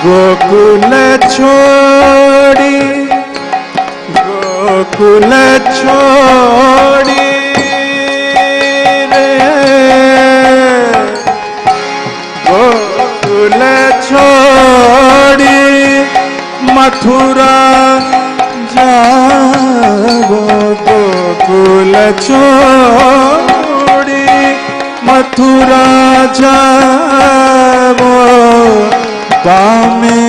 गोकुल छोड़ी, गोकुल छोड़ी रे, गोकुल छोड़ी मथुरा जाओ, गोकुल छोड़ी मथुरा जाओ। बामे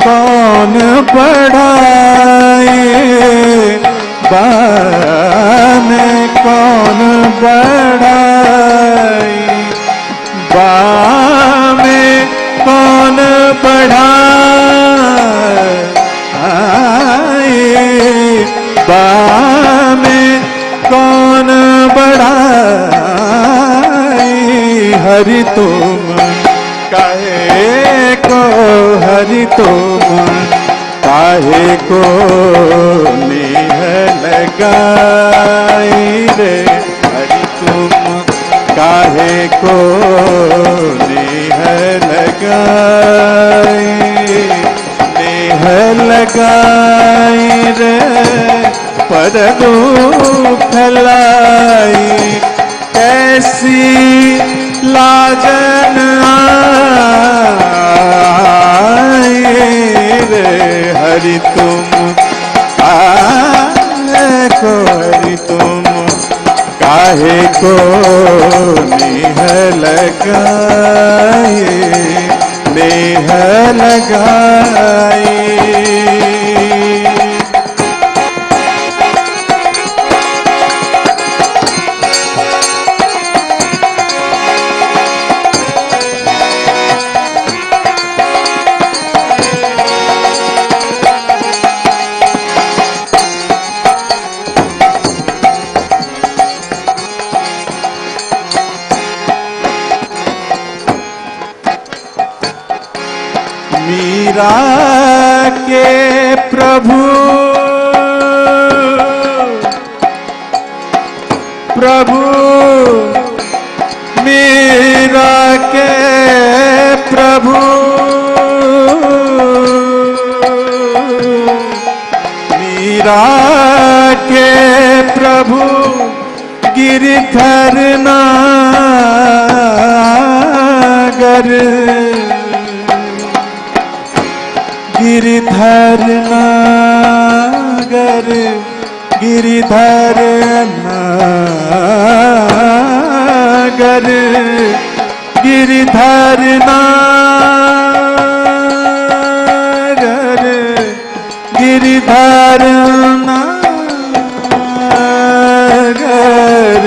कौन बढ़ाए, बामे कौन बढ़ाए, बामे कौन बढ़ाए, बामे कौन बढ़ाए। हरि तुम काहे को, हरि तुम काहे को नेह लगाई रे। हरि तुम काहे को नेह लगाई, नेह लगाई रे। पर दुख लाई कैसी लाजन आई रे। हरि तुम काहे को, हरि तुम काहे को नेह लगाई, नेह लगाई। मीरा के प्रभु प्रभु मीरा के प्रभु मीरा के प्रभु गिरधर नागर गिरधर नागर गिरधर नागर गिरधर नागर गिरधर नागर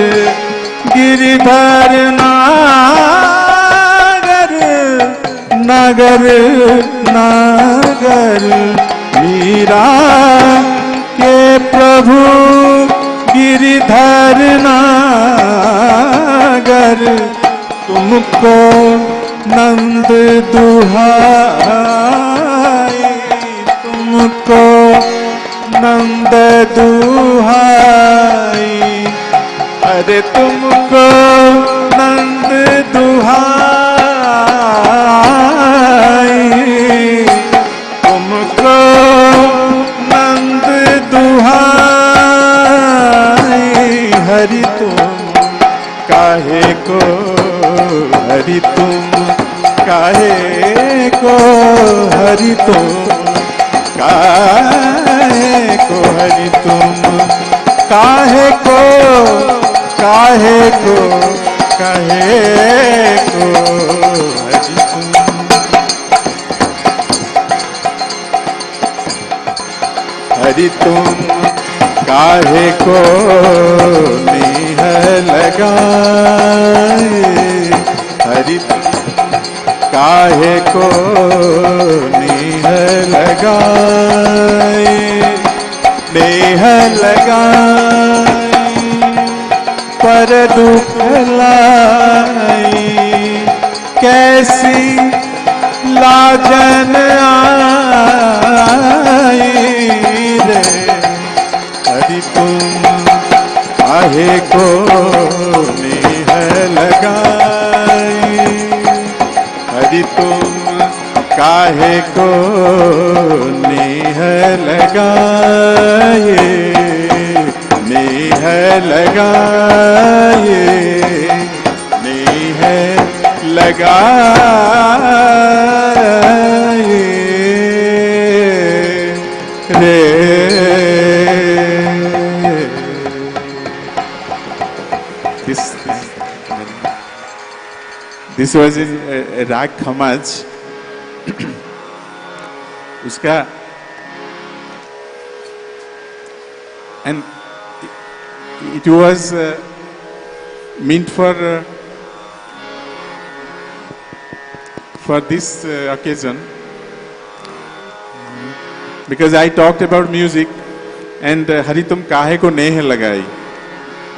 गिरधर नागर नगर नागर मीरा के प्रभु गिरधर नागर तुमको नंद दुहाई तुमको नंद दुहाई अरे तुमको नंद दुहाई तुमको नंद दुहाई हरि तुम काहे को हरि तुम काहे को हरि तुम काहे को हरि तुम काहे को काहे को काहे को हरि तुम हरि तुम काहे को नेह लगाए हरि तुम काहे को नेह लगाए नेह लगाए पर दुख लाई कैसी लाजन आई रे हरि तुम काहे को नेह लगाई हरि तुम काहे को नेह लगाए नेह लगाए नेह लगाए रे This was in Rag Khamaj. उसका and it was meant for this occasion because I talked about music and Hari tum kahe ko neh lagai.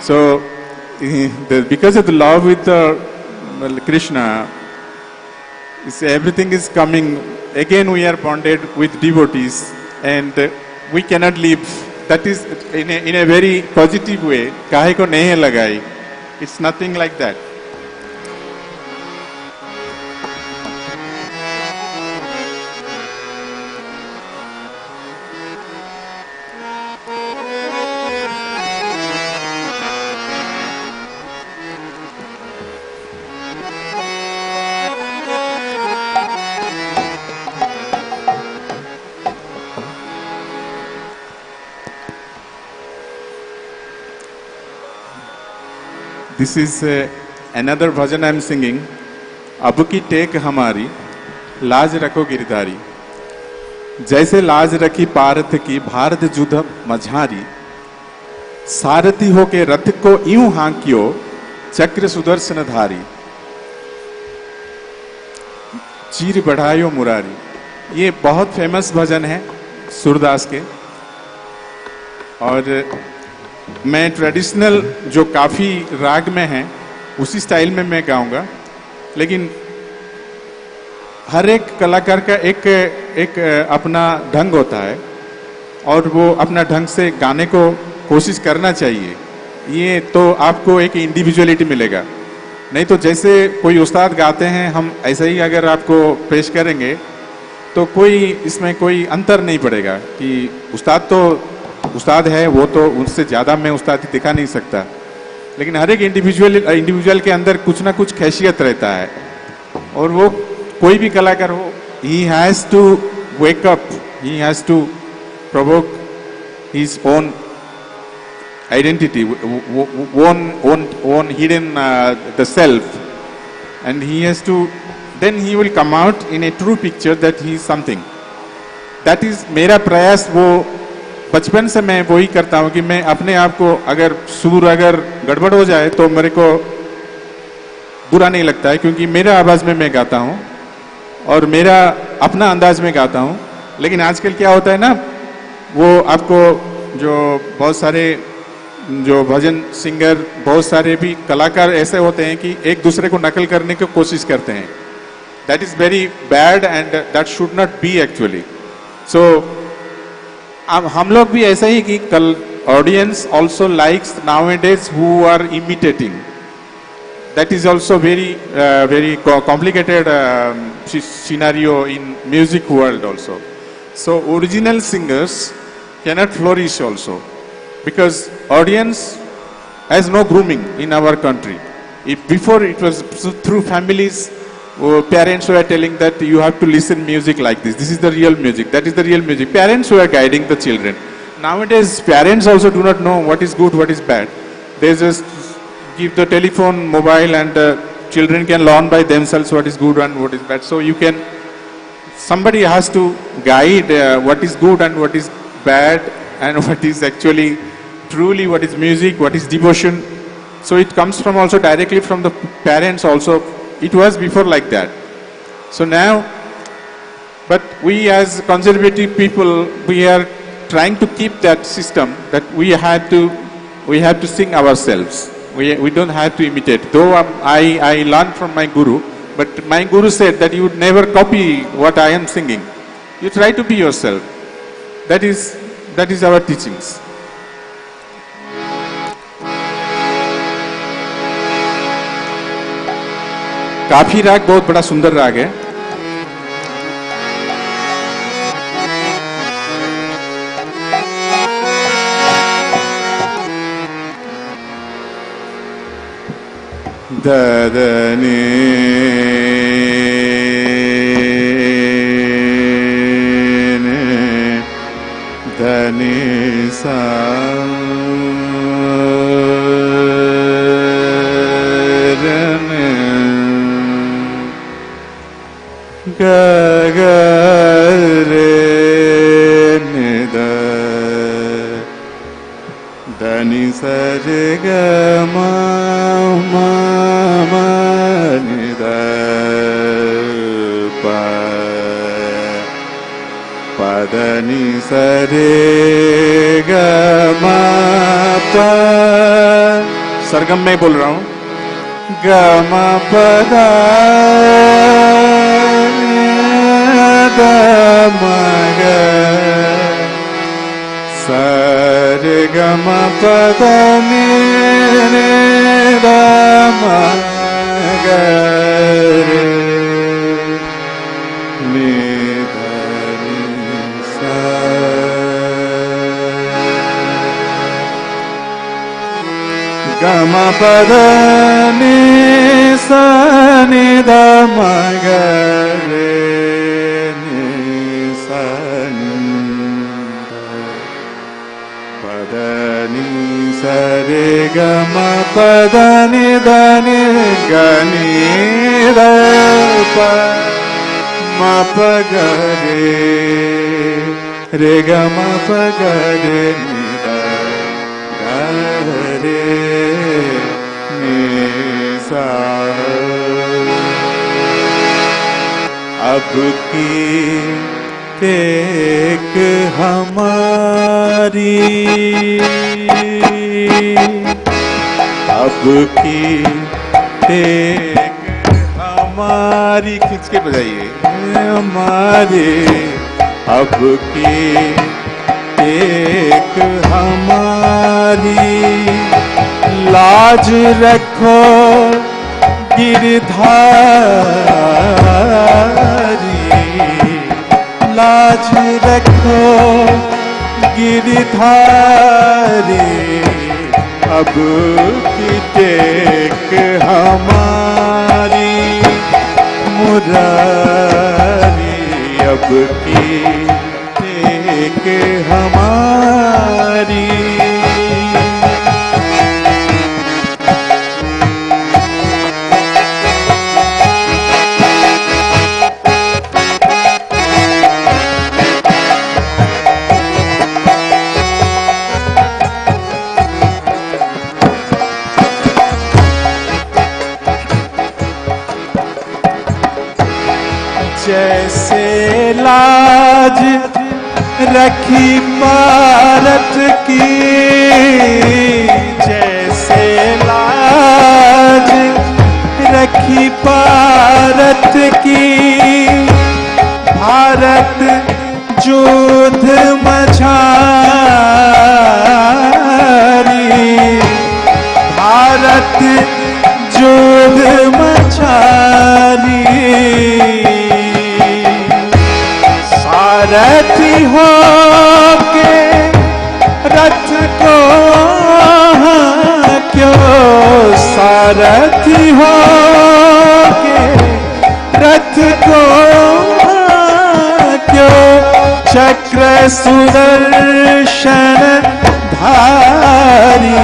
So because of the love with Krishna, everything is coming. Again we are bonded with devotees and we cannot live. That is in a very positive way. Kahe ko nahi lagai. It's nothing like that. This is another bhajan I am singing. अब की take हमारी लाज रखो गिरधारी जैसे लाज रखी पारथ की भारत जुध मझारी सारथी हो के रथ को यूं हांकियो चक्र सुदर्शन धारी चीर बढ़ायो मुरारी। ये बहुत फेमस भजन है सूरदास के और मैं ट्रेडिशनल जो काफी राग में है उसी स्टाइल में मैं गाऊंगा, लेकिन हर एक कलाकार का एक अपना ढंग होता है और वो अपना ढंग से गाने को कोशिश करना चाहिए। ये तो आपको एक इंडिविजुअलिटी मिलेगा। नहीं तो जैसे कोई उस्ताद गाते हैं, हम ऐसे ही अगर आपको पेश करेंगे तो कोई इसमें कोई अंतर नहीं पड़ेगा कि उस्ताद तो उस्ताद है, वो तो उससे ज़्यादा मैं उस्तादी दिखा नहीं सकता। लेकिन हर एक इंडिविजुअल के अंदर कुछ ना कुछ खैसियत रहता है, और वो कोई भी कलाकार हो, he has to wake up, he has to provoke his own identity, one hidden the self, and he has to, then he will come out in a true picture that he is something. That is मेरा प्रयास, वो बचपन से मैं वही करता हूँ कि मैं अपने आप को, अगर सुर अगर गड़बड़ हो जाए तो मेरे को बुरा नहीं लगता है, क्योंकि मेरा आवाज में मैं गाता हूँ और मेरा अपना अंदाज में गाता हूँ। लेकिन आजकल क्या होता है ना, वो आपको जो बहुत सारे जो भजन सिंगर, बहुत सारे भी कलाकार ऐसे होते हैं कि एक दूसरे को नकल करने की कोशिश करते हैं। That is very bad and that should not be actually. So अब हम लोग भी ऐसा ही कि कल audience also likes nowadays who are imitating. That is also very complicated scenario in music world also. So original singers cannot flourish also, because audience has no grooming in our country. If before it was through families, parents were telling that you have to listen music like this. This is the real music. That is the real music. Parents were guiding the children. Nowadays, parents also do not know what is good, what is bad. They just give the telephone, mobile, and children can learn by themselves what is good and what is bad. So you can, somebody has to guide what is good and what is bad, and what is actually truly what is music, what is devotion. So it comes from also directly from the parents also. It was before like that. So now, but we as conservative people, we are trying to keep that system, that we have to sing ourselves. We don't have to imitate. Though I learned from my guru, but my guru said that you would never copy what I am singing. You try to be yourself. That is our teachings. काफी राग बहुत बड़ा सुंदर राग है। ददने धनी सा ग ग रे निद धनी सा रे ग म म निद प पदनी सरे ग म प, सरगम में बोल रहा हूँ, ग म प द द म ग, सरे ग म प द नि द म ग रे नि ग म प द नि सा नि द म ग रे नि सा नि प द नि सा रे ग म प द नि द नि ग नि द प म प ग रे ग म प ग रे नि द ग रे नि सा। अब की टेक हमारी, अब की टेक हमारी, खींच के बजाइए, हमारे अब की टेक हमारी लाज रखो गिरधारी, लाज रखो गिरधारी, अब की टेक हमारी मुरारी, अब की टेक हमारी। जैसे लाज रखी भारत की, जैसे लाज रखी भारत की, भारत युद्ध मझारी, भारत युद्ध मझारी, सारथी हो के रथ को क्यों, सारथी हो के रथ को क्यों, चक्र सुदर्शन धारी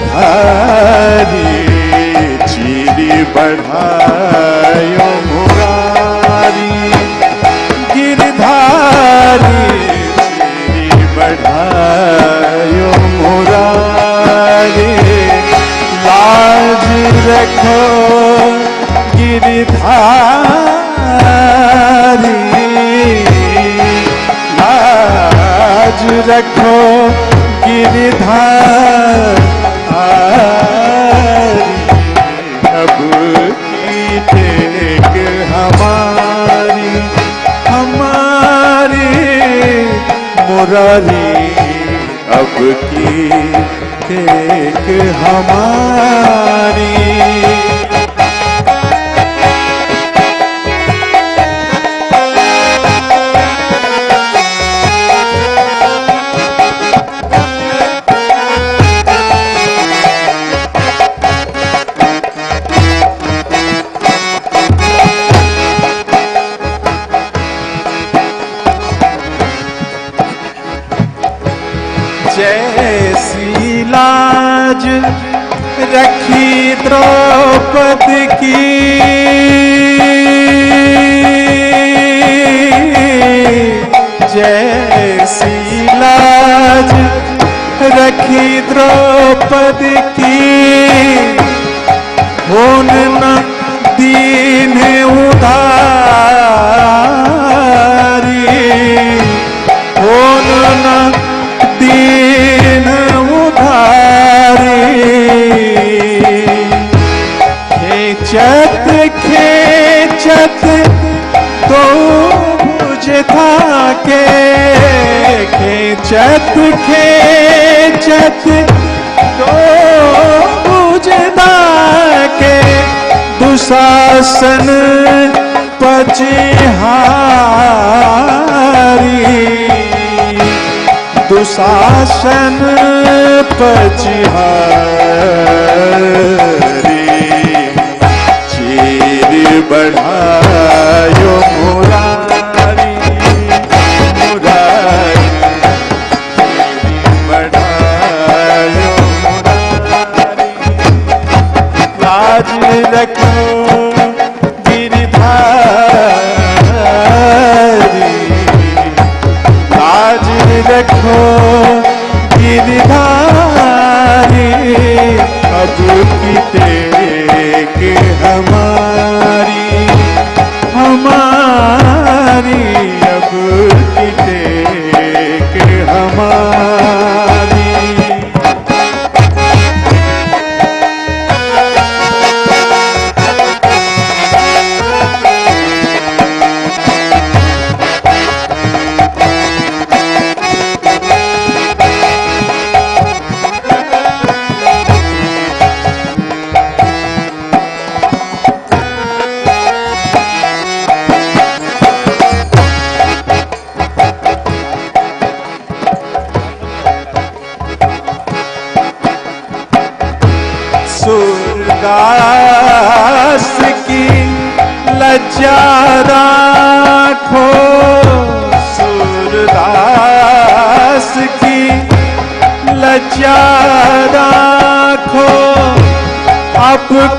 धारी, चीरी बढ़ायो मुरारी गिरधारी, चीरी बढ़ायो मुरारी, लाज रखो गिरधारी, लाज रखो गिरधारी, अब की टेक हमारी हमारी मुरारी, अब की टेक हमारी। जैसी लाज रखी द्रौपदी की, जैसी लाज रखी द्रौपदी की, होन न दीन उधारी, होन न दीन उधारी, खेचत खेचत तो भुज था के, खेचत खेचत तो भुज था के, दुशासन पचिहारी, दुशासन पचिहारी, चीर बढ़ायो मुरारी मुरारी, बढ़ायो मुरारी, लाज रखो गिरधारी, लाज रखो गिरधारी, अब की टेक हमारी हमारी, अब की टेक हमारी।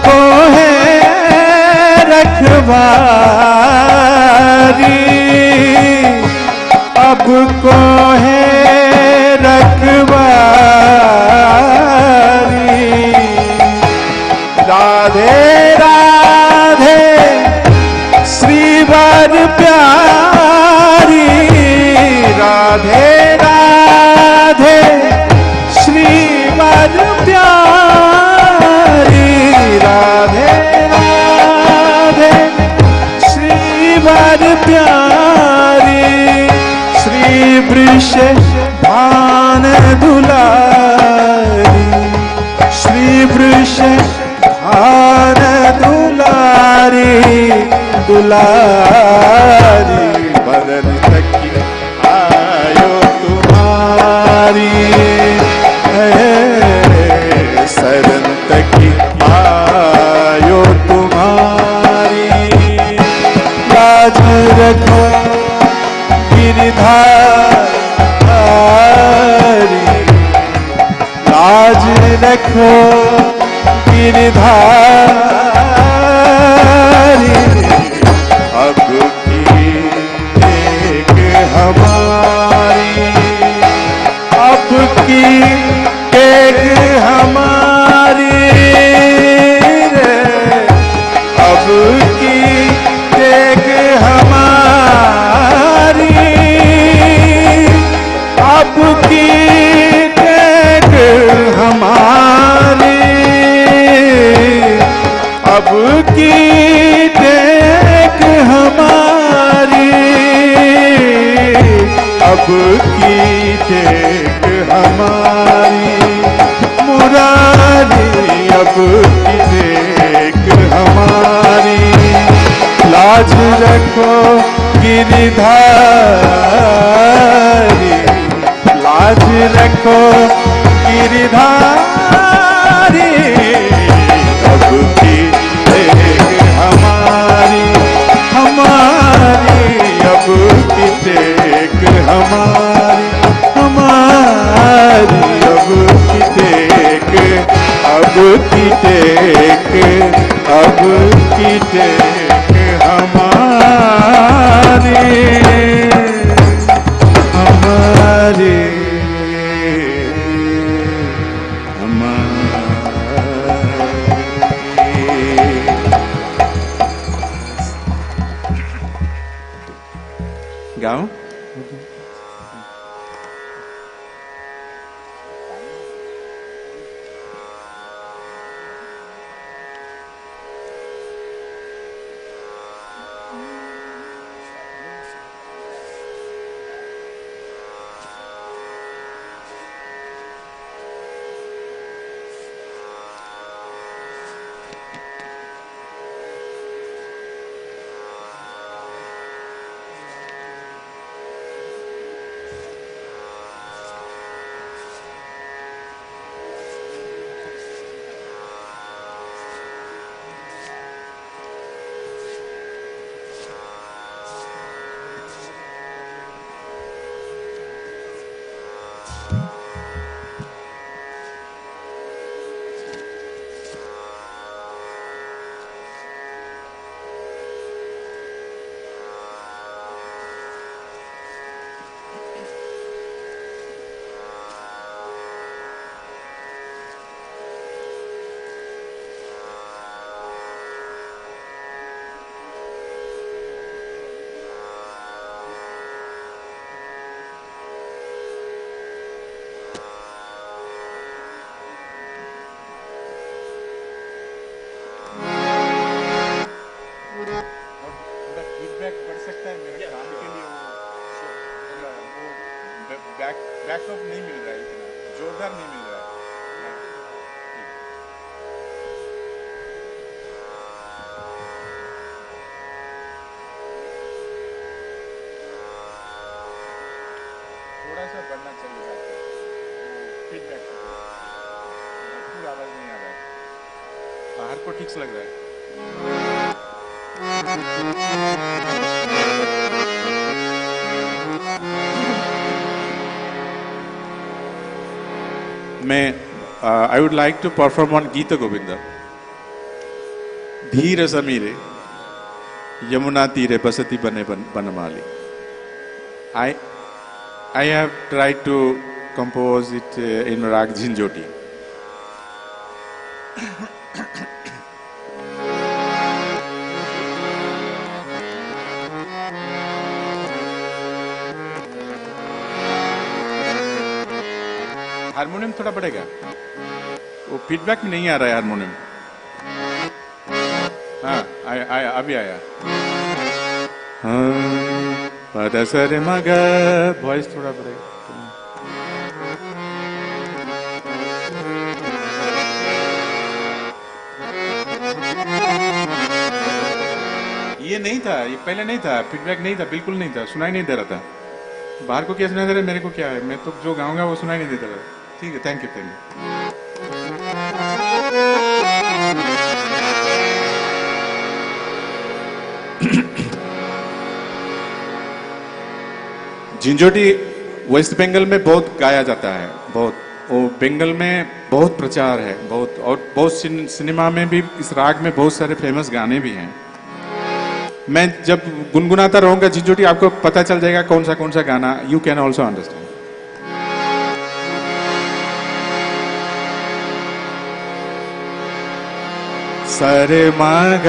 को है रखवारी, अब को है रखवारी। राधे राधे श्रीवर प्यारी, राधे राधे श्रीवर प्यारी, राधे राधे श्रीवर प्यारी। श्री वृष भान दुलारी, श्री वृष भान दुलारी, दुलारी। बदन तकी आयो तुम्हारी, शरण तकी आयो तुम्हारी। लाज रखो गिरधारी, लाज रखो गिरधारी। अब की टेक हमारी, अब की टेक हमारी रे, अब की टेक हमारी, अब की टेक हमारी, अब की टेक हमारी, अब की टेक हमारी। मुरारी अब की टेक हमारी, लाज रखो गिरधारी, लाज रखो गिरधारी। अब की टेक हमारी, हमारी, अब की टेक हमारी, हमारी, अब की टेक, अब की टेक, अब की टेक हमारी, हमारी, हमारी। गाओ। बैकअप नहीं मिल रहा है, इतना जोरदार नहीं मिल रहा है। थोड़ा सा बढ़ना चाहिए, फीडबैक पूरा आवाज नहीं आ रहा है, बाहर को ठीक से लग रहा है। I would like to perform on Gita Govinda. धीर समीरे यमुना तीरे बसती बने Banmali. I have tried to compose it in Rag Jhinjhoti. Harmonium थोड़ा बढ़ेगा, वो फीडबैक में नहीं आ रहा है हारमोनियम. हाँ अभी आया. हाँ पद सर मग, वॉइस थोड़ा बढ़ेगा. ये नहीं था, ये पहले नहीं था, फीडबैक नहीं था, बिल्कुल नहीं था, सुनाई नहीं दे रहा था. बाहर को क्या सुनाई दे रहा है, मेरे को क्या है, मैं तो जो गाऊंगा वो सुनाई नहीं देता रहा. ठीक है, thank you. Jhinjhoti waste Bengal में बहुत गाया जाता है, बहुत. वो बंगाल में बहुत प्रचार है, बहुत. और बहुत सिनेमा में भी इस राग में बहुत सारे फेमस गाने भी हैं. मैं जब गुनगुनाता रहूंगा झिंझोटी, आपको पता चल जाएगा कौन सा गाना. You can also understand. सरे मग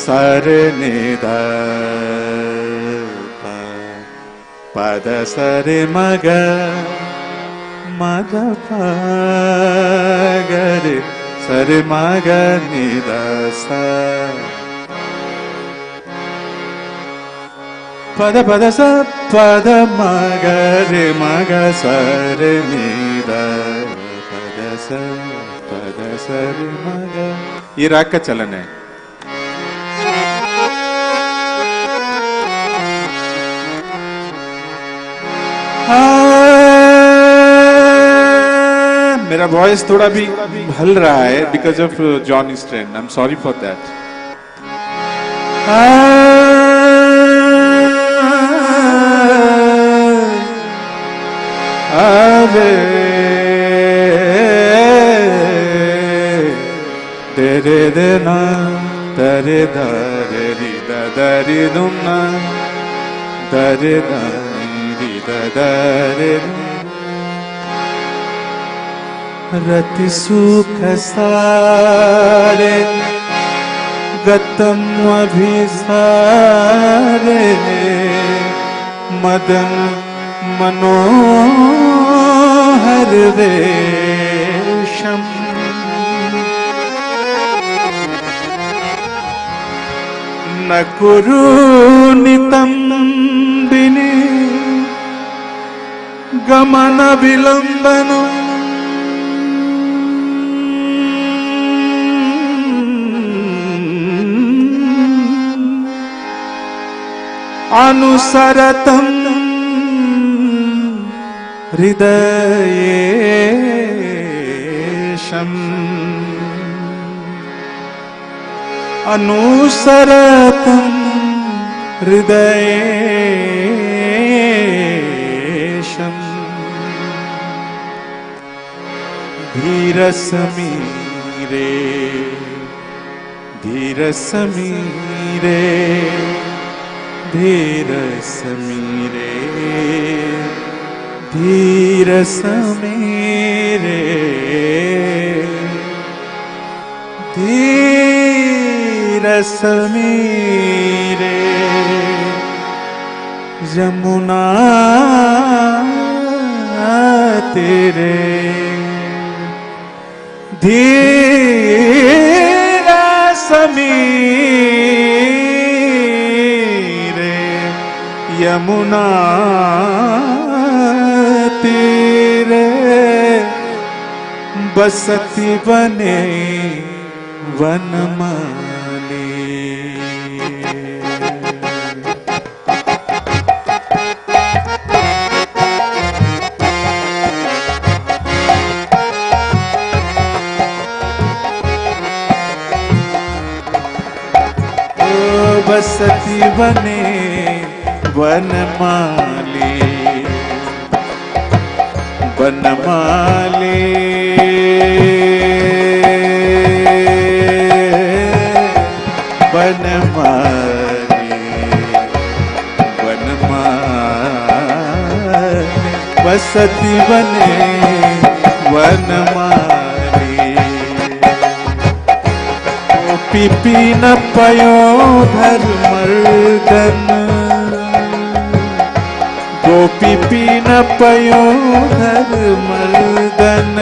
सरे निध पद सरे मग मद पगरे सरे मग निध सा पद पद स पद मग रे मग सरे निध पद स पद सरे मग. ये राग का चलन है. मेरा वॉइस थोड़ा भी हल रहा है because of John strain. I am sorry for that. तेरे देना तरे दरे रि दरे दुना दरे दरी दरे रति सुख सारे गतम अभिसारे मदन मनोहर वेशम. न कुरु नितंबिनी गमन विलंबन अनुसरतं हृदयेशम् अनुसरतं हृदयेशम् धीरसमीरे धीरसमीरे धीरसमीरे धीरसमीरे धीरसमीरे यमुना तेरे धीरसमीरे यमुना तीरे बसती बने वनमाली. बसती बने वनमाली वनमाली बसती बने वनमाली। गोपी पीन पयो धर्मर्दन, गोपी पीन पयो धर्मर्दन।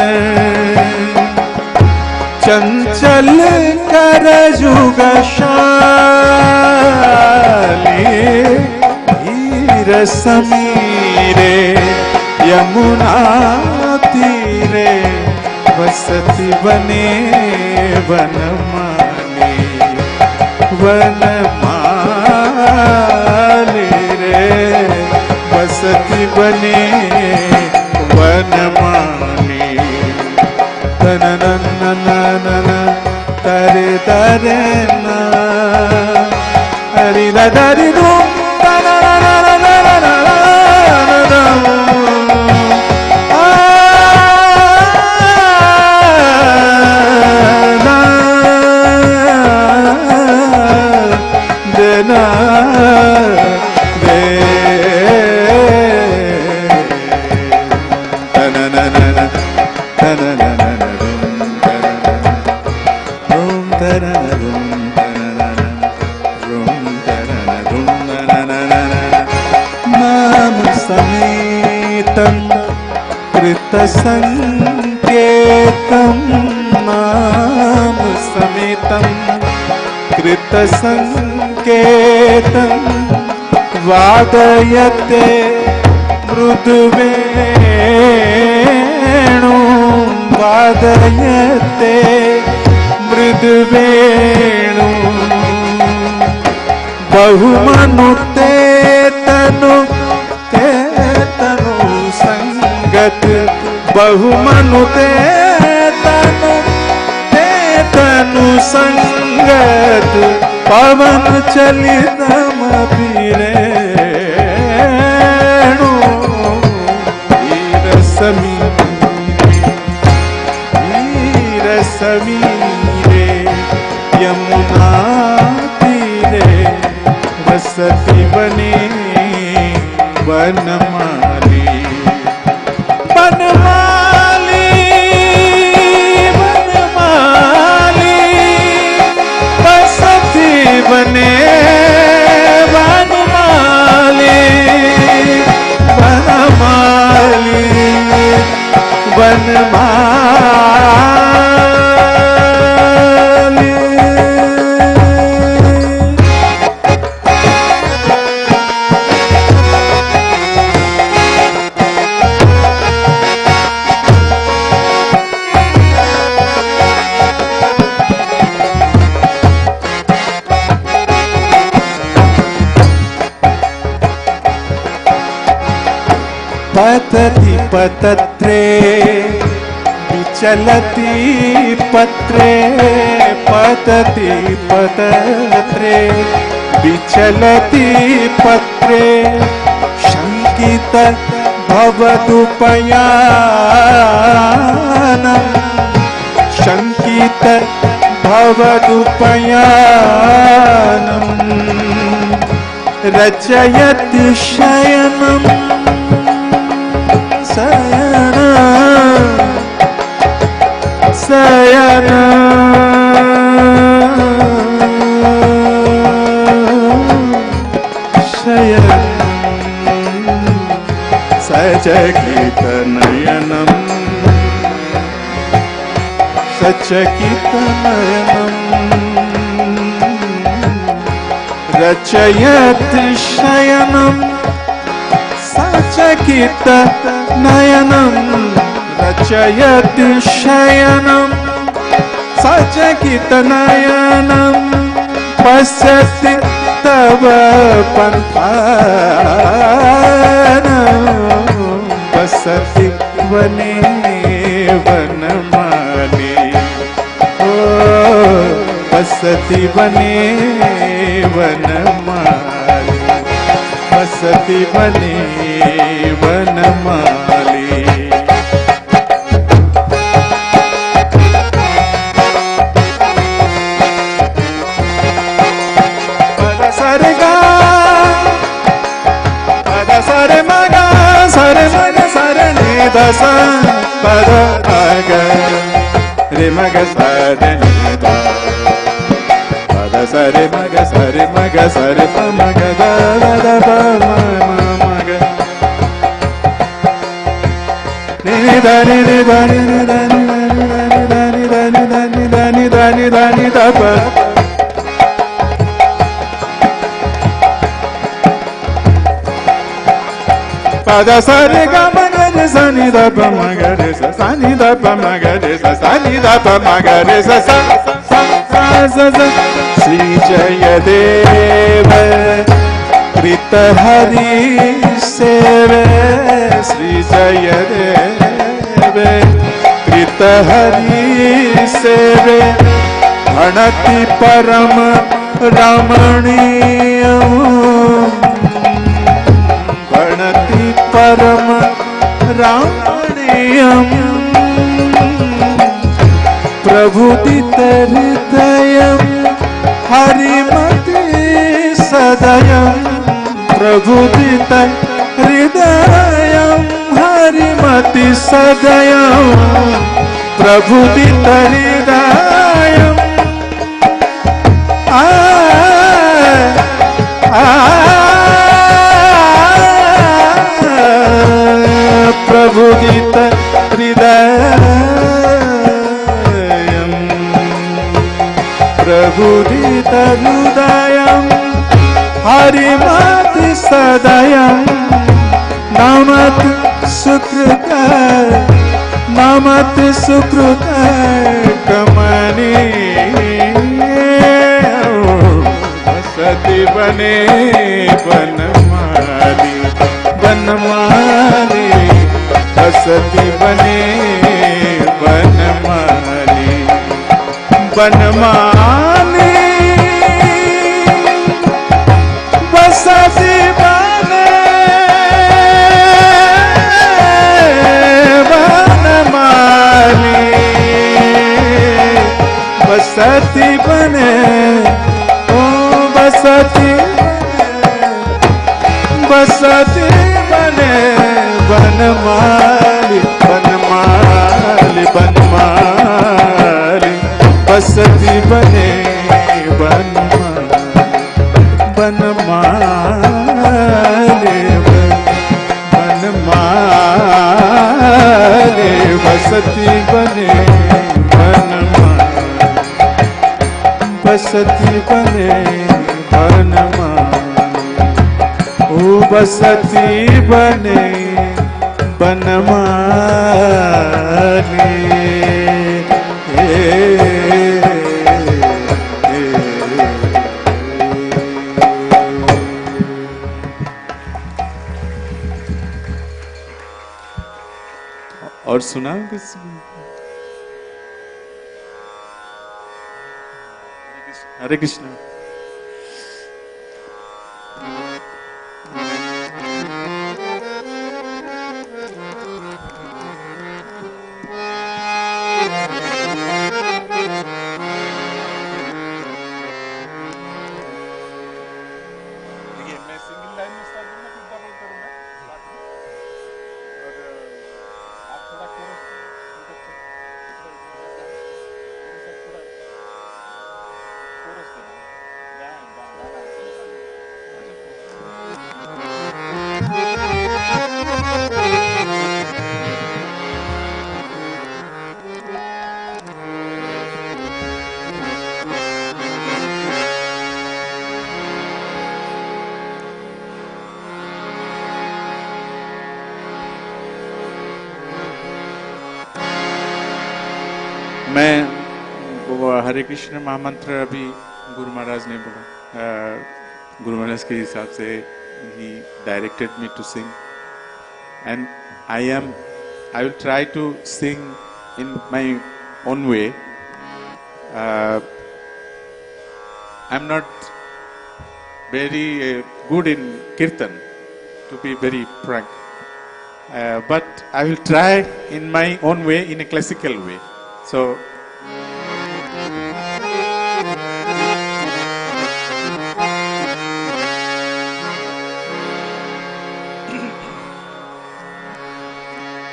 चंचल कर जुग शाली, धीर समीरे यमुना तीरे, बसती बने वनमाली। वनमाली रे बसती बने वनमाली। तनननननन तरे तरे ना हरि दरि दो संकेतम नाम समेतम कृतसंकेतम वादयते मृदुवेणु वादयते मृदुवेणु बहुमनुते तनु संगत बहुमनुते तनु संगत पवन चलितम पीरेणु वीर समीरे यमुना तीरे बसती बने वनमाली। वनमाली वनमाली बसती बने वनमाली। वनमाली वनमाली। पतति पतत्रे विचलति पत्रे पतति पतत्रे विचलति पत्रे शंकित भवदुपयानम् शंकित भवदुपयानम् रचयति शयनम् शयन शयन शयन सचकित नयनम् सचकित नयनम् रचयति शयनम् सचकित नयनम् रचयति शयनम् सचकित नयनम् पश्यति तव पन्थानम् बसति वने वनमाली। ओ बसति वने वनमाली बसति वने वनमाली। पद सरे गा पद सरे मगा सरे मगा सरे मग सरे नि दा पद सरे मग सरे प मग दा दा दा प म मग नि दा नि दा नि दा नि दा नि दा नि दा नि दा नि दा नि दा नि दा प पद सरे ग मग रे सा नि दा प मग रे सा नि दा प मग रे सा नि दा प मग रे सा श्री जय देव कृत हरि सेवे श्री जय देव कृत हरि सेवे भणति परम रमणीय भणति परम रमणीयम् प्रभुदित हृदयम् हरिमति सदयम् प्रभुदित हृदयम् हरिमति सदयम् प्रभुदित हृदयम् प्रभुदित हृदयम् प्रभुदित हृदयम् हरिमति सदयम् नमत सुकृत कमनीय सती बने बनमाली बनमाली बसती बने बनमाली बनमाली बसती बने बनमाली बसती बने बसती बने बनमाली बनमाली बनमाली बसती बने बनमाली बनमाली बसती बने बनमाली बसती बने बनमाली बसती बने बनमाली और सुना किसी हरे कृष्ण मैं वो हरे कृष्ण महामंत्र अभी गुरु महाराज ने बोला गुरु महाराज के हिसाब से he directed me to sing and I will try to sing in my own way. I'm not very good in kirtan, to be very frank, but I will try in my own way, in a classical way. So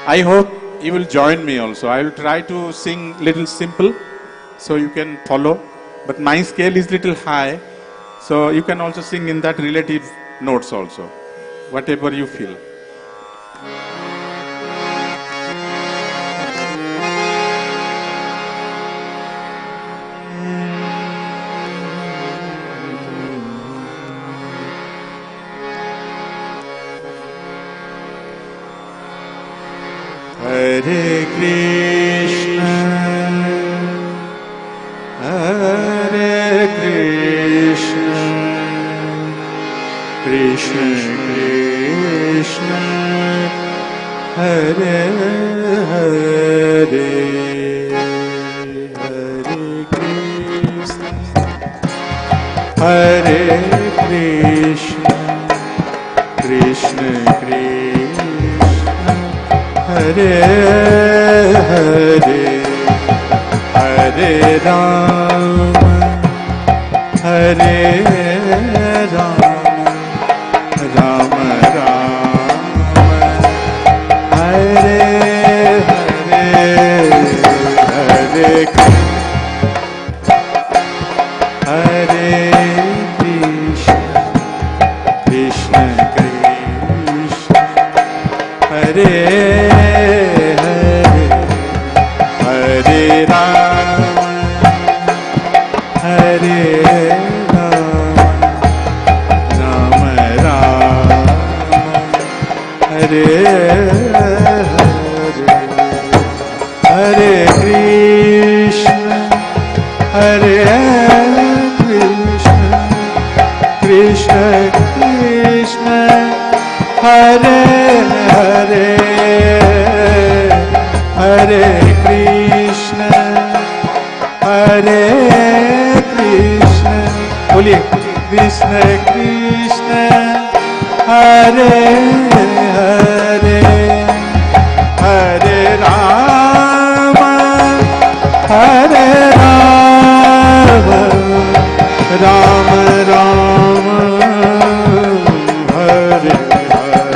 I hope you will join me also. I will try to sing little simple, so you can follow. But my scale is little high, so you can also sing in that relative notes also, whatever you feel. Hare Krishna, Hare Krishna, Krishna Krishna, Hare Hare, Hare Krishna, Hare Krishna, Krishna Krishna, Hare Hare, Hare Rama, Hare Rama, Rama Rama, Hare Hare, Hare Hare Krishna, Krishna Krishna, Hare Hare, Hare Rama, Hare Rama, Rama Rama, Hare Hare, Hare Krishna, Hare Krishna, Krishna Krishna, Hare Hare, Hare Krishna, Hare Krishna, बोलिए Krishna Krishna, Hare Hare, Hare Rama, Hare Rama, Rama Rama, Hare Hare,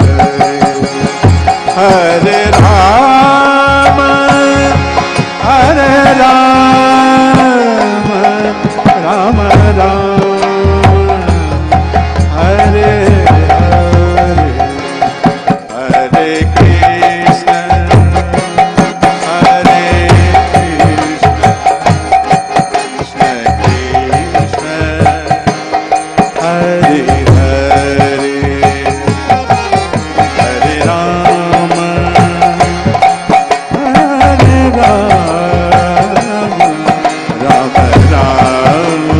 Hare Rama, Hare Rama, Rama Rama, Hare Hare, Hare Krishna, Hare Krishna, Krishna Krishna, Hare Hare, Hare Rama, Hare Rama, Rama Rama,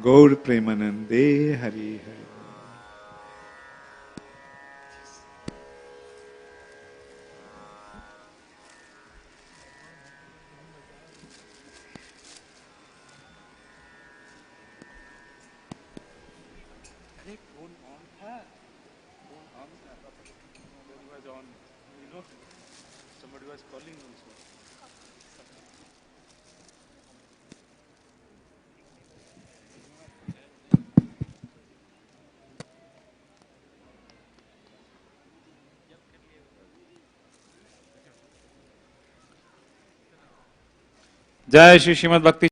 Gaur Premanande Hari Hari. जय श्री श्रीमद् भक्ति